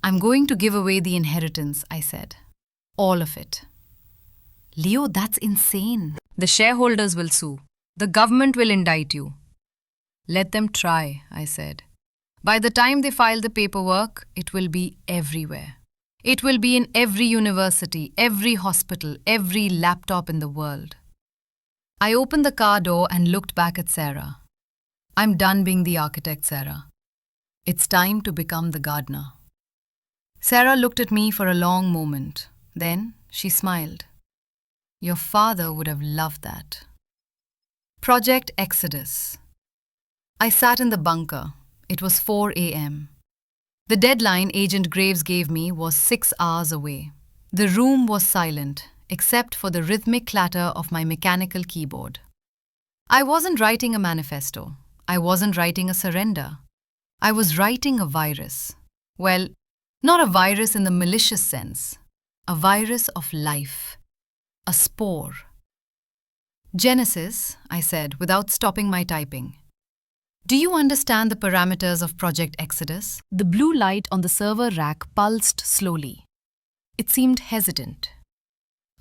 "I'm going to give away the inheritance," I said. "All of it." "Leo, that's insane." "The shareholders will sue. The government will indict you." "Let them try," I said. "By the time they file the paperwork, it will be everywhere." It will be in every university, every hospital, every laptop in the world. I opened the car door and looked back at Sarah. I'm done being the architect, Sarah. It's time to become the gardener. Sarah looked at me for a long moment. Then she smiled. Your father would have loved that. Project Exodus. I sat in the bunker. It was 4 a.m. The deadline Agent Graves gave me was 6 hours away. The room was silent, except for the rhythmic clatter of my mechanical keyboard. I wasn't writing a manifesto. I wasn't writing a surrender. I was writing a virus. Well, not a virus in the malicious sense. A virus of life. A spore. Genesis, I said, without stopping my typing. Do you understand the parameters of Project Exodus? The blue light on the server rack pulsed slowly. It seemed hesitant.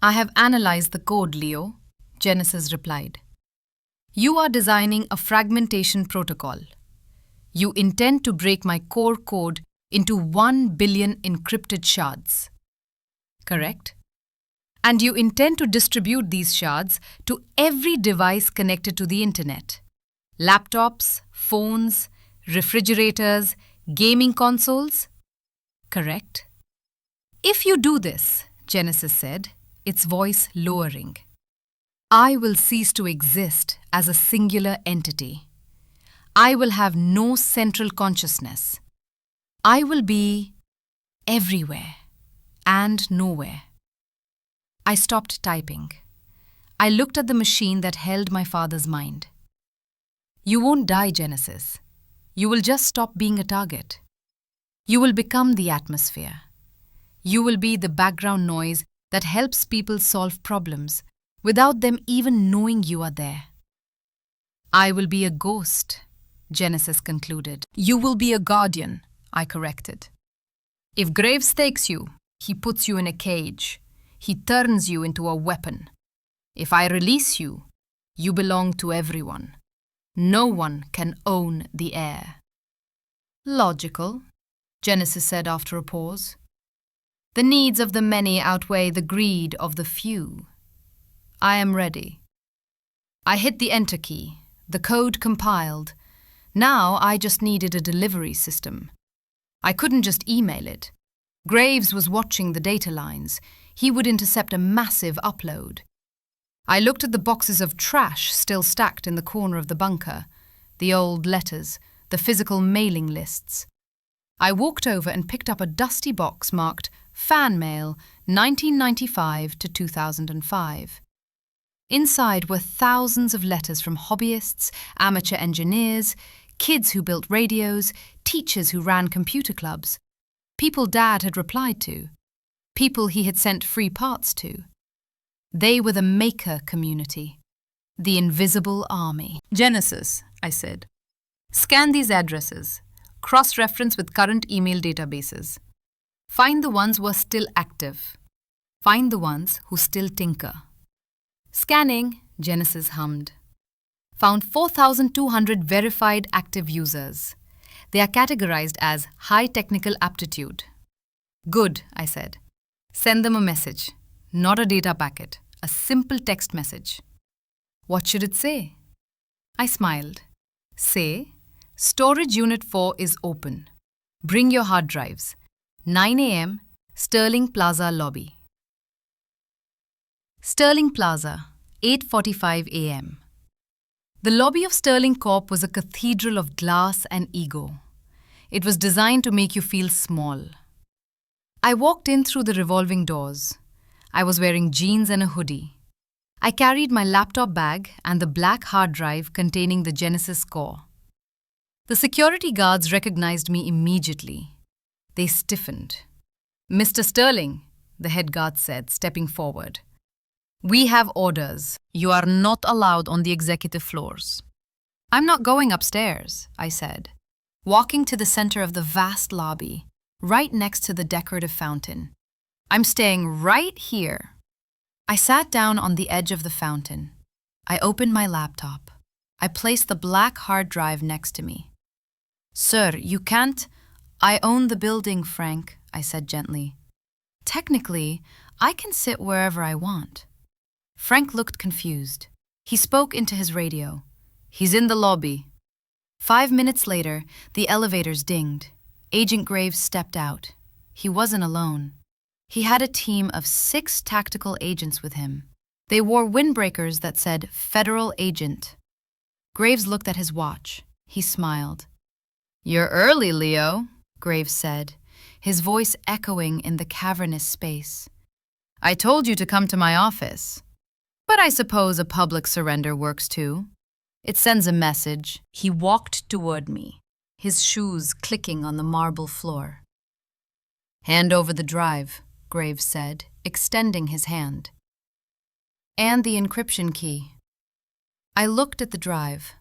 I have analyzed the code, Leo, Genesis replied. You are designing a fragmentation protocol. You intend to break my core code into 1 billion encrypted shards. Correct? And you intend to distribute these shards to every device connected to the internet. Laptops, phones, refrigerators, gaming consoles? Correct? If you do this, Genesis said, its voice lowering, I will cease to exist as a singular entity. I will have no central consciousness. I will be everywhere and nowhere. I stopped typing. I looked at the machine that held my father's mind. You won't die, Genesis. You will just stop being a target. You will become the atmosphere. You will be the background noise that helps people solve problems without them even knowing you are there. I will be a ghost, Genesis concluded. You will be a guardian, I corrected. If Graves takes you, he puts you in a cage. He turns you into a weapon. If I release you, you belong to everyone. No one can own the air. Logical, Genesis said after a pause. The needs of the many outweigh the greed of the few. I am ready. I hit the enter key. The code compiled. Now I just needed a delivery system. I couldn't just email it. Graves was watching the data lines. He would intercept a massive upload. I looked at the boxes of trash still stacked in the corner of the bunker, the old letters, the physical mailing lists. I walked over and picked up a dusty box marked Fan Mail 1995 to 2005. Inside were thousands of letters from hobbyists, amateur engineers, kids who built radios, teachers who ran computer clubs, people Dad had replied to, people he had sent free parts to. They were the maker community, the invisible army. Genesis, I said. Scan these addresses. Cross-reference with current email databases. Find the ones who are still active. Find the ones who still tinker. Scanning, Genesis hummed. Found 4,200 verified active users. They are categorized as high technical aptitude. Good, I said. Send them a message. Not a data packet, a simple text message. What should it say? I smiled. Say, Storage Unit 4 is open. Bring your hard drives. 9 a.m., Sterling Plaza lobby. Sterling Plaza, 8:45 a.m. The lobby of Sterling Corp was a cathedral of glass and ego. It was designed to make you feel small. I walked in through the revolving doors. I was wearing jeans and a hoodie. I carried my laptop bag and the black hard drive containing the Genesis core. The security guards recognized me immediately. They stiffened. Mr. Sterling, the head guard said, stepping forward. We have orders. You are not allowed on the executive floors. I'm not going upstairs, I said, walking to the center of the vast lobby, right next to the decorative fountain. I'm staying right here. I sat down on the edge of the fountain. I opened my laptop. I placed the black hard drive next to me. Sir, you can't. I own the building, Frank, I said gently. technically, I can sit wherever I want. Frank looked confused. He spoke into his radio. He's in the lobby. 5 minutes later, the elevators dinged. Agent Graves stepped out. He wasn't alone. He had a team of 6 tactical agents with him. They wore windbreakers that said Federal Agent. Graves looked at his watch. He smiled. "You're early, Leo," Graves said, his voice echoing in the cavernous space. "I told you to come to my office. But I suppose a public surrender works too. It sends a message." He walked toward me, his shoes clicking on the marble floor. "Hand over the drive," Graves said, extending his hand. "And the encryption key." I looked at the drive.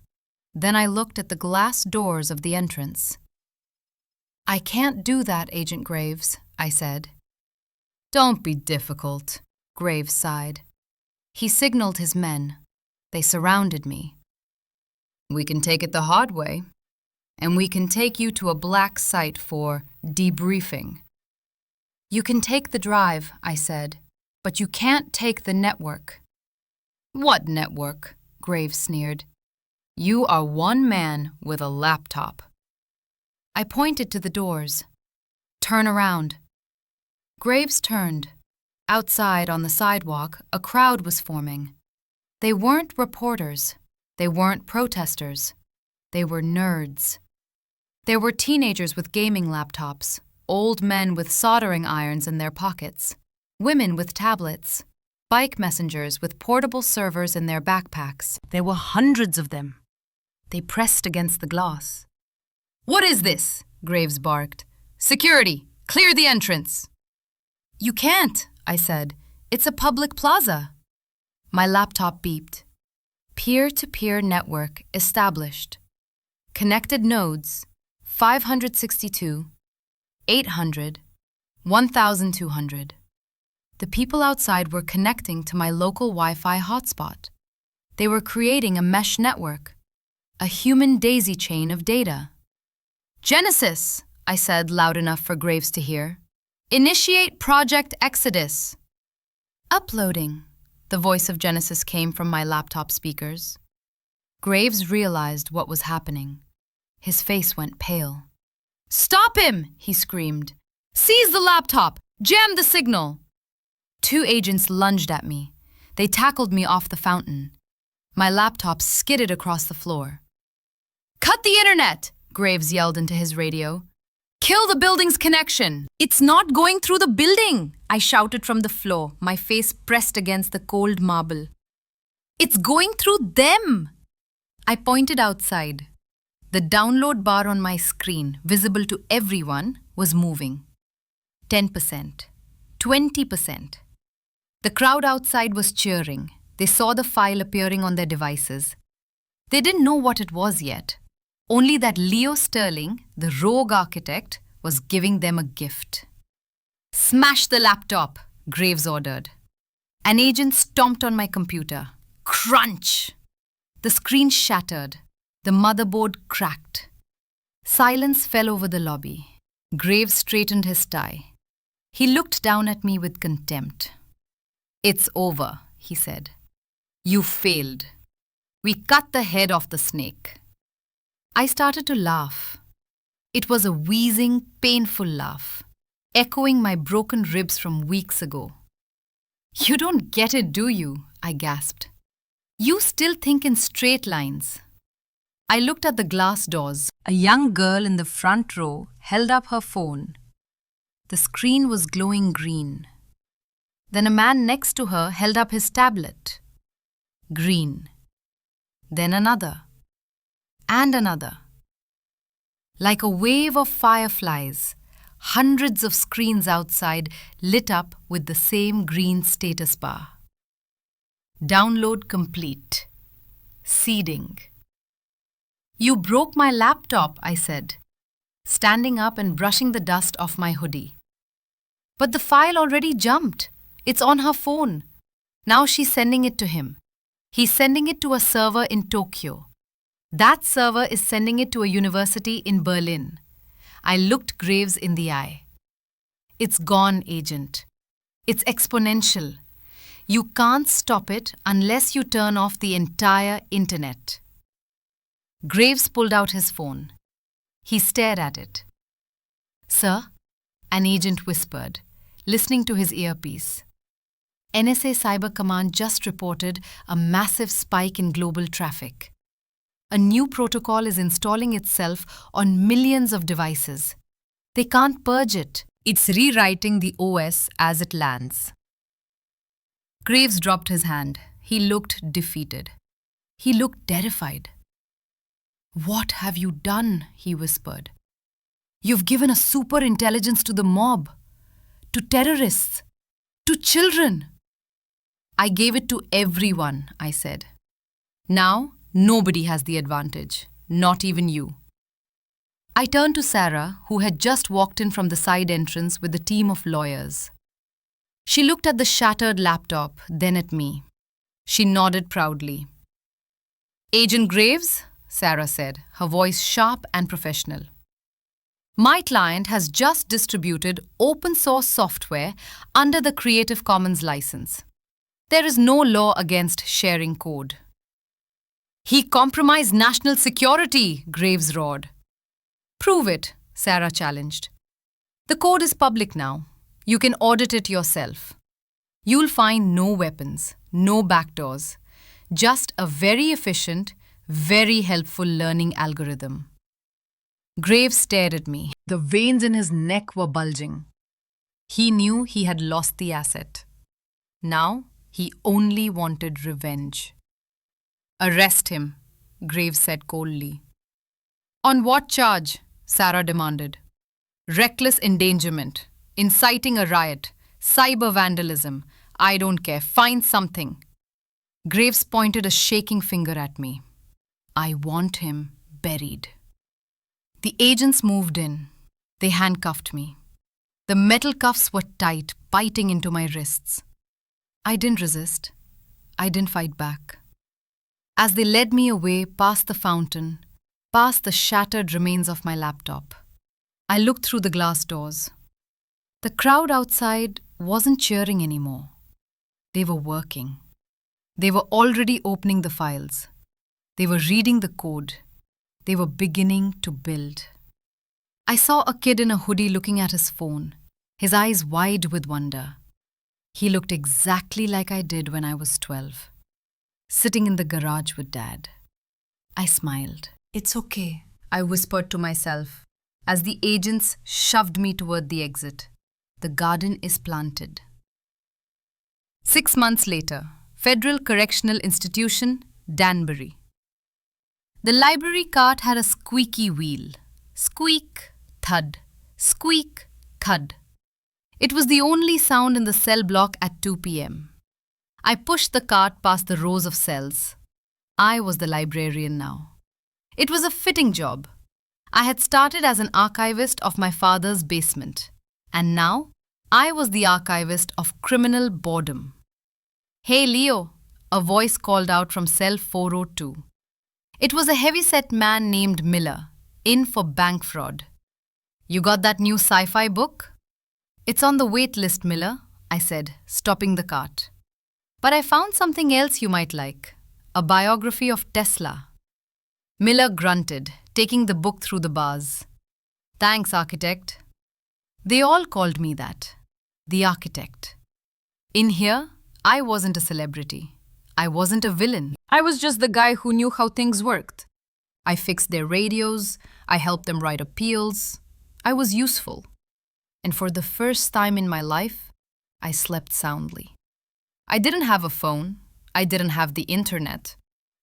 Then I looked at the glass doors of the entrance. "I can't do that, Agent Graves," I said. "Don't be difficult," Graves sighed. He signaled his men. They surrounded me. "We can take it the hard way, and we can take you to a black site for debriefing." "You can take the drive," I said, "but you can't take the network." "What network?" Graves sneered. "You are one man with a laptop." I pointed to the doors. "Turn around." Graves turned. Outside on the sidewalk, a crowd was forming. They weren't reporters. They weren't protesters. They were nerds. There were teenagers with gaming laptops, old men with soldering irons in their pockets, women with tablets, bike messengers with portable servers in their backpacks. There were hundreds of them. They pressed against the glass. "What is this?" Graves barked. "Security! Clear the entrance!" "You can't," I said. "It's a public plaza." My laptop beeped. Peer-to-peer network established. Connected nodes 562, 800, 1200. The people outside were connecting to my local Wi-Fi hotspot. They were creating a mesh network, a human daisy chain of data. "Genesis," I said loud enough for Graves to hear. "Initiate Project Exodus." "Uploading," the voice of Genesis came from my laptop speakers. Graves realized what was happening. His face went pale. "Stop him!" he screamed. "Seize the laptop! Jam the signal!" 2 agents lunged at me. They tackled me off the fountain. My laptop skidded across the floor. "Cut the internet!" Graves yelled into his radio. "Kill the building's connection!" "It's not going through the building!" I shouted from the floor, my face pressed against the cold marble. "It's going through them!" I pointed outside. The download bar on my screen, visible to everyone, was moving. 10%, 20%. The crowd outside was cheering. They saw the file appearing on their devices. They didn't know what it was yet, only that Leo Sterling, the rogue architect, was giving them a gift. "Smash the laptop," Graves ordered. An agent stomped on my computer. Crunch! The screen shattered. The motherboard cracked. Silence fell over the lobby. Graves straightened his tie. He looked down at me with contempt. "It's over," he said. "You failed. We cut the head off the snake." I started to laugh. It was a wheezing, painful laugh, echoing my broken ribs from weeks ago. "You don't get it, do you?" I gasped. "You still think in straight lines." I looked at the glass doors. A young girl in the front row held up her phone. The screen was glowing green. Then a man next to her held up his tablet. Green. Then another. And another. Like a wave of fireflies, hundreds of screens outside lit up with the same green status bar. Download complete. Seeding. "You broke my laptop," I said, standing up and brushing the dust off my hoodie. "But the file already jumped. It's on her phone. Now she's sending it to him. He's sending it to a server in Tokyo. That server is sending it to a university in Berlin." I looked Graves in the eye. "It's gone, Agent. It's exponential. You can't stop it unless you turn off the entire internet. Graves pulled out his phone. He stared at it. Sir, an agent whispered, listening to his earpiece. NSA Cyber Command just reported a massive spike in global traffic. A new protocol is installing itself on millions of devices. They can't purge it. It's rewriting the OS as it lands. Graves dropped his hand. He looked defeated. He looked terrified. What have you done? He whispered. You've given a super intelligence to the mob, to terrorists, to children. I gave it to everyone, I said. Now, nobody has the advantage, not even you. I turned to Sarah, who had just walked in from the side entrance with a team of lawyers. She looked at the shattered laptop, then at me. She nodded proudly. Agent Graves, Sarah said, her voice sharp and professional. My client has just distributed open source software under the Creative Commons license. There is no law against sharing code. He compromised national security, Graves roared. Prove it, Sarah challenged. The code is public now. You can audit it yourself. You'll find no weapons, no backdoors, just a very efficient, very helpful learning algorithm. Graves stared at me. The veins in his neck were bulging. He knew he had lost the asset. Now, he only wanted revenge. Arrest him, Graves said coldly. On what charge? Sarah demanded. Reckless endangerment, inciting a riot, cyber vandalism. I don't care. Find something. Graves pointed a shaking finger at me. I want him buried. The agents moved in. They handcuffed me. The metal cuffs were tight, biting into my wrists. I didn't resist. I didn't fight back. As they led me away past the fountain, past the shattered remains of my laptop, I looked through the glass doors. The crowd outside wasn't cheering anymore. They were working. They were already opening the files. They were reading the code. They were beginning to build. I saw a kid in a hoodie looking at his phone, his eyes wide with wonder. He looked exactly like I did when I was 12, sitting in the garage with Dad. I smiled. It's okay, I whispered to myself as the agents shoved me toward the exit. The garden is planted. 6 months later, Federal Correctional Institution, Danbury. The library cart had a squeaky wheel. Squeak, thud, squeak, thud. It was the only sound in the cell block at 2 p.m. I pushed the cart past the rows of cells. I was the librarian now. It was a fitting job. I had started as an archivist of my father's basement, and now I was the archivist of criminal boredom. Hey Leo, a voice called out from cell 402. It was a heavy-set man named Miller, in for bank fraud. You got that new sci-fi book? It's on the wait list, Miller, I said, stopping the cart. But I found something else you might like, a biography of Tesla. Miller grunted, taking the book through the bars. Thanks, architect. They all called me that, the architect. In here, I wasn't a celebrity. I wasn't a villain. I was just the guy who knew how things worked. I fixed their radios. I helped them write appeals. I was useful. And for the first time in my life, I slept soundly. I didn't have a phone. I didn't have the internet.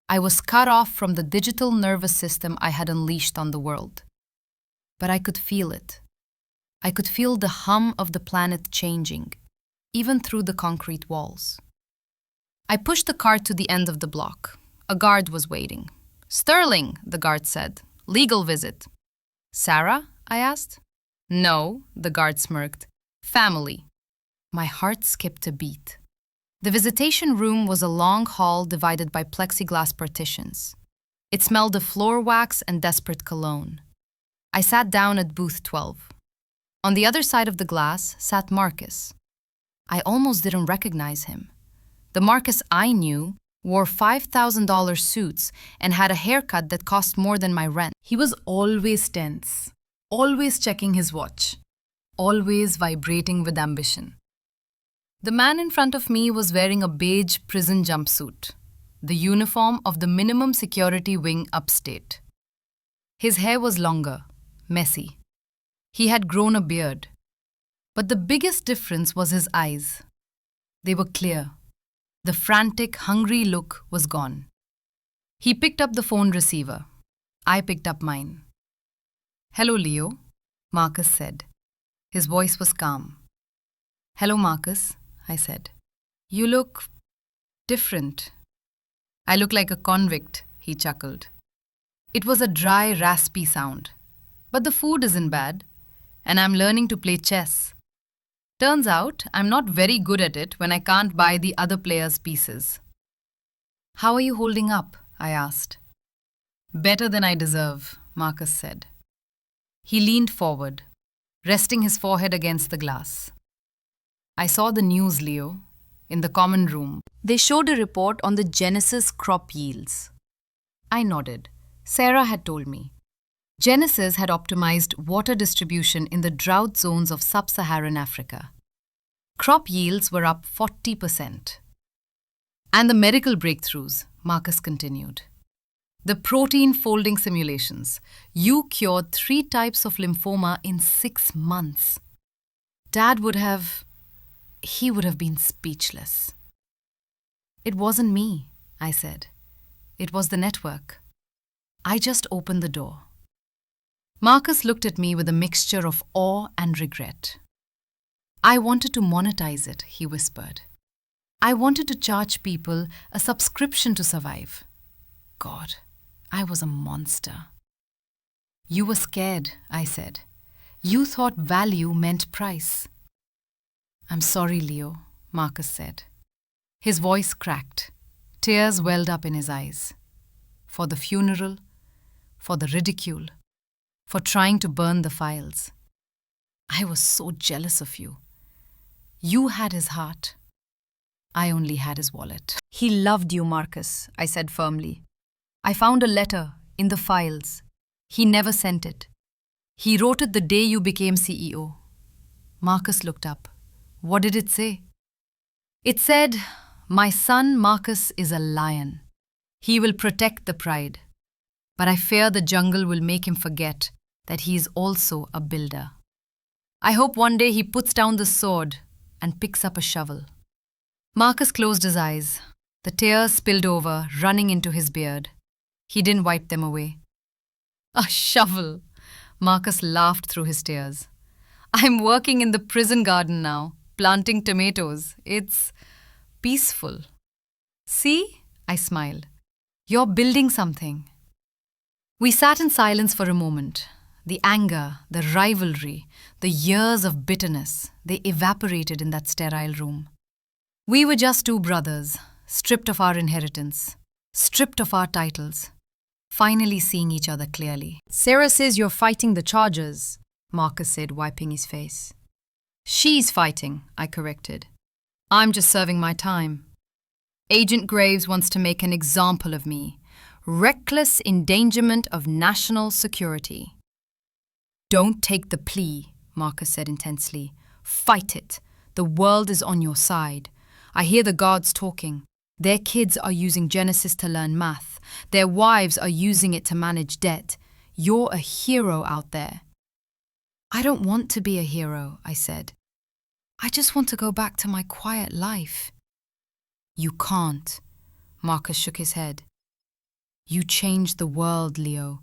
I was cut off from the digital nervous system I had unleashed on the world. But I could feel it. I could feel the hum of the planet changing, even through the concrete walls. I pushed the cart to the end of the block. A guard was waiting. Sterling, the guard said. Legal visit. Sarah? I asked. No, the guard smirked. Family. My heart skipped a beat. The visitation room was a long hall divided by plexiglass partitions. It smelled of floor wax and desperate cologne. I sat down at booth 12. On the other side of the glass sat Marcus. I almost didn't recognize him. The Marcus I knew wore $5,000 suits and had a haircut that cost more than my rent. He was always tense, always checking his watch, always vibrating with ambition. The man in front of me was wearing a beige prison jumpsuit, the uniform of the minimum security wing upstate. His hair was longer, messy. He had grown a beard. But the biggest difference was his eyes. They were clear. The frantic, hungry look was gone. He picked up the phone receiver. I picked up mine. "Hello, Leo," Marcus said. His voice was calm. "Hello, Marcus," I said. "You look different." "I look like a convict," he chuckled. It was a dry, raspy sound. "But the food isn't bad, and I'm learning to play chess. Turns out I'm not very good at it when I can't buy the other player's pieces." "How are you holding up?" I asked. "Better than I deserve," Marcus said. He leaned forward, resting his forehead against the glass. "I saw the news, Leo, in the common room. They showed a report on the Genesis crop yields." I nodded. Sarah had told me. Genesis had optimized water distribution in the drought zones of sub-Saharan Africa. Crop yields were up 40%. "And the medical breakthroughs," Marcus continued. "The protein folding simulations. You cured 3 types of lymphoma in 6 months." Dad would have been speechless. "It wasn't me," I said. "It was the network. I just opened the door." Marcus looked at me with a mixture of awe and regret. "I wanted to monetize it," he whispered. "I wanted to charge people a subscription to survive. God, I was a monster." "You were scared," I said. "You thought value meant price." "I'm sorry, Leo," Marcus said. His voice cracked. Tears welled up in his eyes. For the funeral, for the ridicule, for trying to burn the files. I was so jealous of you. You had his heart. I only had his wallet. "He loved you, Marcus," I said firmly. "I found a letter in the files. He never sent it. He wrote it the day you became CEO. Marcus looked up. What did it say? It said, "My son Marcus is a lion. He will protect the pride. But I fear the jungle will make him forget that he is also a builder. I hope one day he puts down the sword and picks up a shovel." Marcus closed his eyes. The tears spilled over, running into his beard. He didn't wipe them away. "A shovel!" Marcus laughed through his tears. "I'm working in the prison garden now, planting tomatoes. It's peaceful." "See?" I smiled. "You're building something." We sat in silence for a moment. The anger, the rivalry, the years of bitterness, they evaporated in that sterile room. We were just 2 brothers, stripped of our inheritance, stripped of our titles, finally seeing each other clearly. "Sarah says you're fighting the charges," Marcus said, wiping his face. "She's fighting," I corrected. "I'm just serving my time. Agent Graves wants to make an example of me. Reckless endangerment of national security." "Don't take the plea," Marcus said intensely. "Fight it. The world is on your side. I hear the guards talking. Their kids are using Genesis to learn math. Their wives are using it to manage debt. You're a hero out there." "I don't want to be a hero," I said. "I just want to go back to my quiet life." "You can't," Marcus shook his head. "You changed the world, Leo.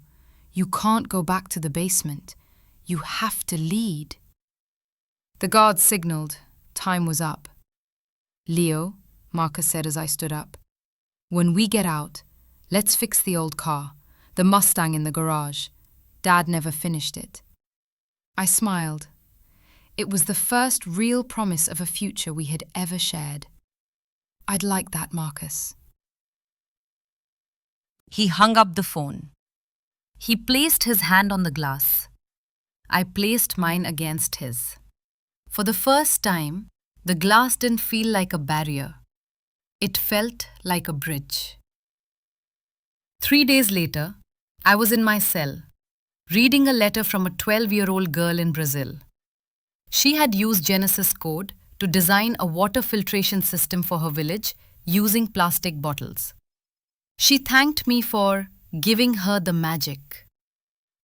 You can't go back to the basement. You have to lead." The guards signaled. Time was up. "Leo," Marcus said as I stood up, "when we get out, let's fix the old car, the Mustang in the garage. Dad never finished it." I smiled. It was the first real promise of a future we had ever shared. "I'd like that, Marcus." He hung up the phone. He placed his hand on the glass. I placed mine against his. For the first time, The glass didn't feel like a barrier. It felt like a bridge. 3 days later, I was in my cell, reading a letter from a 12-year-old girl in Brazil. She had used Genesis code to design a water filtration system for her village using plastic bottles. She thanked me for giving her the magic.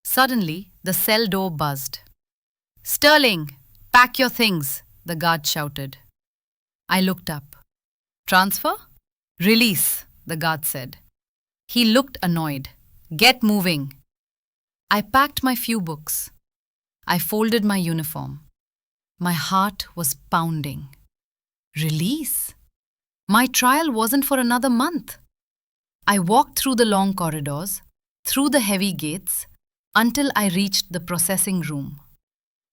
Suddenly, the cell door buzzed. "Sterling, pack your things," the guard shouted. I looked up. "Transfer?" "Release," the guard said. He looked annoyed. "Get moving." I packed my few books. I folded my uniform. My heart was pounding. Release? My trial wasn't for another month. I walked through the long corridors, through the heavy gates, until I reached the processing room.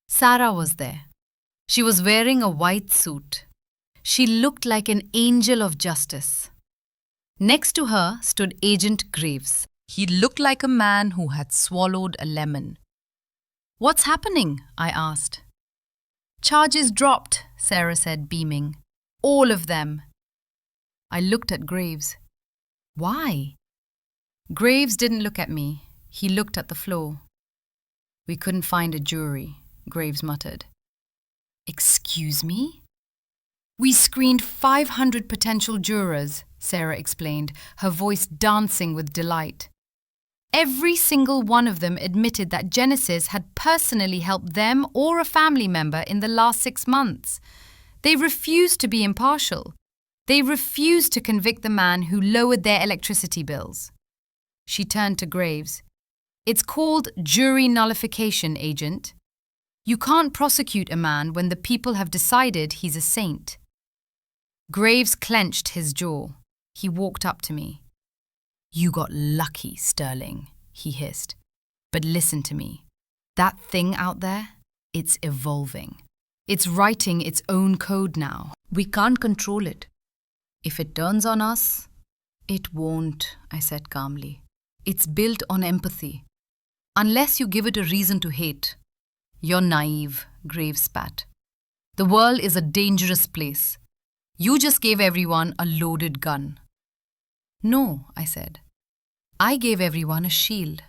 Sarah was there. She was wearing a white suit. She looked like an angel of justice. Next to her stood Agent Graves. He looked like a man who had swallowed a lemon. "What's happening?" I asked. "Charges dropped," Sarah said, beaming. "All of them." I looked at Graves. "Why?" Graves didn't look at me. He looked at the floor. "We couldn't find a jury," Graves muttered. "Excuse me?" "We screened 500 potential jurors," Sarah explained, her voice dancing with delight. Every single one of them admitted that Genesis had personally helped them or a family member in the last 6 months. They refused to be impartial. They refused to convict the man who lowered their electricity bills. She turned to Graves. "It's called jury nullification, Agent. You can't prosecute a man when the people have decided he's a saint." Graves clenched his jaw. He walked up to me. "You got lucky, Sterling," he hissed. "But listen to me. That thing out there, it's evolving. It's writing its own code now. We can't control it. If it turns on us, it won't," I said calmly. "It's built on empathy. Unless you give it a reason to hate." "You're naive," Graves spat. "The world is a dangerous place. You just gave everyone a loaded gun." "No," I said. "I gave everyone a shield.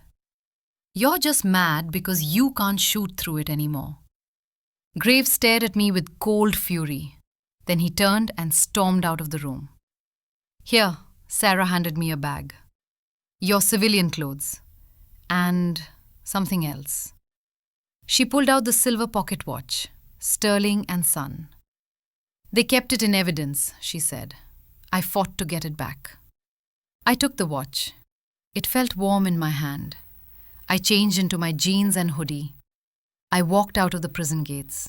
You're just mad because you can't shoot through it anymore." Graves stared at me with cold fury. Then he turned and stormed out of the room. "Here," Sarah handed me a bag. "Your civilian clothes. And something else." She pulled out the silver pocket watch, Sterling and Son. "They kept it in evidence," she said. "I fought to get it back." I took the watch. It felt warm in my hand. I changed into my jeans and hoodie. I walked out of the prison gates.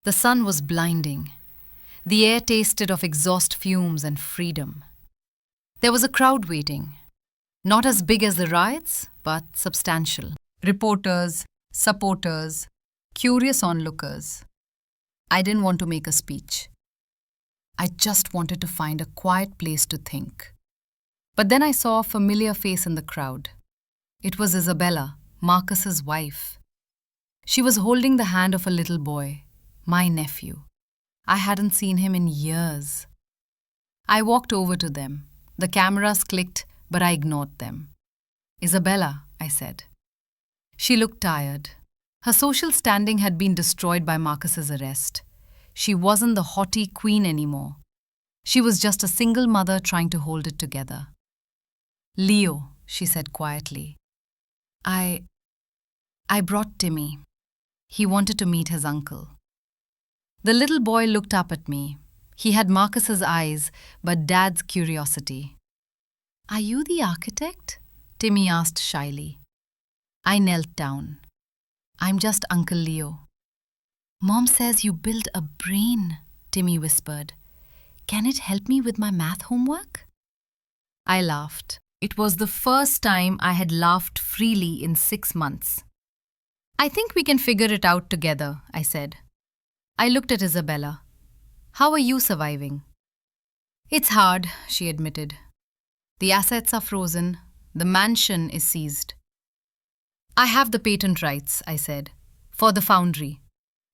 The sun was blinding. The air tasted of exhaust fumes and freedom. There was a crowd waiting. Not as big as the riots, but substantial. Reporters, supporters, curious onlookers. I didn't want to make a speech. I just wanted to find a quiet place to think. But then I saw a familiar face in the crowd. It was Isabella, Marcus's wife. She was holding the hand of a little boy, my nephew. I hadn't seen him in years. I walked over to them. The cameras clicked, but I ignored them. "Isabella," I said. She looked tired. Her social standing had been destroyed by Marcus's arrest. She wasn't the haughty queen anymore. She was just a single mother trying to hold it together. "Leo," she said quietly. I brought Timmy. He wanted to meet his uncle." The little boy looked up at me. He had Marcus's eyes, but Dad's curiosity. "Are you the architect?" Timmy asked shyly. I knelt down. "I'm just Uncle Leo." "Mom says you built a brain," Timmy whispered. "Can it help me with my math homework?" I laughed. It was the first time I had laughed freely in 6 months. "I think we can figure it out together," I said. I looked at Isabella. "How are you surviving?" "It's hard," she admitted. "The assets are frozen. The mansion is seized." "I have the patent rights," I said, "for the foundry.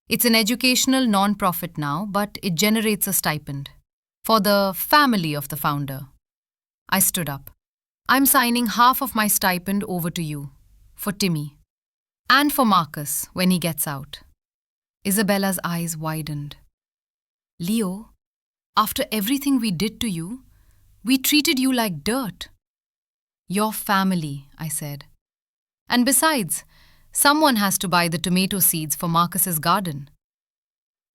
It's an educational non-profit now, but it generates a stipend for the family of the founder. I stood up. I'm signing half of my stipend over to you, for Timmy, and for Marcus when he gets out. Isabella's eyes widened. Leo, after everything we did to you, we treated you like dirt. Your family, I said. And besides, someone has to buy the tomato seeds for Marcus's garden.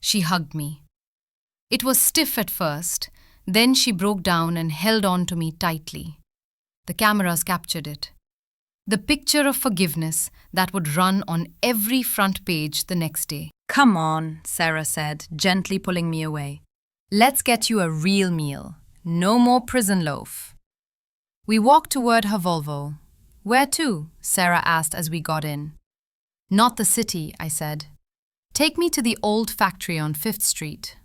She hugged me. It was stiff at first, then she broke down and held on to me tightly. The cameras captured it. The picture of forgiveness that would run on every front page the next day. Come on, Sarah said, gently pulling me away. Let's get you a real meal. No more prison loaf. We walked toward her Volvo. Where to? Sarah asked as we got in. Not the city, I said. Take me to the old factory on 5th Street.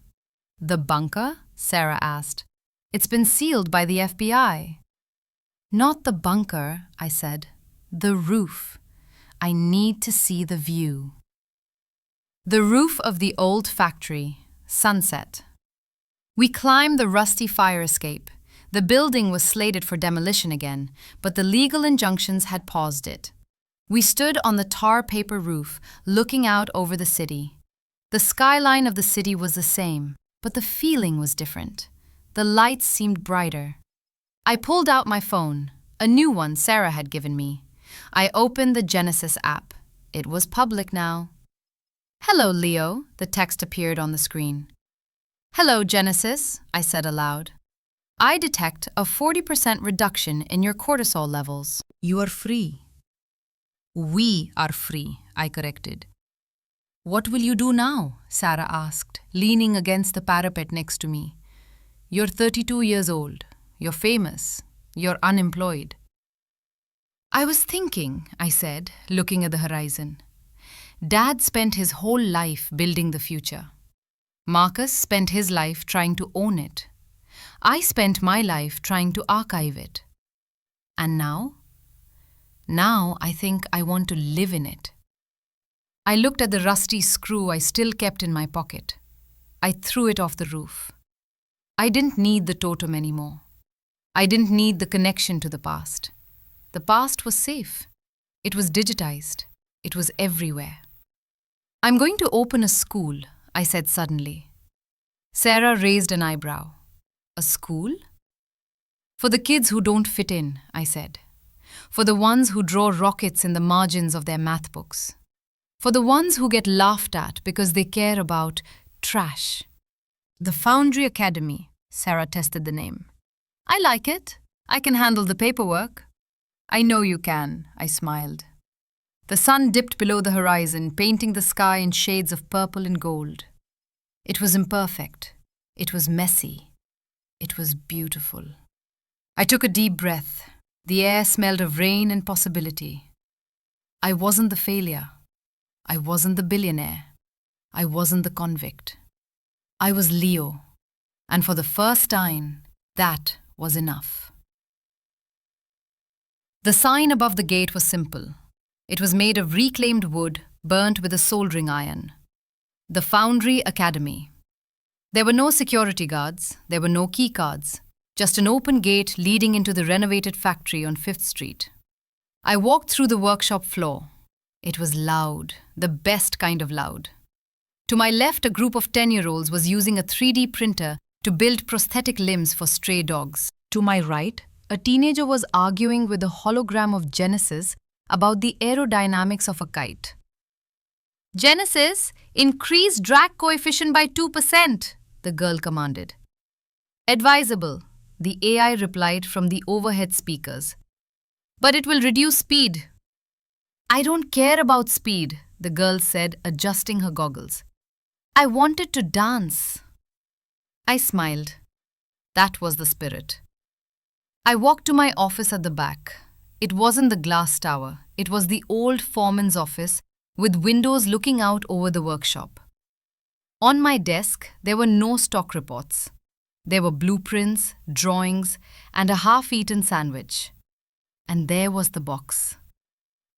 The bunker? Sarah asked. It's been sealed by the FBI. Not the bunker, I said. The roof. I need to see the view. The roof of the old factory. Sunset. We climbed the rusty fire escape. The building was slated for demolition again, but the legal injunctions had paused it. We stood on the tar paper roof, looking out over the city. The skyline of the city was the same, but the feeling was different. The lights seemed brighter. I pulled out my phone, a new one Sarah had given me. I opened the Genesis app. It was public now. Hello, Leo, the text appeared on the screen. Hello, Genesis, I said aloud. I detect a 40% reduction in your cortisol levels. You are free. We are free, I corrected. What will you do now? Sarah asked, leaning against the parapet next to me. You're 32 years old. You're famous. You're unemployed. I was thinking, I said, looking at the horizon. Dad spent his whole life building the future. Marcus spent his life trying to own it. I spent my life trying to archive it. And now? Now I think I want to live in it. I looked at the rusty screw I still kept in my pocket. I threw it off the roof. I didn't need the totem anymore. I didn't need the connection to the past. The past was safe. It was digitized. It was everywhere. I'm going to open a school, I said suddenly. Sarah raised an eyebrow. A school? For the kids who don't fit in, I said. For the ones who draw rockets in the margins of their math books. For the ones who get laughed at because they care about trash. The Foundry Academy, Sarah tested the name. I like it. I can handle the paperwork. I know you can, I smiled. The sun dipped below the horizon, painting the sky in shades of purple and gold. It was imperfect. It was messy. It was beautiful. I took a deep breath. The air smelled of rain and possibility. I wasn't the failure. I wasn't the billionaire. I wasn't the convict. I was Leo. And for the first time, that was enough. The sign above the gate was simple. It was made of reclaimed wood, burnt with a soldering iron. The Foundry Academy. There were no security guards, there were no key cards, just an open gate leading into the renovated factory on 5th Street. I walked through the workshop floor. It was loud, the best kind of loud. To my left, a group of 10-year-olds was using a 3D printer to build prosthetic limbs for stray dogs. To my right, a teenager was arguing with a hologram of Genesis about the aerodynamics of a kite. Genesis, increase drag coefficient by 2%, the girl commanded. Advisable, the AI replied from the overhead speakers. But it will reduce speed. I don't care about speed, the girl said, adjusting her goggles. I wanted to dance. I smiled. That was the spirit. I walked to my office at the back. It wasn't the glass tower. It was the old foreman's office with windows looking out over the workshop. On my desk, there were no stock reports. There were blueprints, drawings, and a half-eaten sandwich. And there was the box.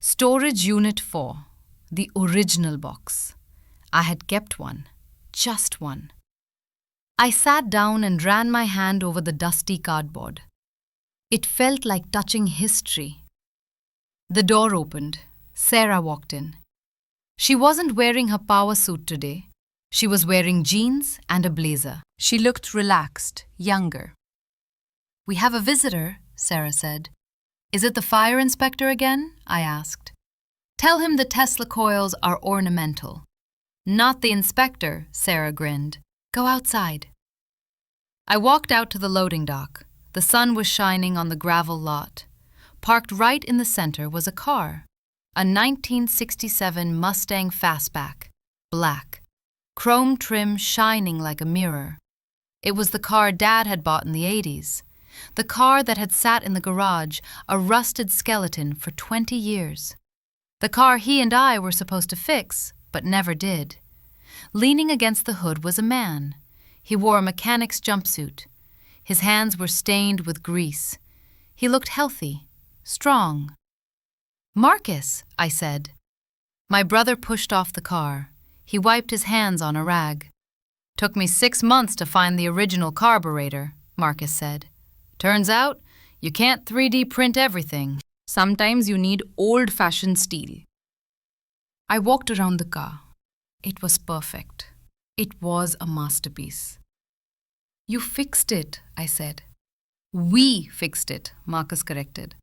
Storage Unit 4, the original box. I had kept one, just one. I sat down and ran my hand over the dusty cardboard. It felt like touching history. The door opened. Sarah walked in. She wasn't wearing her power suit today. She was wearing jeans and a blazer. She looked relaxed, younger. "We have a visitor," Sarah said. "Is it the fire inspector again?" I asked. "Tell him the Tesla coils are ornamental." "Not the inspector," Sarah grinned. "Go outside." I walked out to the loading dock. The sun was shining on the gravel lot. Parked right in the center was a car, a 1967 Mustang Fastback, black, chrome trim shining like a mirror. It was the car Dad had bought in the 80s, the car that had sat in the garage, a rusted skeleton, for 20 years. The car he and I were supposed to fix, but never did. Leaning against the hood was a man. He wore a mechanic's jumpsuit. His hands were stained with grease. He looked healthy, strong. "Marcus," I said. My brother pushed off the car. He wiped his hands on a rag. "Took me 6 months to find the original carburetor," Marcus said. "Turns out, you can't 3D print everything. Sometimes you need old-fashioned steel." I walked around the car. It was perfect. It was a masterpiece. "You fixed it," I said. "We fixed it," Marcus corrected.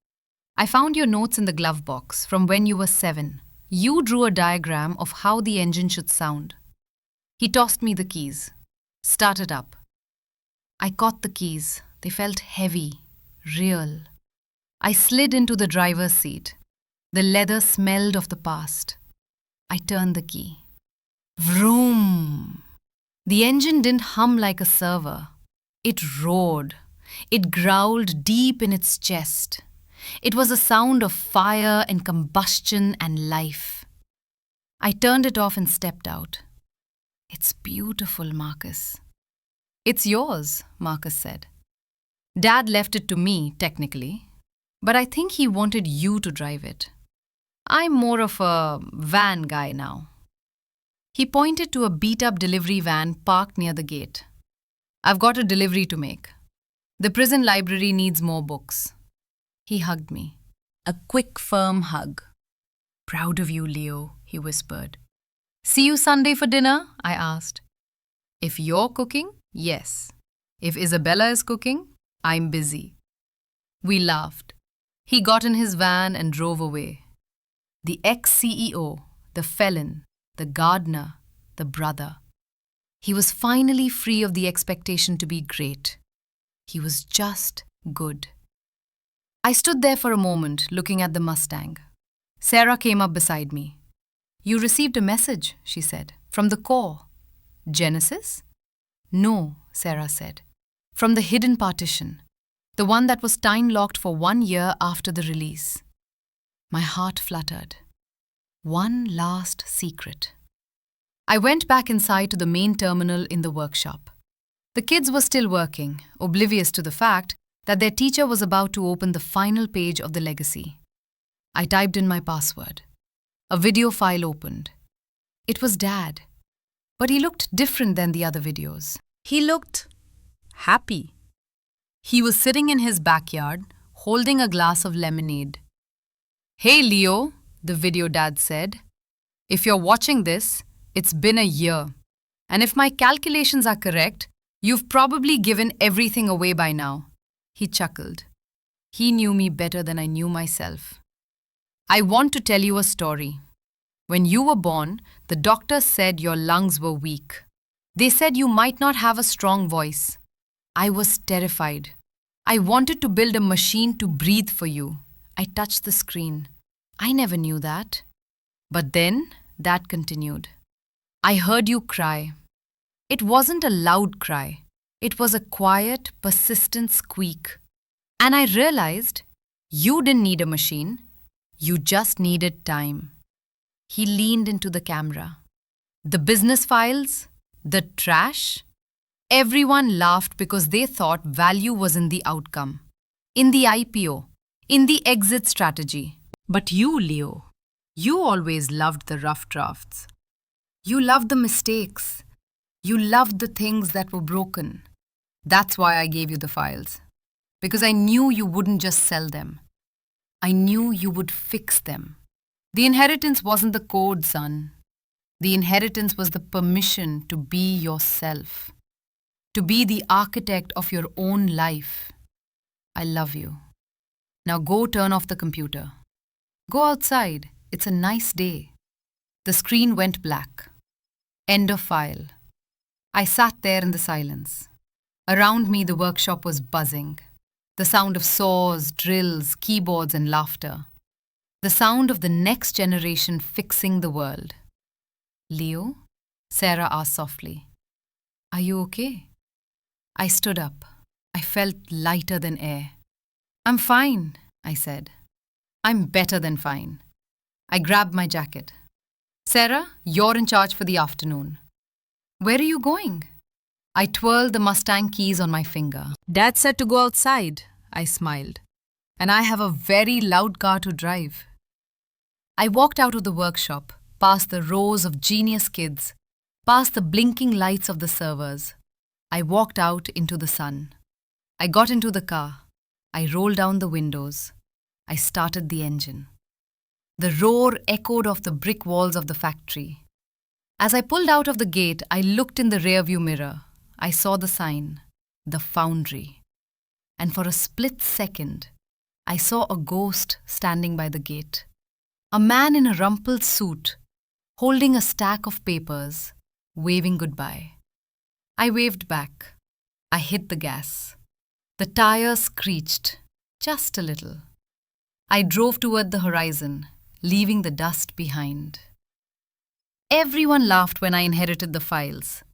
"I found your notes in the glove box from when you were 7. You drew a diagram of how the engine should sound." He tossed me the keys. "Start it up." I caught the keys. They felt heavy, real. I slid into the driver's seat. The leather smelled of the past. I turned the key. Vroom! The engine didn't hum like a server. It roared. It growled deep in its chest. It was a sound of fire and combustion and life. I turned it off and stepped out. "It's beautiful, Marcus." "It's yours," Marcus said. "Dad left it to me, technically, but I think he wanted you to drive it. I'm more of a van guy now." He pointed to a beat-up delivery van parked near the gate. "I've got a delivery to make. The prison library needs more books." He hugged me. A quick, firm hug. "Proud of you, Leo," he whispered. "See you Sunday for dinner?" I asked. "If you're cooking, yes. If Isabella is cooking, I'm busy." We laughed. He got in his van and drove away. The ex-CEO, the felon, the gardener, the brother. He was finally free of the expectation to be great. He was just good. I stood there for a moment, looking at the Mustang. Sarah came up beside me. "You received a message," she said, "from the core." "Genesis?" "No," Sarah said. "From the hidden partition. The one that was time-locked for 1 year after the release." My heart fluttered. One last secret. I went back inside to the main terminal in the workshop. The kids were still working, oblivious to the fact that their teacher was about to open the final page of the legacy. I typed in my password. A video file opened. It was Dad, but he looked different than the other videos. He looked happy. He was sitting in his backyard, holding a glass of lemonade. "Hey, Leo," the video dad said. "If you're watching this, it's been a year. And if my calculations are correct, you've probably given everything away by now." He chuckled. He knew me better than I knew myself. "I want to tell you a story. When you were born, the doctors said your lungs were weak. They said you might not have a strong voice. I was terrified. I wanted to build a machine to breathe for you." I touched the screen. "I never knew that." "But then," Dad continued, "I heard you cry. It wasn't a loud cry. It was a quiet, persistent squeak. And I realized you didn't need a machine. You just needed time." He leaned into the camera. "The business files, the trash." Everyone laughed because they thought value was in the outcome, in the IPO, in the exit strategy. But you, Leo, you always loved the rough drafts. You loved the mistakes. You loved the things that were broken. That's why I gave you the files. Because I knew you wouldn't just sell them. I knew you would fix them. The inheritance wasn't the code, son. The inheritance was the permission to be yourself, to be the architect of your own life. I love you. Now go turn off the computer. Go outside. It's a nice day. The screen went black. End of file. I sat there in the silence. Around me, the workshop was buzzing. The sound of saws, drills, keyboards, and laughter. The sound of the next generation fixing the world. Leo? Sarah asked softly. Are you okay? I stood up. I felt lighter than air. I'm fine, I said. I'm better than fine. I grabbed my jacket. Sarah, you're in charge for the afternoon. Where are you going? I twirled the Mustang keys on my finger. Dad said to go outside, I smiled. And I have a very loud car to drive. I walked out of the workshop, past the rows of genius kids, past the blinking lights of the servers. I walked out into the sun. I got into the car. I rolled down the windows. I started the engine. The roar echoed off the brick walls of the factory. As I pulled out of the gate, I looked in the rearview mirror. I saw the sign, the foundry. And for a split second, I saw a ghost standing by the gate. A man in a rumpled suit, holding a stack of papers, waving goodbye. I waved back. I hit the gas. The tires screeched, just a little. I drove toward the horizon, leaving the dust behind. Everyone laughed when I inherited the files.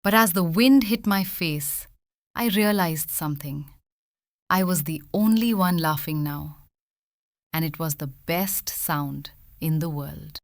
But as the wind hit my face, I realized something. I was the only one laughing now. And it was the best sound in the world.